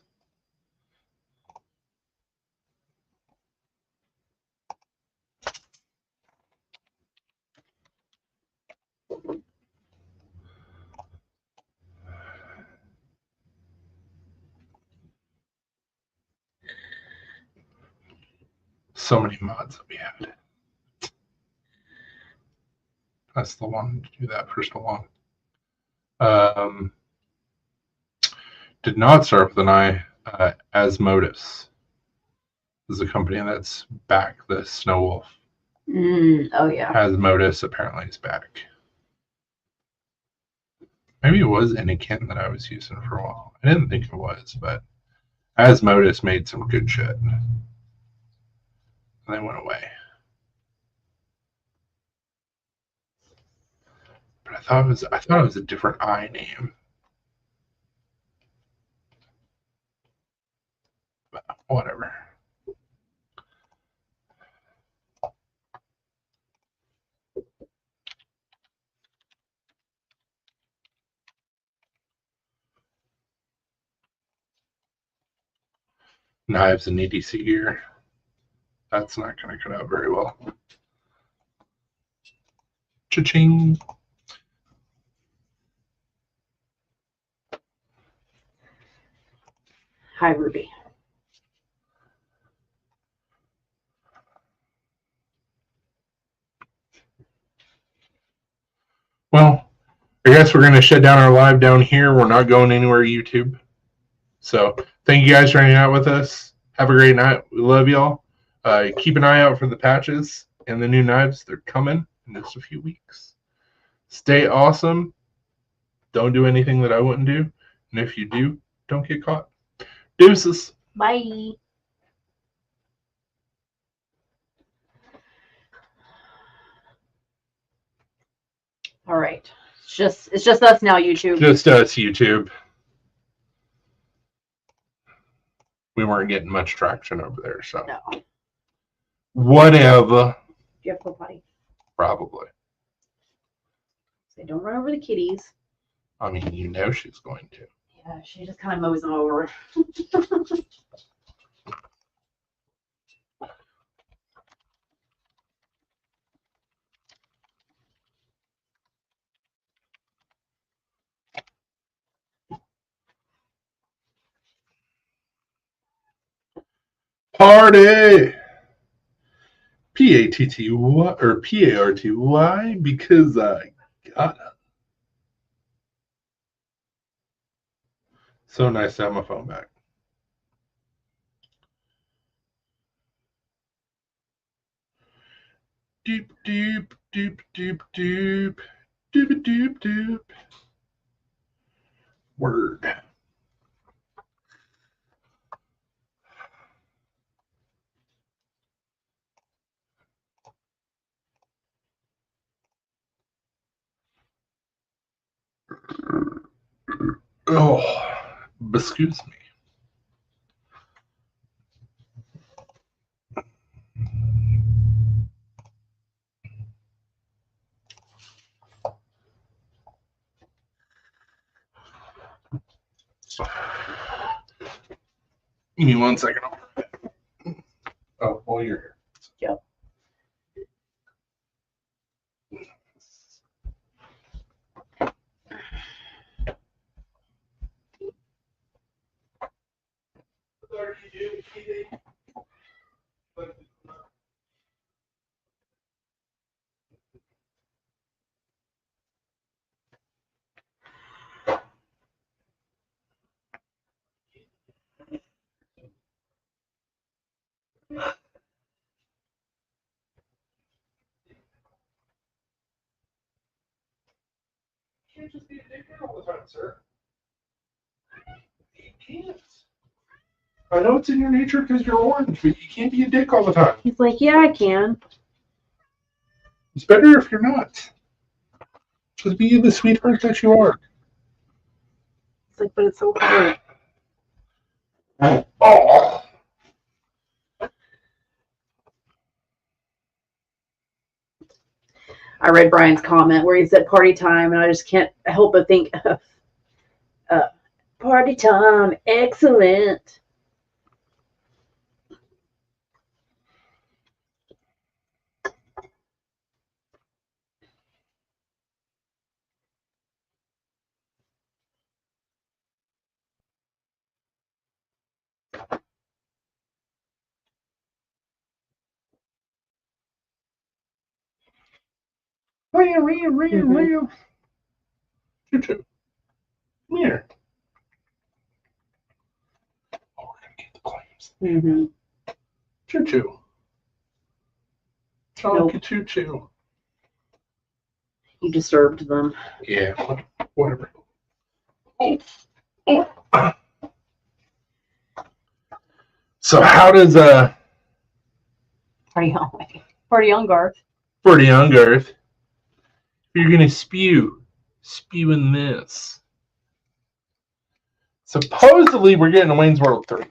so many mods that we had. That's the one to do that for so long. Did not start with an I. Asmodus is a company that's back the Snow Wolf. Oh yeah. Asmodus apparently is back. Maybe it was Anakin that I was using for a while. I didn't think it was, but Asmodus made some good shit. And they went away. But I thought it was a different I name. But whatever. Knives and EDC gear. That's not going to cut out very well. Cha-ching. Hi, Ruby. Well, I guess we're going to shut down our live down here. We're not going anywhere, YouTube. So thank you guys for hanging out with us. Have a great night. We love y'all. Keep an eye out for the patches and the new knives. They're coming in just a few weeks. Stay awesome. Don't do anything that I wouldn't do. And if you do, don't get caught. Deuces. Bye. All right. It's just us now, YouTube. Just us, YouTube. We weren't getting much traction over there, so No. whatever. You have to go potty. Probably. Say, don't run over the kitties. I mean, you know she's going to. Yeah, she just kind of mows them over. Party! P-A-T-T-Y or P-A-R-T-Y because I got it. So nice to have my phone back. Doop, doop, doop, doop, doop. Doop, doop, doop. Word. Oh, excuse me. Give me 1 second. Oh, while you're here. Yep. You can't just be a dick all the time, sir. You can't. I know it's in your nature because you're orange, but you can't be a dick all the time. He's like, yeah, I can. It's better if you're not. Just be the sweetheart that you are. It's like, but it's so hard. Oh. I read Brian's comment where he said party time, and I just can't help but think of party time. Excellent. Choo-choo. Come here. Oh, we're gonna get the claims. Mm-hmm. Choo-choo. Nope. Choo-choo. You disturbed them. Yeah, whatever. Oh. Oh. So how does Party on, party on, Garth. for the young Earth, you're gonna spewing this. Supposedly we're getting a Wayne's World 3.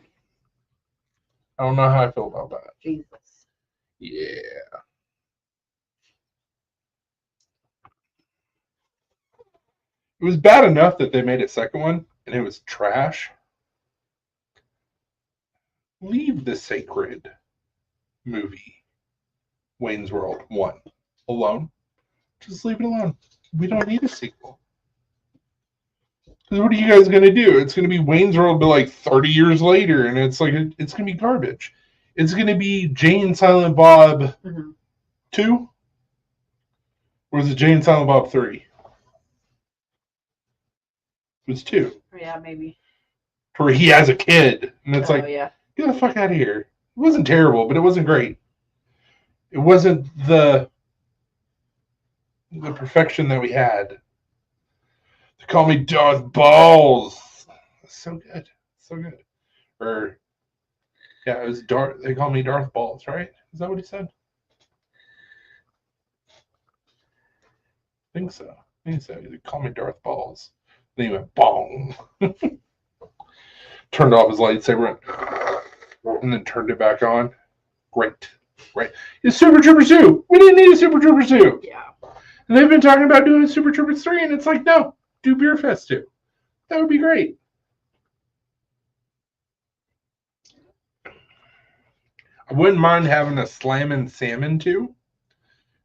I don't know how I feel about that. Jesus. Yeah. It was bad enough that they made a second one and it was trash. Leave the sacred movie, Wayne's World 1, alone. Just leave it alone. We don't need a sequel. Because what are you guys going to do? It's going to be Wayne's World, but like 30 years later, and it's like, it's going to be garbage. It's going to be Jane Silent Bob 2? Or is it Jane Silent Bob 3? It was 2. Yeah, maybe. Where he has a kid, and it's like, yeah. get the fuck out of here. It wasn't terrible, but it wasn't great. It wasn't the perfection that we had. They call me Darth Balls. So good. So good. Or, yeah, it was Darth. They call me Darth Balls, right? Is that what he said? I think so. They call me Darth Balls. Then he went bong. Turned off his lightsaber and then turned it back on. Great. It's Super Troopers 2. We didn't need a Super Troopers 2. Yeah. And they've been talking about doing a Super Troopers 3, and it's like, no, do Beer Fest 2. That would be great. I wouldn't mind having a Slammin' Salmon 2,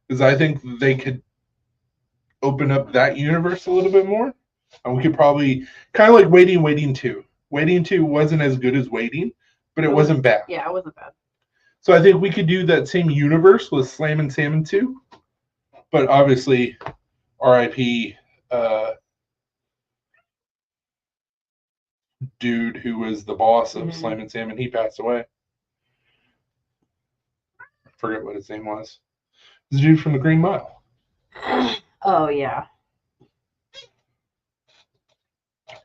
because I think they could open up that universe a little bit more. And we could probably, kind of like Waiting 2. Waiting 2 wasn't as good as Waiting, but it wasn't bad. Yeah, it wasn't bad. So I think we could do that same universe with Slammin' Salmon 2. But obviously, R.I.P. Dude who was the boss of Slammin' Salmon, he passed away. I forget what his name was. The dude from the Green Mile. Oh, yeah.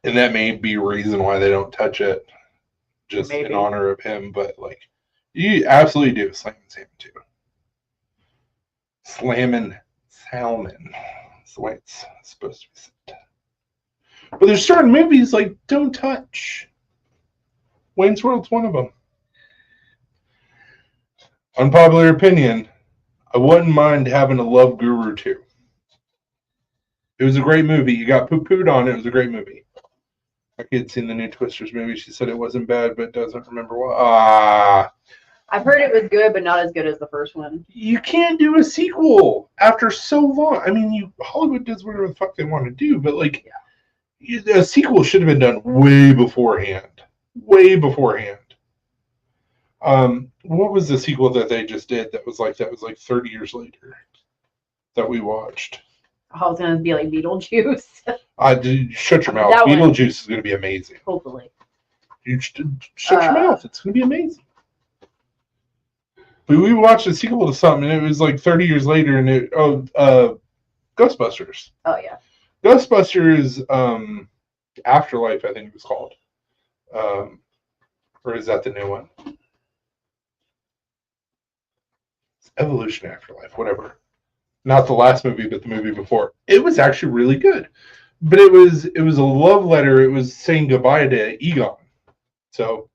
And that may be a reason why they don't touch it, just Maybe. in honor of him. But like, you absolutely do Slammin' Salmon 2. Slammin' Salmon. That's the way it's supposed to be said. But there's certain movies like don't touch. Wayne's World's one of them. Unpopular opinion, I wouldn't mind having a Love Guru 2. It was a great movie. You got poo-pooed on it. It was a great movie. My kid's seen the new Twisters movie. She said it wasn't bad, but doesn't remember what. I've heard it was good, but not as good as the first one. You can't do a sequel after so long. I mean, Hollywood does whatever the fuck they want to do, but like, a sequel should have been done way beforehand. Way beforehand. What was the sequel that they just did that was like 30 years later that we watched? I was gonna be like Beetlejuice. Shut your mouth. That one. Beetlejuice is going to be amazing. Hopefully. You shut your mouth. It's going to be amazing. But we watched a sequel to something, and it was like 30 years later, and Ghostbusters. Oh yeah. Ghostbusters Afterlife, I think it was called. Or is that the new one? It's Evolution Afterlife, whatever. Not the last movie, but the movie before. It was actually really good. But it was a love letter. It was saying goodbye to Egon. So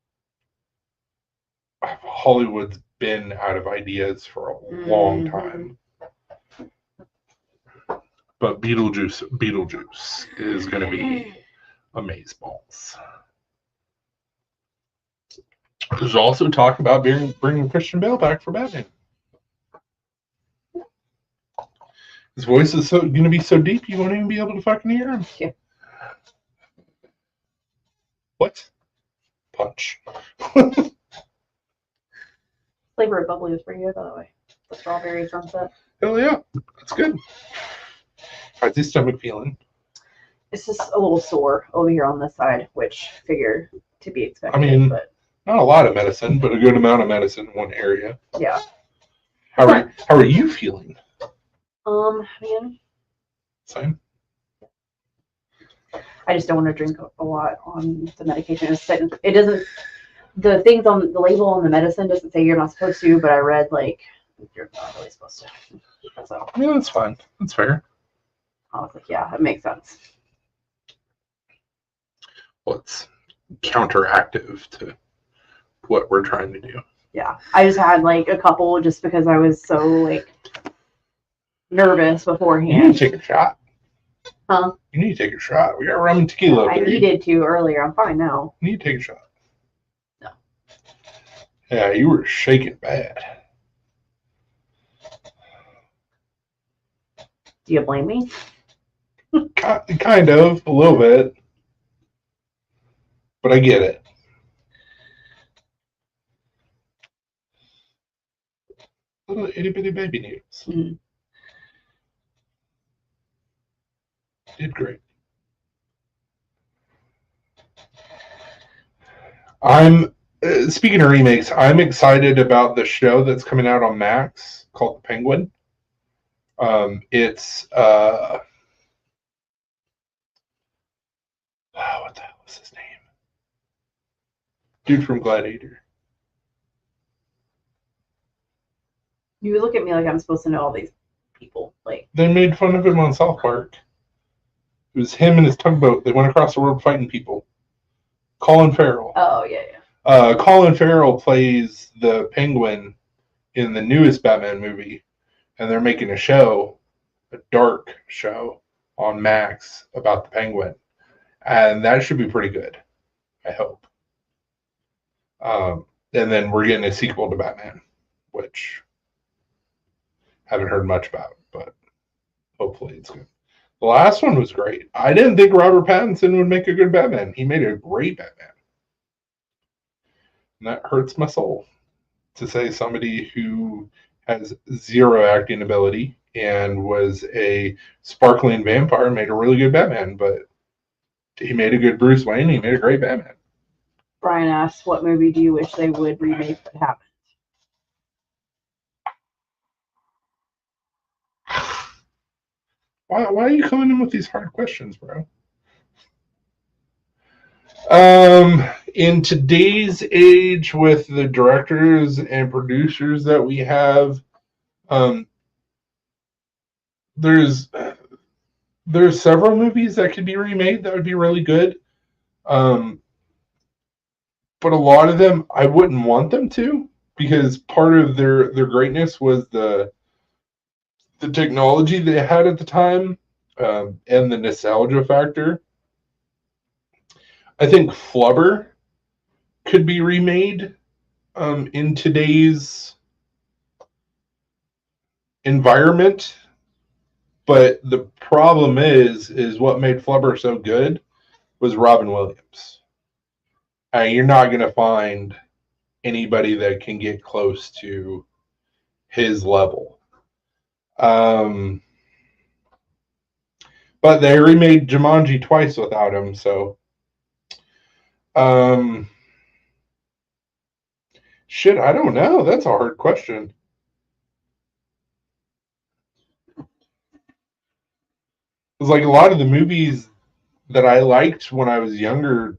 Hollywood's been out of ideas for a long time. But Beetlejuice is going to be amazeballs. There's also talk about bringing Christian Bale back for Batman. His voice is going to be so deep you won't even be able to fucking hear him. Yeah. What? Punch. Flavor of bubbly was pretty good, by the way. The strawberry sunset. Hell yeah, that's good. How's your stomach feeling? It's just a little sore over here on this side, which figured to be expected. I mean- but Not a lot of medicine, but a good amount of medicine in one area. yeah. How are you feeling? Man, Same. I just don't want to drink a lot on the medication. It doesn't. The things on the label on the medicine doesn't say you're not supposed to, but I read like you're not really supposed to. So Yeah, that's fine. That's fair. I was like, yeah, it makes sense. Well, it's counteractive to what we're trying to do. Yeah, I just had like a couple just because I was so like nervous You need beforehand. to take a shot. Huh? You need to take a shot. We got rum and tequila up I there. You needed to earlier. I'm fine now. need to take a shot. No. Yeah, you were shaking bad. Do you blame me? Kind of, a little bit. But I get it. Little itty bitty baby noodles. Mhm. Did great. I'm speaking of remakes. I'm excited about the show that's coming out on Max called The Penguin. It's what the hell is his name? Dude from Gladiator. You look at me like I'm supposed to know all these people. Like, They made fun of him on South Park. It was him and his tugboat. They went across the world fighting people. Colin Farrell. oh yeah. Colin Farrell plays the Penguin in the newest Batman movie, and they're making a show, a dark show on Max about the Penguin, and that should be pretty good. I hope. And then we're getting a sequel to Batman, which haven't heard much about, but hopefully it's good. The last one was great. I didn't think Robert Pattinson would make a good Batman. He made a great Batman. And that hurts my soul to say somebody who has zero acting ability and was a sparkling vampire made a really good Batman, but he made a good Bruce Wayne. He made a great Batman. Brian asks, "What movie do you wish they would remake but haven't?" Why are you coming in with these hard questions, bro? In today's age, with the directors and producers that we have, there's several movies that could be remade that would be really good. But a lot of them, I wouldn't want them to, because part of their greatness was the technology they had at the time, and the nostalgia factor. I think Flubber could be remade in today's environment, but the problem is what made Flubber so good was Robin Williams. You're not going to find anybody that can get close to his level. But they remade Jumanji twice without him, so shit, I don't know. That's a hard question. It's like a lot of the movies that I liked when I was younger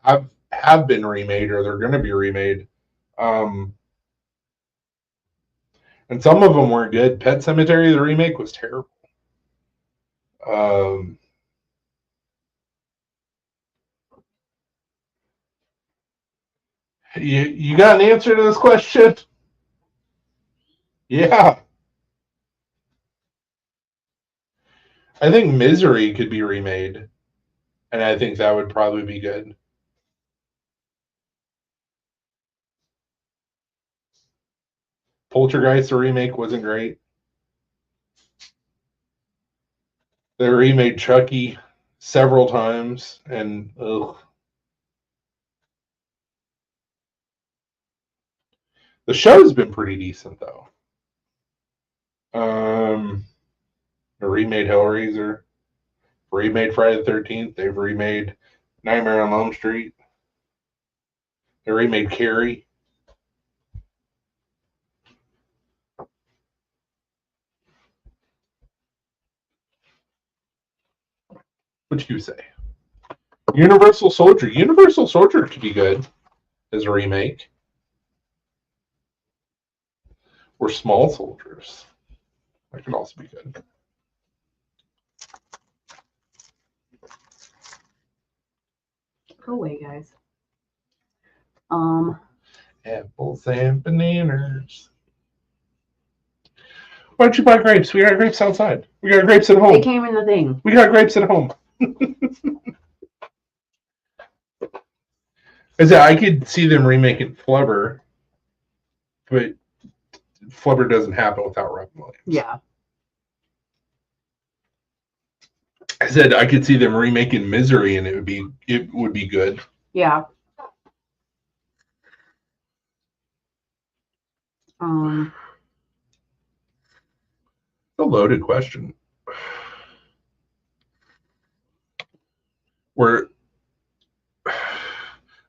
have been remade, or they're going to be remade. And some of them weren't good. Pet Sematary, the remake, was terrible. You got an answer to this question? Yeah. I think Misery could be remade, and I think that would probably be good. Poltergeist, the remake, wasn't great. They remade Chucky several times, and ugh. The show's been pretty decent, though. They remade Hellraiser, remade Friday the 13th. They've remade Nightmare on Elm Street. They remade Carrie. What you say? Universal Soldier. Universal Soldier could be good as a remake. Or Small Soldiers. That could also be good. Go away, guys. Apples and bananas. Why don't you buy grapes? We got grapes outside. We got grapes at They home. came in the thing. We got grapes at home. I could see them remaking Flubber, but Flubber doesn't happen without Robin Williams. Yeah. I said I could see them remaking Misery, and it would be good. Yeah. A loaded question.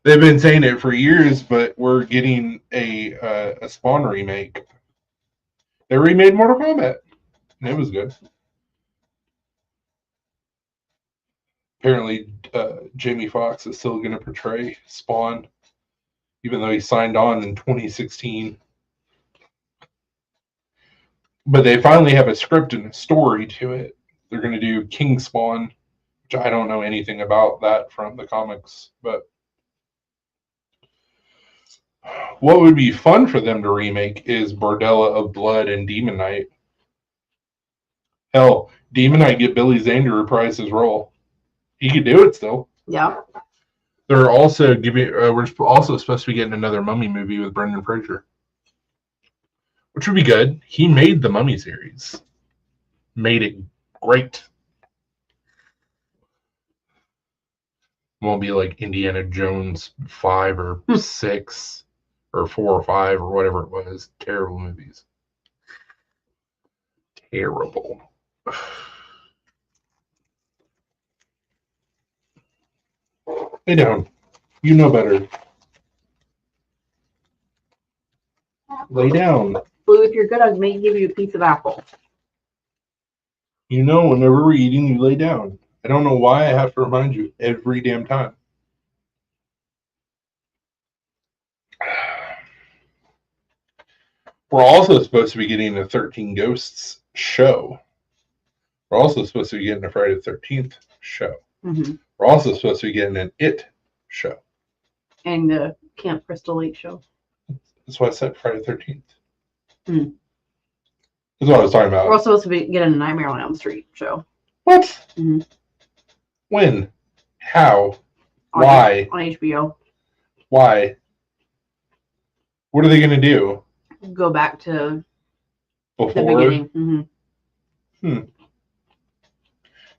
They've been saying it for years, but we're getting a Spawn remake. They remade Mortal Kombat, and it was good. Apparently, Jamie Foxx is still going to portray Spawn, even though he signed on in 2016. But they finally have a script and a story to it. They're going to do King Spawn, which I don't know anything about that from the comics. But what would be fun for them to remake is Bordella of Blood and Demon Knight. Hell, Demon Knight get Billy Zane to reprise his role. He could do it still. Yeah. They're also giving. We're also supposed to be getting another Mummy movie with Brendan Fraser, which would be good. He made the Mummy series. Made it great. Won't be like Indiana Jones 5 or 6 or 4 or 5 or whatever it was. Terrible movies. Terrible. Lay down. You know better. Lay down. Blue, if you're good, I may give you a piece of apple. You know, whenever we're eating, you lay down. I don't know why I have to remind you every damn time. We're also supposed to be getting a 13 Ghosts show. We're also supposed to be getting a Friday the 13th show. Mm-hmm. We're also supposed to be getting an It show. And the Camp Crystal Lake show. That's why I said Friday the 13th. Hmm. That's what I was talking about. We're also supposed to be getting a Nightmare on Elm Street show. What? Mm-hmm. When? How? On Why? On HBO. Why? What are they going to do? Go back to Before? the beginning. Mm-hmm.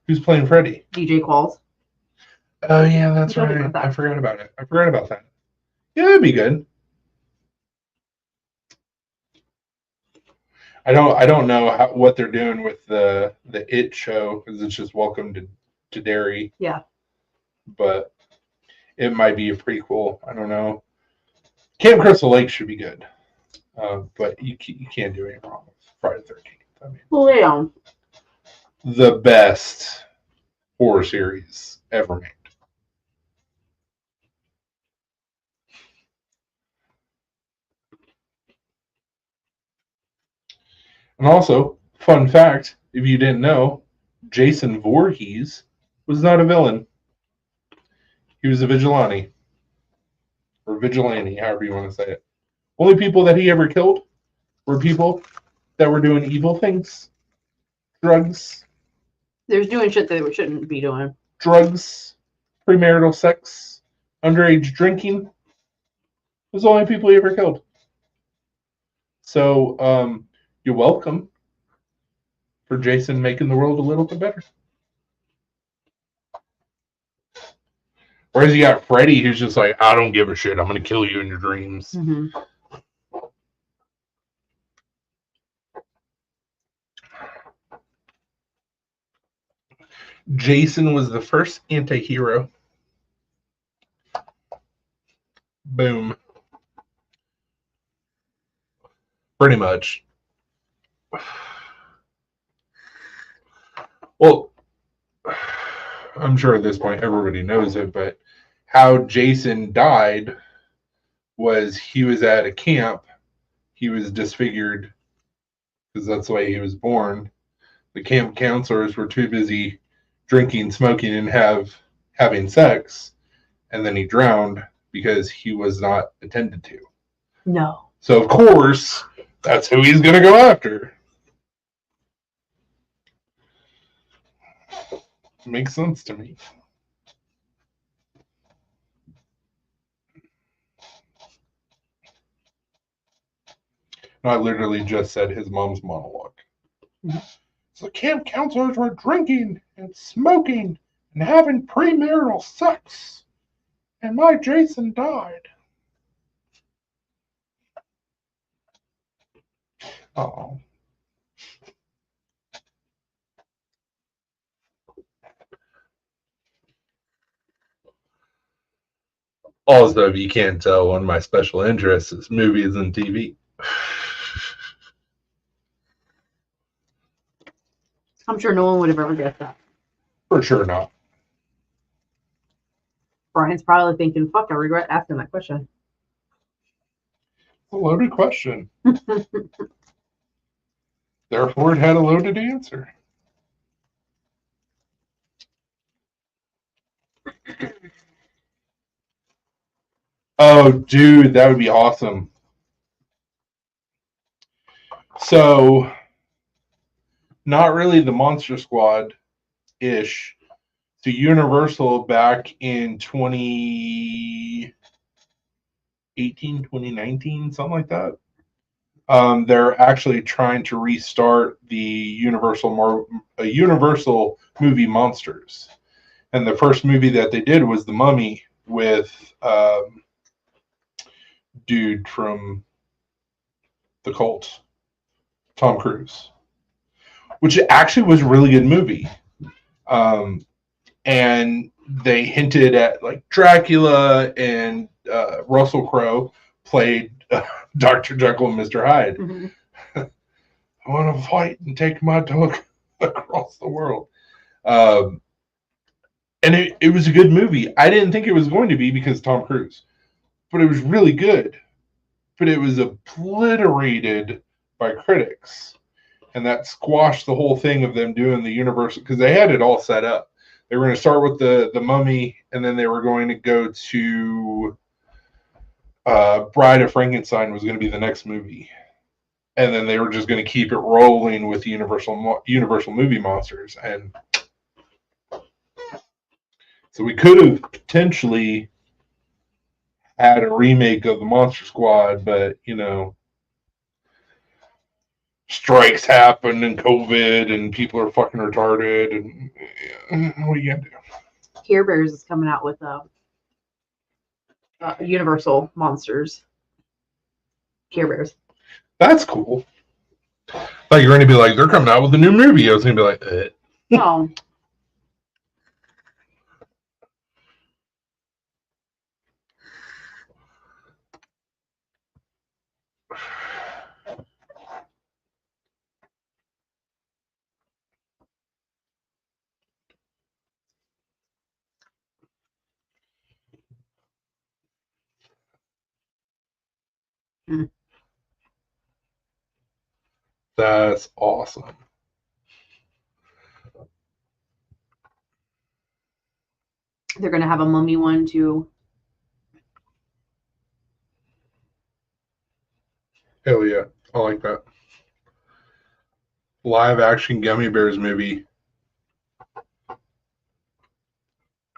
Who's playing Freddy? DJ Qualls. Oh, yeah, that's I forgot right. about that. I forgot about it. I forgot about that. Yeah, that'd be good. I don't know what they're doing with the It show, because it's just Welcome to Derry. Yeah. But it might be a prequel. I don't know. Camp Crystal Lake should be good. But you can't do anything wrong with Friday the 13th. I mean, Well, lay down. the best horror series ever made. And also, fun fact, if you didn't know, Jason Voorhees was not a villain. He was a vigilante. Or vigilante, however you want to say it. Only people that he ever killed were people that were doing evil things. Drugs, There's doing shit that we shouldn't be doing. premarital sex, underage drinking. Those are the only people he ever killed. So, you're welcome for Jason making the world a little bit better. Whereas you got Freddy, who's just like, I don't give a shit. I'm going to kill you in your dreams. Mm-hmm. Jason was the first anti-hero. Boom. Pretty much. Well, I'm sure at this point everybody knows it, but how Jason died was he was at a camp. He was disfigured because that's the way he was born. The camp counselors were too busy drinking, smoking, and having sex, and then he drowned because he was not attended to. No. So of course, that's who he's gonna go after. Makes sense to me. No, I literally just said his mom's monologue. So camp counselors were drinking and smoking and having premarital sex, and my Jason died. Oh. Also, if you can't tell, one of my special interests is movies and TV. I'm sure no one would have ever guessed that. For sure not. Brian's probably thinking, fuck, I regret asking that question. A loaded question. Therefore, it had a loaded answer. Oh, dude, that would be awesome. So, not really the Monster Squad-ish. So Universal back in 2018, 2019, something like that. They're actually trying to restart the Universal movie Monsters. And the first movie that they did was The Mummy with dude from The Cult, Tom Cruise, which actually was a really good movie. And they hinted at like Dracula, and Russell Crowe played Dr. Jekyll and Mr. Hyde. Mm-hmm. I want to fight and take my dog across the world. And it was a good movie. I didn't think it was going to be because Tom Cruise, but it was really good. But it was obliterated by critics, and that squashed the whole thing of them doing the Universal, because they had it all set up. They were going to start with the Mummy, and then they were going to go to Bride of Frankenstein was going to be the next movie, and then they were just going to keep it rolling with the Universal movie monsters. And so we could have potentially had a remake of the Monster Squad, but strikes happen and COVID and people are fucking retarded, and what are you gonna do? Care Bears is coming out with Universal Monsters. Care Bears. That's cool. Like you're gonna be like, they're coming out with a new movie. I was gonna be like, No. That's awesome. They're going to have a Mummy one too. Hell yeah, I like that. Live action Gummy Bears movie.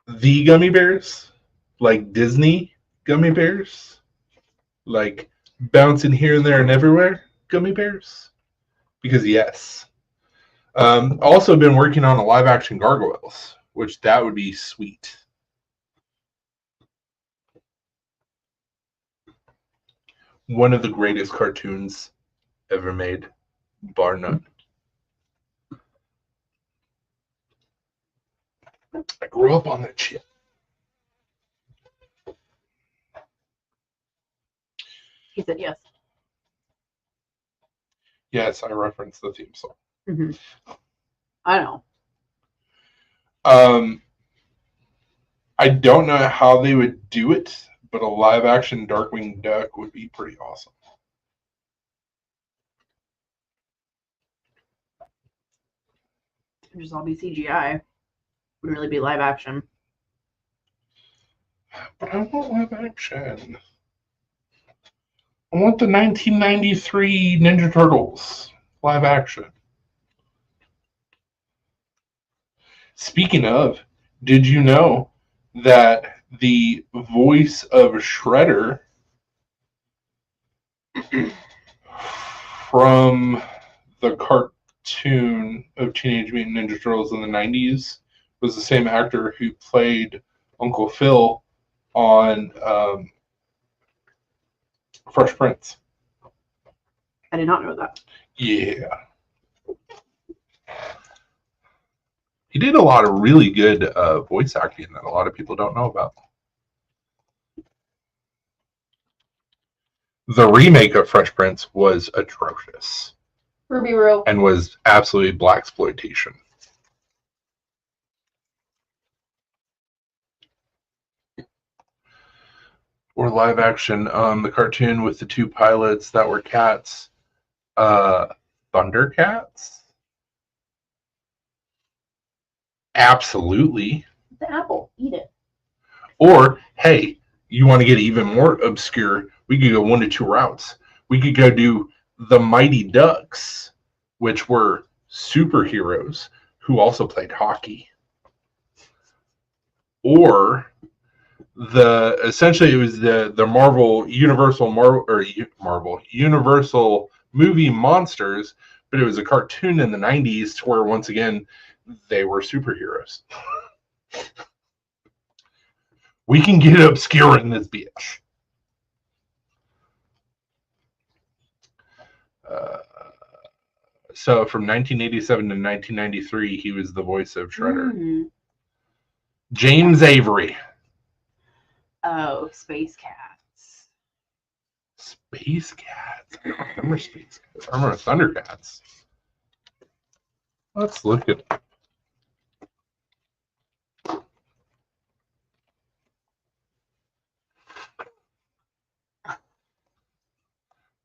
The Gummy Bears, like Disney Gummy Bears, like bouncing here and there and everywhere Gummy Bears. Because yes. Also been working on a live action Gargoyles, which that would be sweet. One of the greatest cartoons ever made, bar none. I grew up on that shit. He said yes. Yes, I referenced the theme song. Hmm. I know. I don't know how they would do it, but a live action Darkwing Duck would be pretty awesome. It'd just all be CGI. Wouldn't really be live action. But I want live action. I want the 1993 Ninja Turtles live action. Speaking of, did you know that the voice of Shredder from the cartoon of Teenage Mutant Ninja Turtles in the 90s was the same actor who played Uncle Phil on Fresh Prince? I did not know that. Yeah. He did a lot of really good voice acting that a lot of people don't know about. The remake of Fresh Prince was atrocious Ruby Roo. and was absolutely blaxploitation. Or live action, the cartoon with the two pilots that were cats, Thundercats. Absolutely. The apple. Eat it. Or, hey, you want to get even more obscure? We could go one of two routes. We could go do the Mighty Ducks, which were superheroes who also played hockey. Or essentially it was the Marvel Universal movie Monsters, but it was a cartoon in the 90s to where once again they were superheroes. We can get obscure in this bitch. So from 1987 to 1993, he was the voice of Shredder. Mm. James Avery. Oh, Space Cats. Space Cats. I don't remember Space Cats. I remember Thundercats. Let's look at.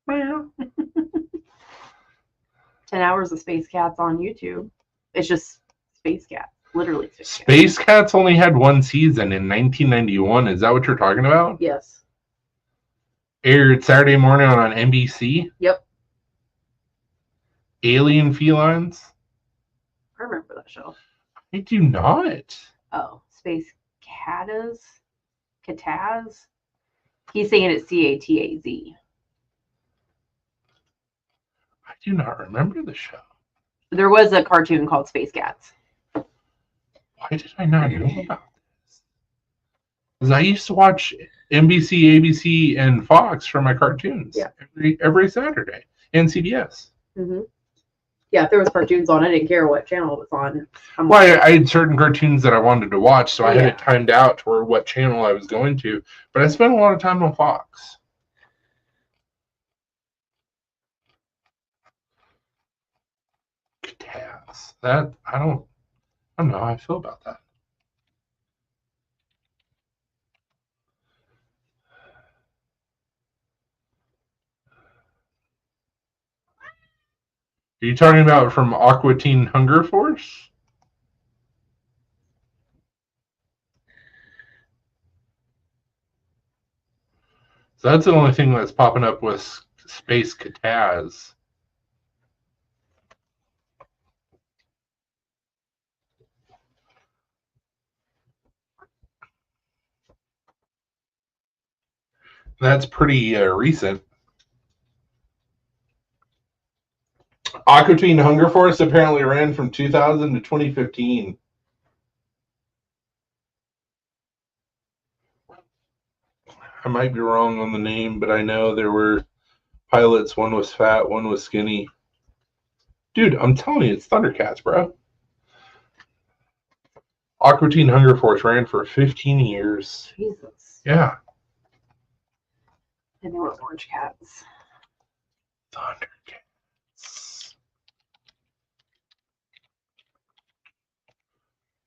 Well, 10 hours of Space Cats on YouTube. It's just Space Cats. Literally Space Cats. Space Cats only had one season in 1991. Is that what you're talking about? Yes. Aired Saturday morning on NBC. Yep. Alien Felines. I remember that show. I do not. Oh, Space Cataz? Cataz? He's saying it's Cataz. I do not remember the show. There was a cartoon called Space Cats. Why did I not know about this? Because I used to watch NBC, ABC, and Fox for my cartoons. Yeah. Every Saturday. And CBS. Mm-hmm. Yeah, if there was cartoons on, I didn't care what channel it was on. Well, I had certain cartoons that I wanted to watch, so I had Yeah. it timed out to where what channel I was going to. But I spent a lot of time on Fox. Cataz. That I don't know how I feel about that. Are you talking about from Aqua Teen Hunger Force? So that's the only thing that's popping up with Space Cataz. That's pretty recent. Aqua Teen Hunger Force apparently ran from 2000 to 2015. I might be wrong on the name, but I know there were pilots. One was fat, one was skinny. Dude, I'm telling you, it's Thundercats, bro. Aqua Teen Hunger Force ran for 15 years. Jesus. Yeah. And they were orange cats. Thundercats.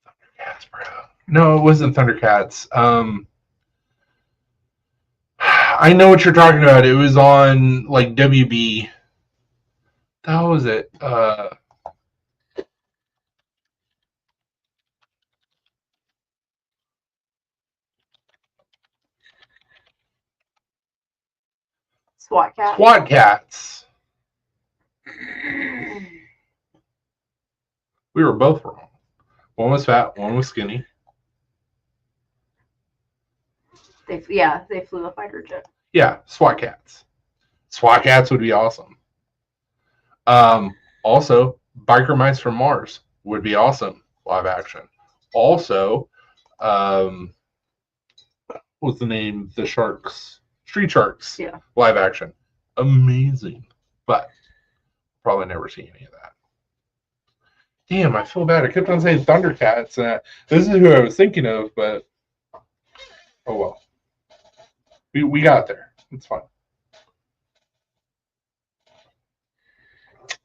Thundercats, bro. No, it wasn't Thundercats. I know what you're talking about. It was on like WB. That was it. SWAT cat. SWAT Cats. We were both wrong. One was fat, one was skinny. They flew a fighter jet. Yeah, SWAT Cats. SWAT Cats would be awesome. Also, Biker Mice from Mars would be awesome live action. Also, what's the name? The Sharks, Street Sharks. Yeah. Live action, amazing. But probably never see any of that. Damn, I feel bad. I kept on saying Thundercats. This is who I was thinking of, but oh well. We got there. It's fine.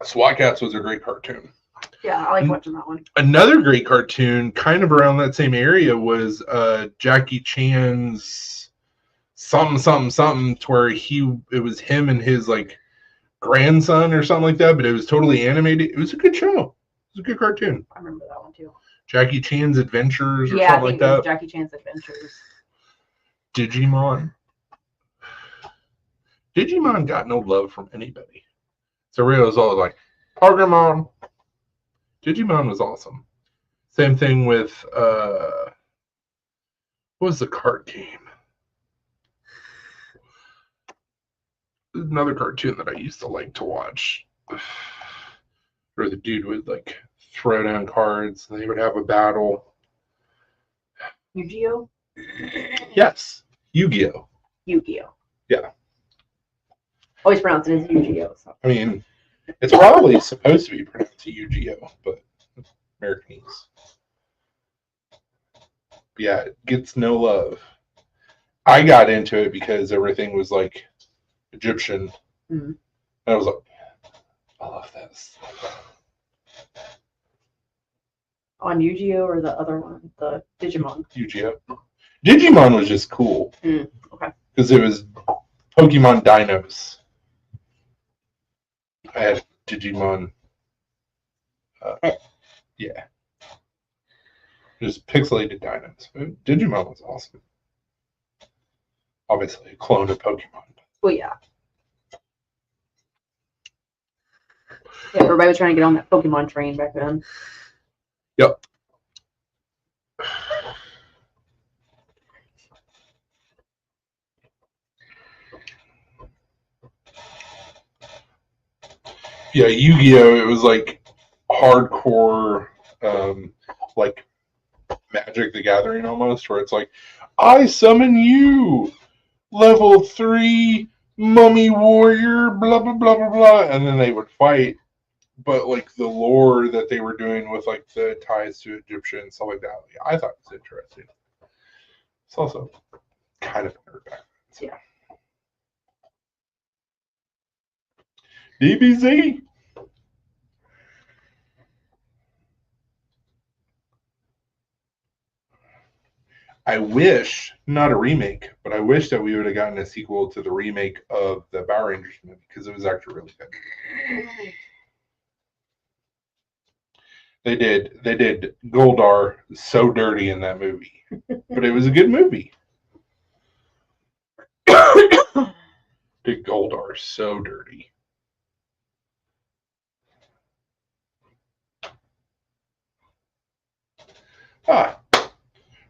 SWAT Cats was a great cartoon. Yeah, I like watching that one. Another great cartoon, kind of around that same area, was Jackie Chan's something, to where it was him and his like grandson or something like that, but it was totally animated. It was a good show. It was a good cartoon. I remember that one too. Jackie Chan's Adventures or Yeah, I something think like it was that. Jackie Chan's Adventures. Digimon. Digimon got no love from anybody. So Rio was always like, Pokemon. Digimon was awesome. Same thing with what was the card game? Another cartoon that I used to like to watch. Where the dude would like throw down cards and they would have a battle. Yu-Gi-Oh? Yes. Yu-Gi-Oh! Yu-Gi-Oh. Yeah. Always pronounce it as Yu-Gi-Oh. So. I mean, it's probably supposed to be pronounced Yu-Gi-Oh, but Americanese. Yeah, it gets no love. I got into it because everything was like Egyptian. Mhm. I was like, I love this. On Yu-Gi-Oh or the other one, the Digimon. Yu-Gi-Oh. Digimon was just cool. Okay. Because it was Pokemon Dinos. I had Digimon. Yeah. Just pixelated dinos. Digimon was awesome. Obviously, a clone of Pokemon. Well, yeah. Yeah, everybody was trying to get on that Pokemon train back then. Yep. Yeah, Yu-Gi-Oh! It was like hardcore, like Magic the Gathering almost, where it's like, I summon you, level 3 mummy warrior, blah, blah, blah, blah, blah. And then they would fight. But like the lore that they were doing with like the ties to Egyptian and stuff like that, I thought it was interesting. It's also kind of nerd back then. Yeah. DBZ. I wish, not a remake, but I wish that we would have gotten a sequel to the remake of the Power Rangers movie because it was actually really good. They did Goldar so dirty in that movie, but it was a good movie. Did Goldar so dirty.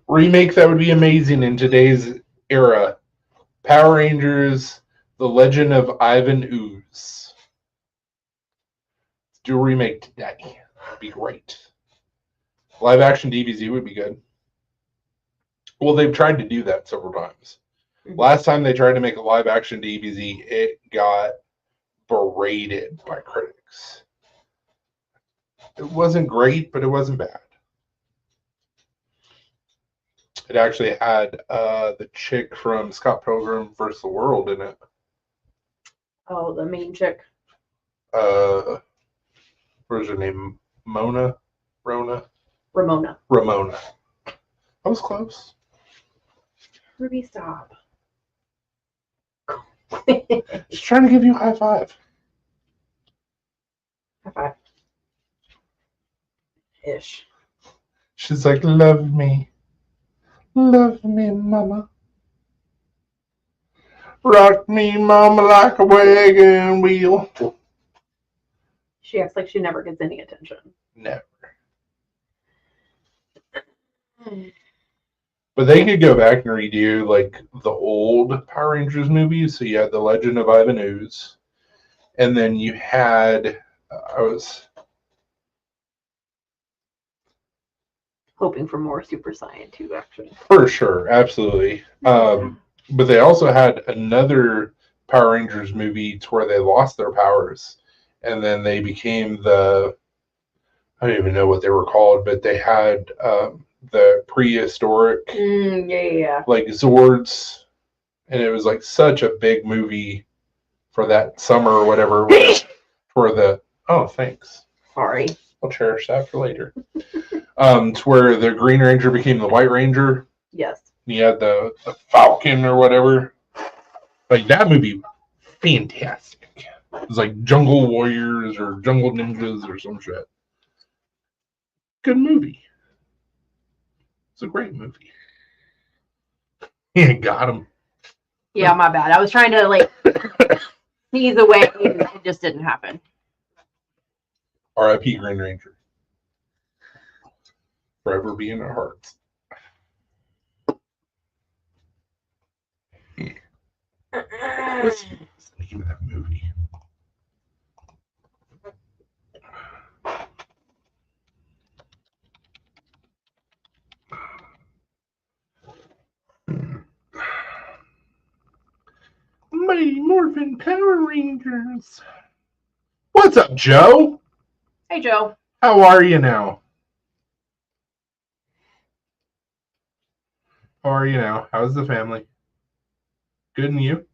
Remake that would be amazing in today's era. Power Rangers, The Legend of Ivan Ooze. Let's do a remake today. That'd be great. Live action DBZ would be good. Well, they've tried to do that several times. Last time they tried to make a live action DBZ, it got berated by critics. It wasn't great, but it wasn't bad. It actually had the chick from Scott Pilgrim vs. the World in it. Oh, the main chick. What was her name? Mona? Rona? Ramona. Ramona. I was close. Ruby, stop. Just trying to give you a high five. High five. Ish. She's like, love me. Love me, mama. Rock me, mama, like a wagon wheel. She acts like she never gets any attention. Never. But they could go back and redo like the old Power Rangers movies. So you had The Legend of Ivan Ooze, and then you had I was Hoping for more Super Saiyan 2 action. for sure, absolutely. But they also had another Power Rangers movie to where they lost their powers, and then they became I don't even know what they were called, but they had the prehistoric Yeah. like Zords, and it was like such a big movie for that summer or whatever. For the thanks. Sorry. I'll cherish that for later. To where the Green Ranger became the White Ranger. Yes. And you had the Falcon or whatever. Like that movie, fantastic. It was like Jungle Warriors or Jungle Ninjas or some shit. Good movie. It's a great movie. Yeah, got him. Yeah, my bad. I was trying to like sneeze away and it just didn't happen. R.I.P. Green Ranger. Forever be in our hearts. What's the name of that movie? Mighty Morphin Power Rangers. What's up, Joe? Hey, Joe. How are you now? How are you now? How's the family? Good, and you?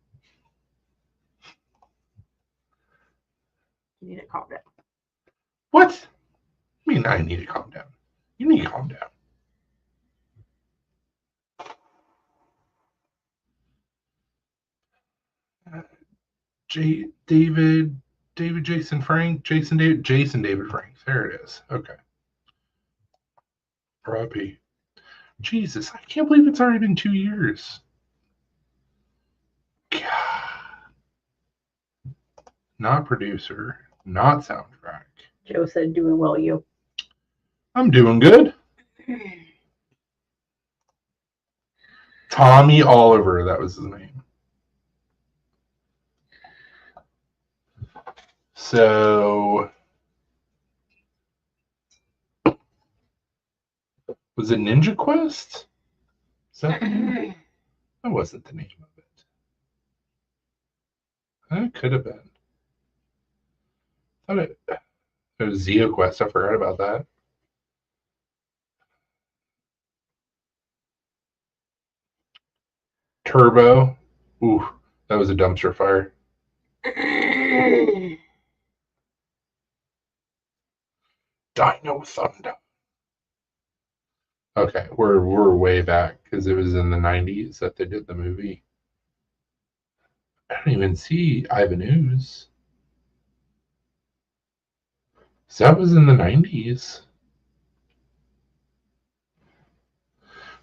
You need to calm down. What? I mean, I need to calm down. You need to calm down. David, Jason Frank, Jason David Frank. There it is. Okay. R.I.P. Jesus, I can't believe it's already been 2 years. God. Not producer, not soundtrack. Joe said, doing well, you. I'm doing good. Tommy Oliver, that was his name. So, was it Ninja Quest? Is that that wasn't the name of it. It could have been. I thought it was Zeo Quest. I forgot about that. Turbo. Ooh, that was a dumpster fire. Dino Thunder. Okay, we're way back because it was in the 90s that they did the movie. I don't even see Ivan Ooze. So that was in the 90s.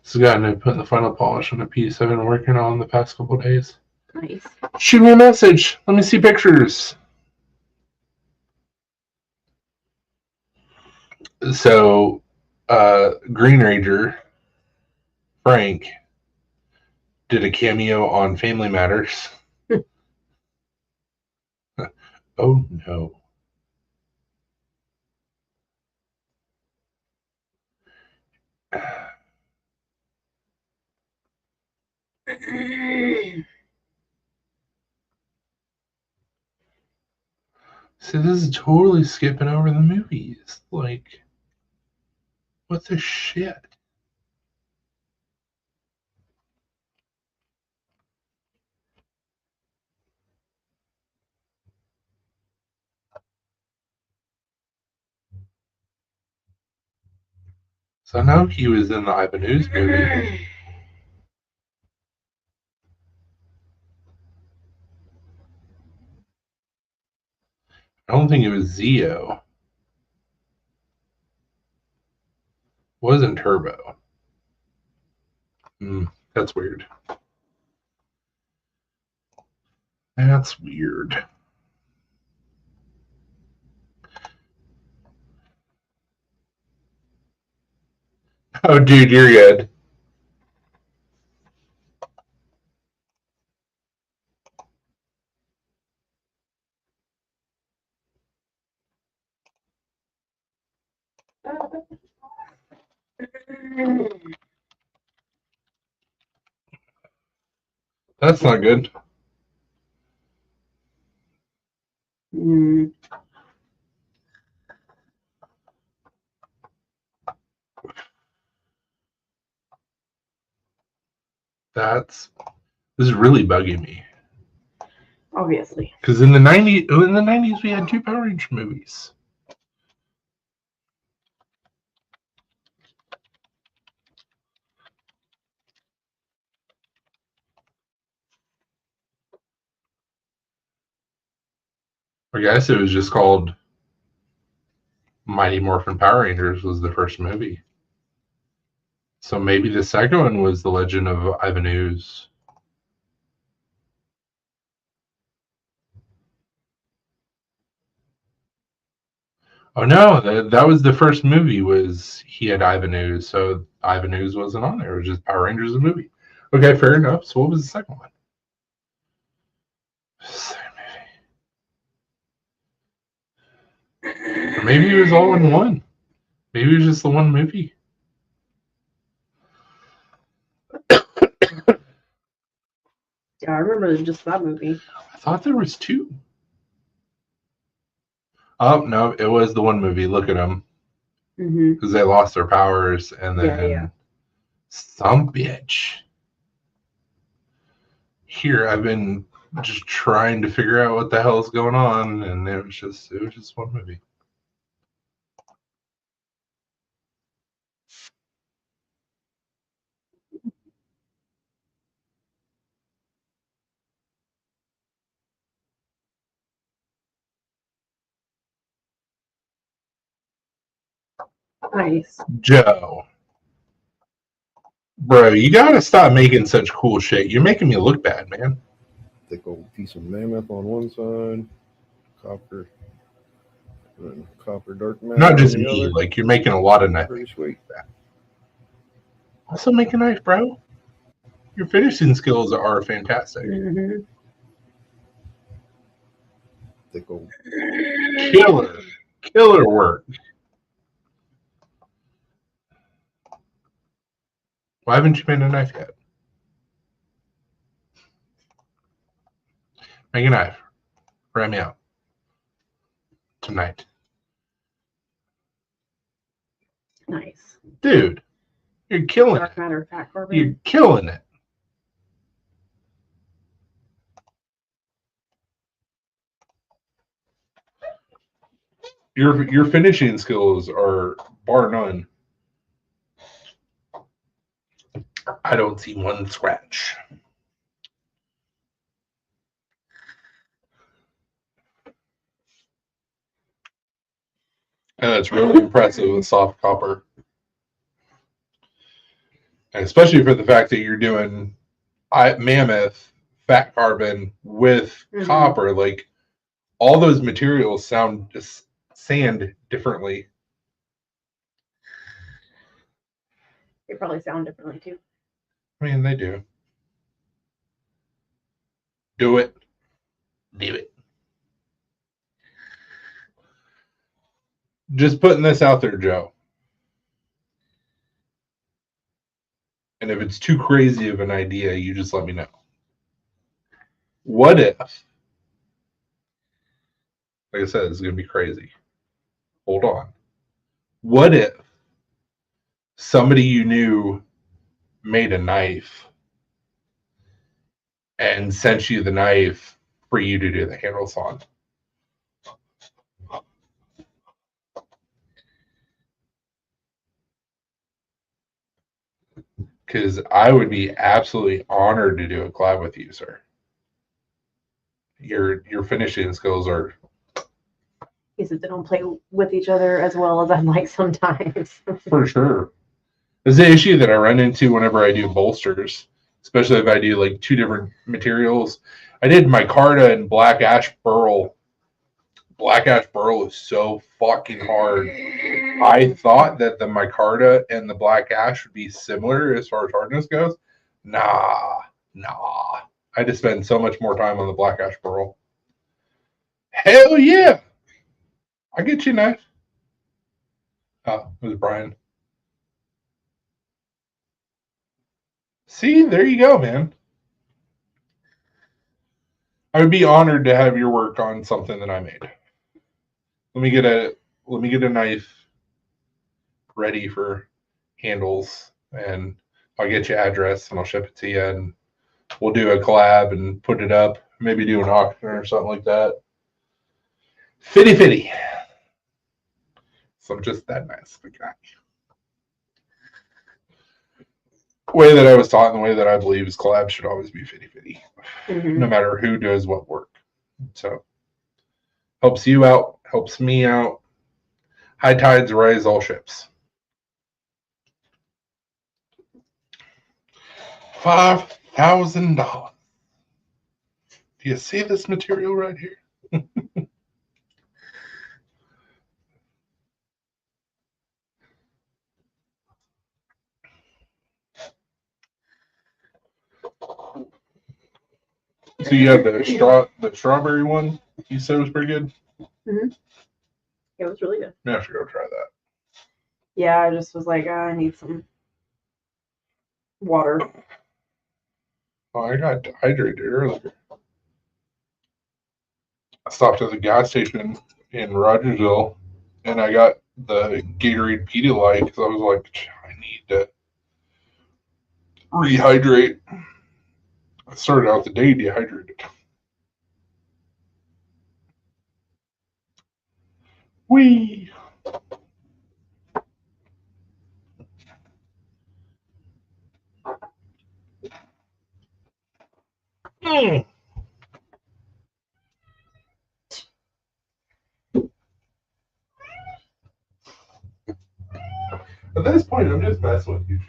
So got to put the final polish on a piece I've been working on the past couple days. Nice. Shoot me a message. Let me see pictures. So, Green Ranger, Frank, did a cameo on Family Matters. Oh no. So this is totally skipping over the movies. Like, what the shit? So I know he was in the Ivanhoe movie. I don't think it was Zio. Wasn't Turbo. That's weird. That's weird. Oh, dude, you're good. That's not good. Mm. This is really bugging me. Obviously. Because in the 90s, we had 2 Power Ranger movies. I guess it was just called Mighty Morphin Power Rangers was the first movie. So maybe the second one was The Legend of Ivan Ooze. Oh no, that was the first movie. Was he had Ivan Ooze? So Ivan Ooze wasn't on there. It was just Power Rangers the movie. Okay, fair enough. So what was the second one? Or maybe it was all in one. Maybe it was just the one movie. Yeah, I remember just that movie. I thought there was 2. Oh no, it was the one movie. Look at them, because they lost their powers, and then some bitch. Here, I've been just trying to figure out what the hell is going on, and it was just one movie. Nice. Joe, bro, you gotta stop making such cool shit. You're making me look bad, man. Thick old piece of mammoth on one side, copper dark matter Not on just the me. other. Like you're making a lot of knife. Pretty sweet. Also, make a knife, bro. Your finishing skills are fantastic. Thick old. Killer work. Why haven't you made a knife yet? Make a knife. Write me out tonight, Nice. dude. You're killing Dark it. matter, fat carbon. You're killing it. Your finishing skills are bar none. I don't see one scratch. And that's really impressive with soft copper. And especially for the fact that you're doing mammoth, fat carbon with copper, like all those materials sand differently. They probably sound differently too. I mean, they do. Do it. Do it. Just putting this out there, Joe. And if it's too crazy of an idea, you just let me know. What if, like I said, it's going to be crazy. Hold on. What if somebody you knew made a knife and sent you the knife for you to do the handles on? because I would be absolutely honored to do a collab with you, sir. Your finishing skills are He said they don't play with each other as well as I'd like sometimes. for sure. It's the issue that I run into whenever I do bolsters, especially if I do like two different materials. I did micarta and black ash burl. Black ash burl is so fucking hard. I thought that the micarta and the black ash would be similar as far as hardness goes. Nah. I just spend so much more time on the black ash burl. Hell yeah! I get you a knife. Oh, it was Brian. See, there you go, man. I would be honored to have your work on something that I made. Let me get a knife ready for handles, and I'll get you address and I'll ship it to you, and we'll do a collab and put it up. Maybe do an auction or something like that. Fitty. So I'm just that nice of a guy. Way that I was taught and the way that I believe is collabs should always be fitty, no matter who does what work. So helps you out, helps me out. High tides rise all ships. $5,000. Do you see this material right here? So you have the strawberry one. You said was pretty good. It was really good. Maybe I should go try that. Yeah, I just was like, I need some water. Oh, I got dehydrated earlier. I stopped at the gas station in Rogersville, and I got the Gatorade Pedialyte because I was like, I need to rehydrate. I started out the day dehydrated. Whee! At this point, I'm just messing with you.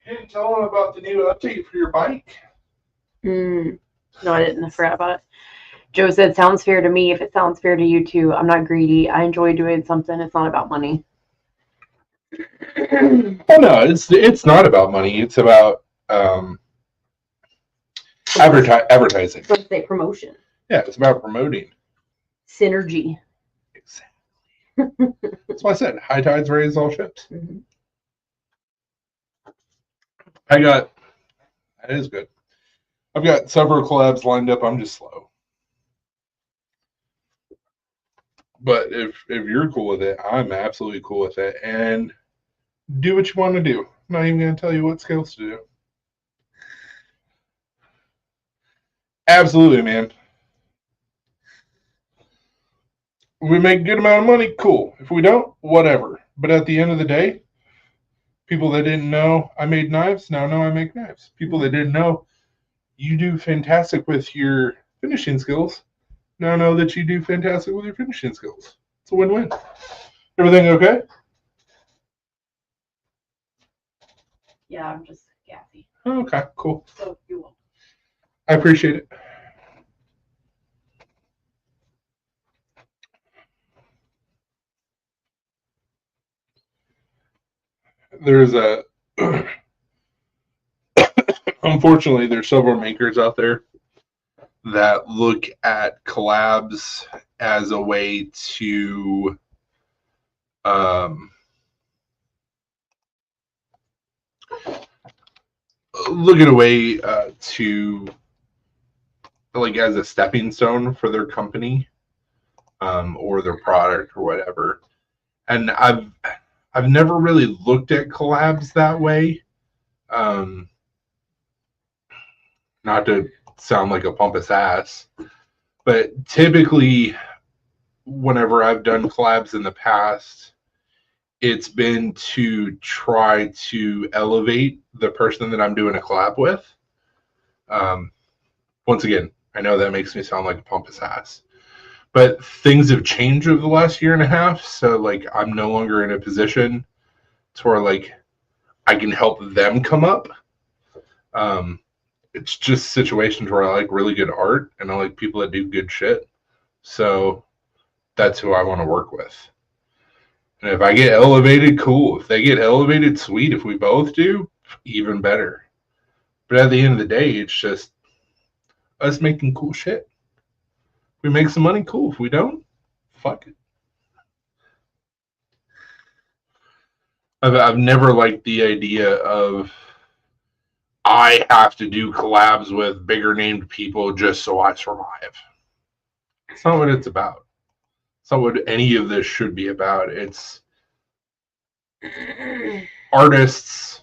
You didn't tell them about the new update for your bike? No, I didn't. I forgot about it. Joe said, sounds fair to me. If it sounds fair to you too, I'm not greedy. I enjoy doing something. It's not about money. Oh no, it's not about money. It's about advertising. Let's say promotion. Yeah, it's about promoting. Synergy. Exactly. That's why I said high tides raise all ships. Mhm. That is good. I've got several collabs lined up. I'm just slow. But if you're cool with it, I'm absolutely cool with it. And do what you want to do. I'm not even going to tell you what skills to do. Absolutely, man. We make a good amount of money, cool. If we don't, whatever. But at the end of the day, people that didn't know I made knives now know I make knives. People that didn't know you do fantastic with your finishing skills now know that you do fantastic with your finishing skills. It's a win-win. Everything okay? Yeah, I'm just gassy. Okay, cool. So you will. I appreciate it. There's unfortunately, there's several makers out there that look at collabs as a way to to like as a stepping stone for their company, or their product or whatever. And I've never really looked at collabs that way. Not to sound like a pompous ass, but typically whenever I've done collabs in the past, it's been to try to elevate the person that I'm doing a collab with. Once again, I know that makes me sound like a pompous ass, but things have changed over the last year and a half. So like, I'm no longer in a position to where like I can help them come up. It's just situations where I like really good art and I like people that do good shit. So that's who I want to work with. And if I get elevated, cool. If they get elevated, sweet. If we both do, even better. But at the end of the day, it's just us making cool shit. If we make some money, cool. If we don't, fuck it. I've never liked the idea of I have to do collabs with bigger named people just so I survive. It's not what it's about. It's not what any of this should be about. It's artists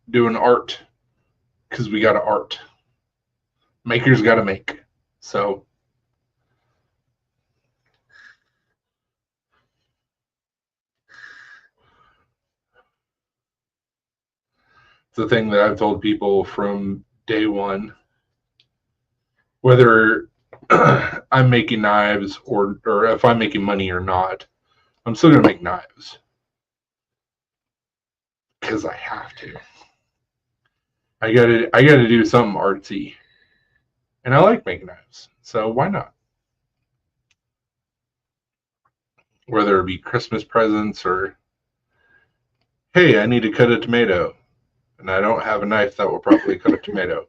doing art because we got to art. Makers got to make. So it's the thing that I've told people from day one, whether I'm making knives or if I'm making money or not, I'm still gonna make knives because I have to. I gotta do something artsy, and I like making knives, so why not? Whether it be Christmas presents or, hey, I need to cut a tomato, and I don't have a knife that will properly cut a tomato.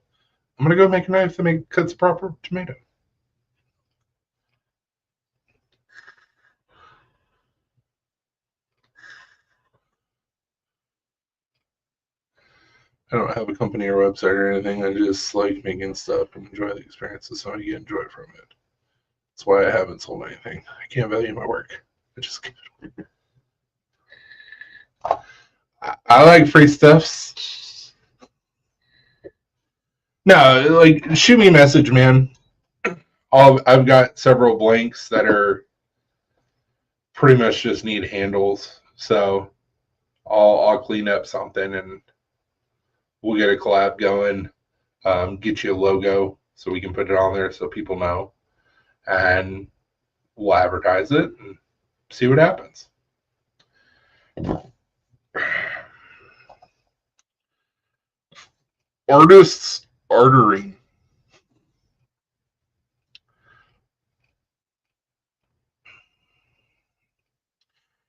I'm gonna go make a knife that cuts a proper tomato. I don't have a company or website or anything. I just like making stuff and enjoy the experiences, so I get enjoy from it. That's why I haven't sold anything. I can't value my work. I just can't. I like free stuffs. No, like shoot me a message, man. I've got several blanks that are pretty much just need handles, so I'll clean up something and we'll get a collab going. Get you a logo so we can put it on there so people know, and we'll advertise it and see what happens. Artists artering.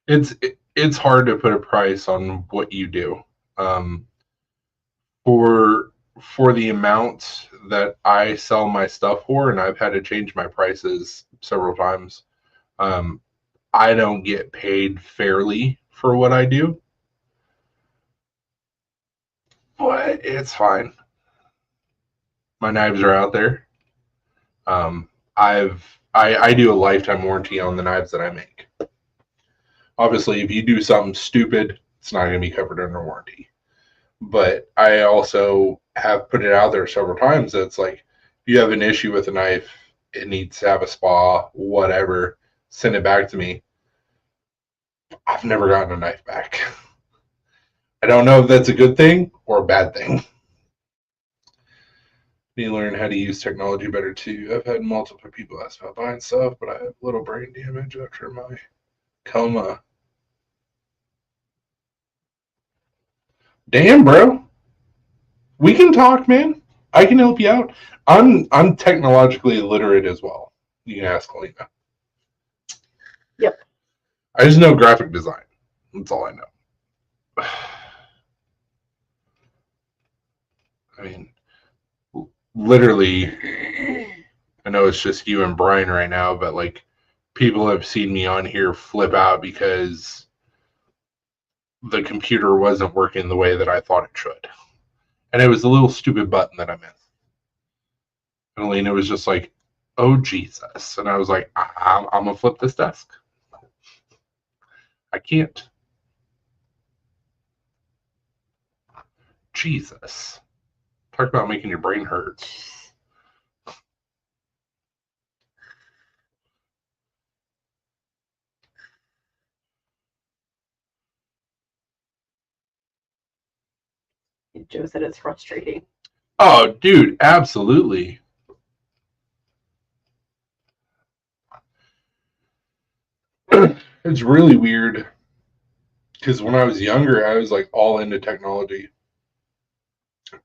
It's hard to put a price on what you do. For the amount that I sell my stuff for, and I've had to change my prices several times, I don't get paid fairly for what I do. But it's fine. My knives are out there. I do a lifetime warranty on the knives that I make. Obviously, if you do something stupid, it's not going to be covered under warranty. But I also have put it out there several times that it's like, if you have an issue with a knife, it needs to have a spa, whatever, send it back to me. I've never gotten a knife back. I don't know if that's a good thing or a bad thing. Need to learn how to use technology better too. I've had multiple people ask about buying stuff, but I have little brain damage after my coma. Damn, bro. We can talk, man. I can help you out. I'm technologically illiterate as well. You can ask Alina. Yep. I just know graphic design. That's all I know. I mean, literally, I know it's just you and Brian right now, but like, people have seen me on here flip out because the computer wasn't working the way that I thought it should. And it was a little stupid button that I missed. And Elena was just like, oh, Jesus. And I was like, I'm going to flip this desk. I can't. Jesus. Talk about making your brain hurt. Joe said it's frustrating. Oh, dude, absolutely. It's really weird because when I was younger, I was like all into technology.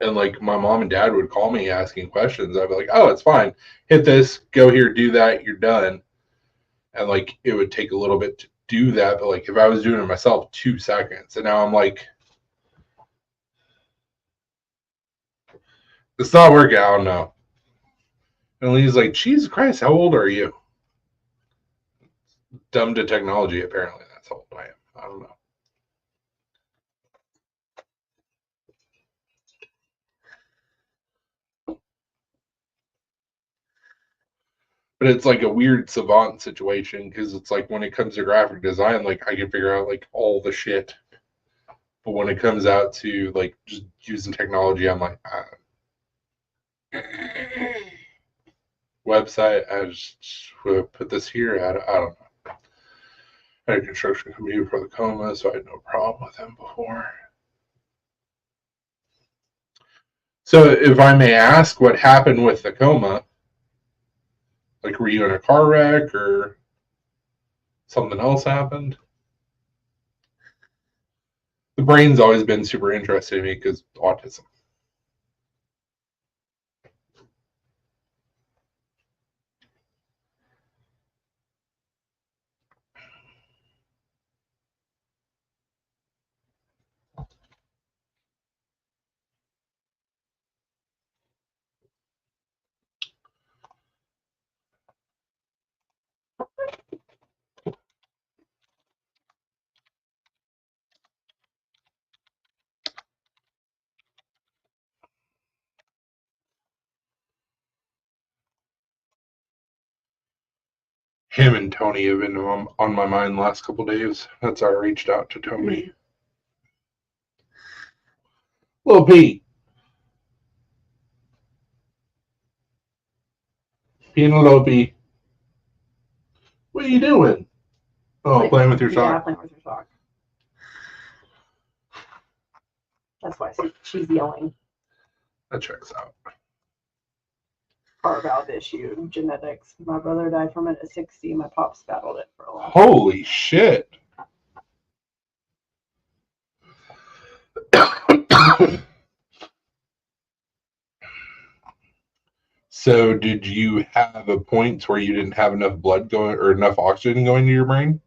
And like my mom and dad would call me asking questions. I'd be like, oh, it's fine. Hit this, go here, do that, you're done. And like it would take a little bit to do that. But like if I was doing it myself, 2 seconds. And now I'm like, it's not working. I don't know. And Lee's like, Jesus Christ, how old are you? Dumb to technology, apparently. That's how old I am. I don't know. But it's like a weird savant situation because it's like when it comes to graphic design, like I can figure out like all the shit. But when it comes out to like just using technology, I'm like, website, I just put this here. I don't know. I had a construction company before the coma, so I had no problem with them before. So if I may ask, what happened with the coma? Like, were you in a car wreck or something else happened? The brain's always been super interesting to me because autism. Him and Tony have been on my mind the last couple of days. That's why I reached out to Tony. Little Pete. Penelope. What are you doing? Oh, playing with your Yeah, sock. playing with her sock. That's why she's yelling. That checks out. Car valve issue, genetics. My brother died from it at 60. My pops battled it for a long time. Holy shit. So did you have a point where you didn't have enough blood going or enough oxygen going to your brain?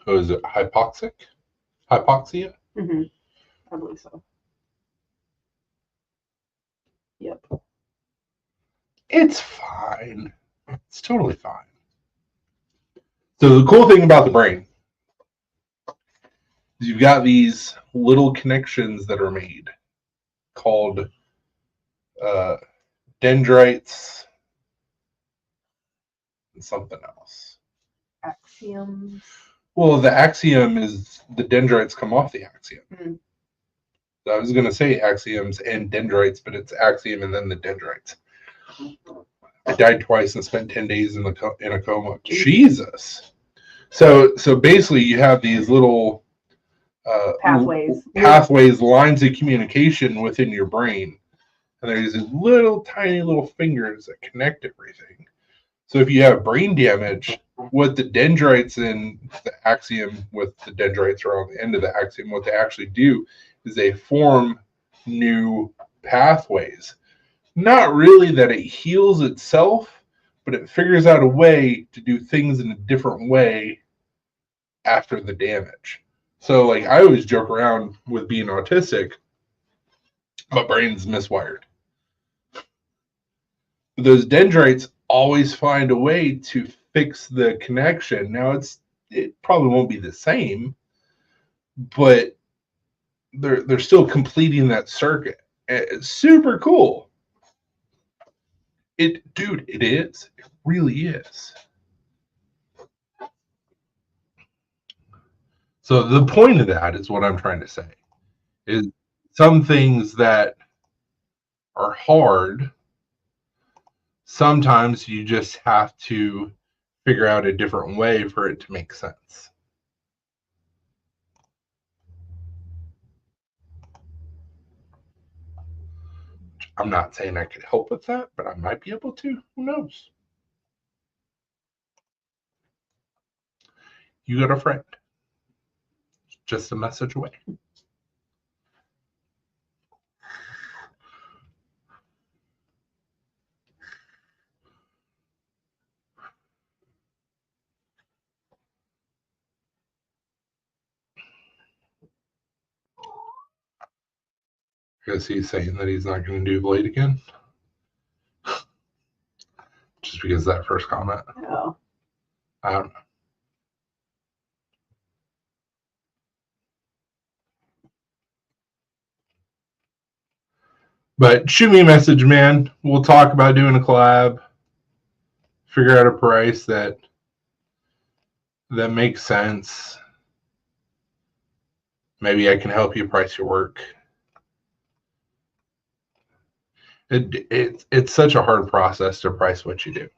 Oh, is it hypoxic? Hypoxia? Mm-hmm. I believe so. Yep. It's fine. It's totally fine. So the cool thing about the brain is you've got these little connections that are made called dendrites and something else. Axioms. Well, the axiom is the dendrites come off the axiom. Mm. So I was going to say axioms and dendrites, but it's axiom and then the dendrites. I died twice and spent 10 days in a coma. Jesus. So basically, you have these little pathways, lines of communication within your brain, and there's these little tiny little fingers that connect everything. So if you have brain damage, what the dendrites in the axiom, with the dendrites are on the end of the axiom, what they actually do is they form new pathways. Not really that it heals itself, but it figures out a way to do things in a different way after the damage. So like I always joke around with being autistic, my brain's miswired. But those dendrites always find a way to fix the connection. Now it probably won't be the same, but they're still completing that circuit. It's super cool. Dude, it is. It really is. So the point of that is what I'm trying to say is some things that are hard, sometimes you just have to figure out a different way for it to make sense. I'm not saying I could help with that, but I might be able to. Who knows? You got a friend. Just a message away. Because he's saying that he's not going to do Blade again. Just because of that first comment. Oh. I don't know. But shoot me a message, man. We'll talk about doing a collab. Figure out a price that makes sense. Maybe I can help you price your work. It's such a hard process to price what you do.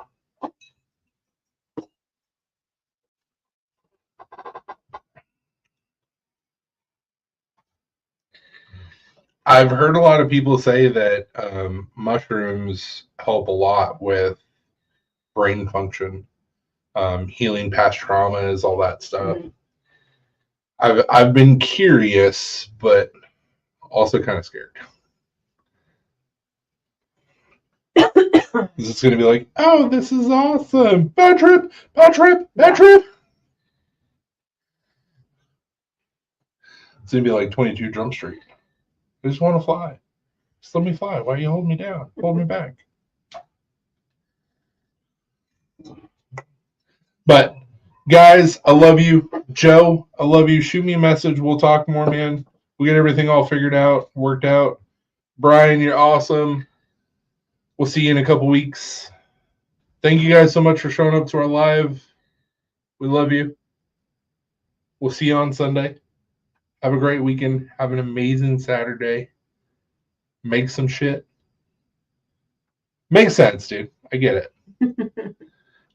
I've heard a lot of people say that mushrooms help a lot with brain function, healing past traumas, all that stuff. I've been curious, but also kind of scared. It's going to be like, oh, this is awesome. Bad trip, bad trip, bad trip. It's going to be like 22 Jump Street. I just want to fly. Just let me fly. Why are you holding me down? Hold me back. But guys, I love you. Joe, I love you. Shoot me a message. We'll talk more, man. We get everything all figured out, worked out. Brian, you're awesome. We'll see you in a couple weeks. Thank you guys so much for showing up to our live. We love you. We'll see you on Sunday. Have a great weekend. Have an amazing Saturday. Make some shit. Makes sense, dude. I get it.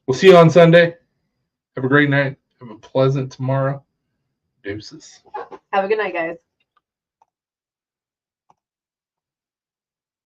We'll see you on Sunday. Have a great night. Have a pleasant tomorrow. Deuces. Have a good night, guys.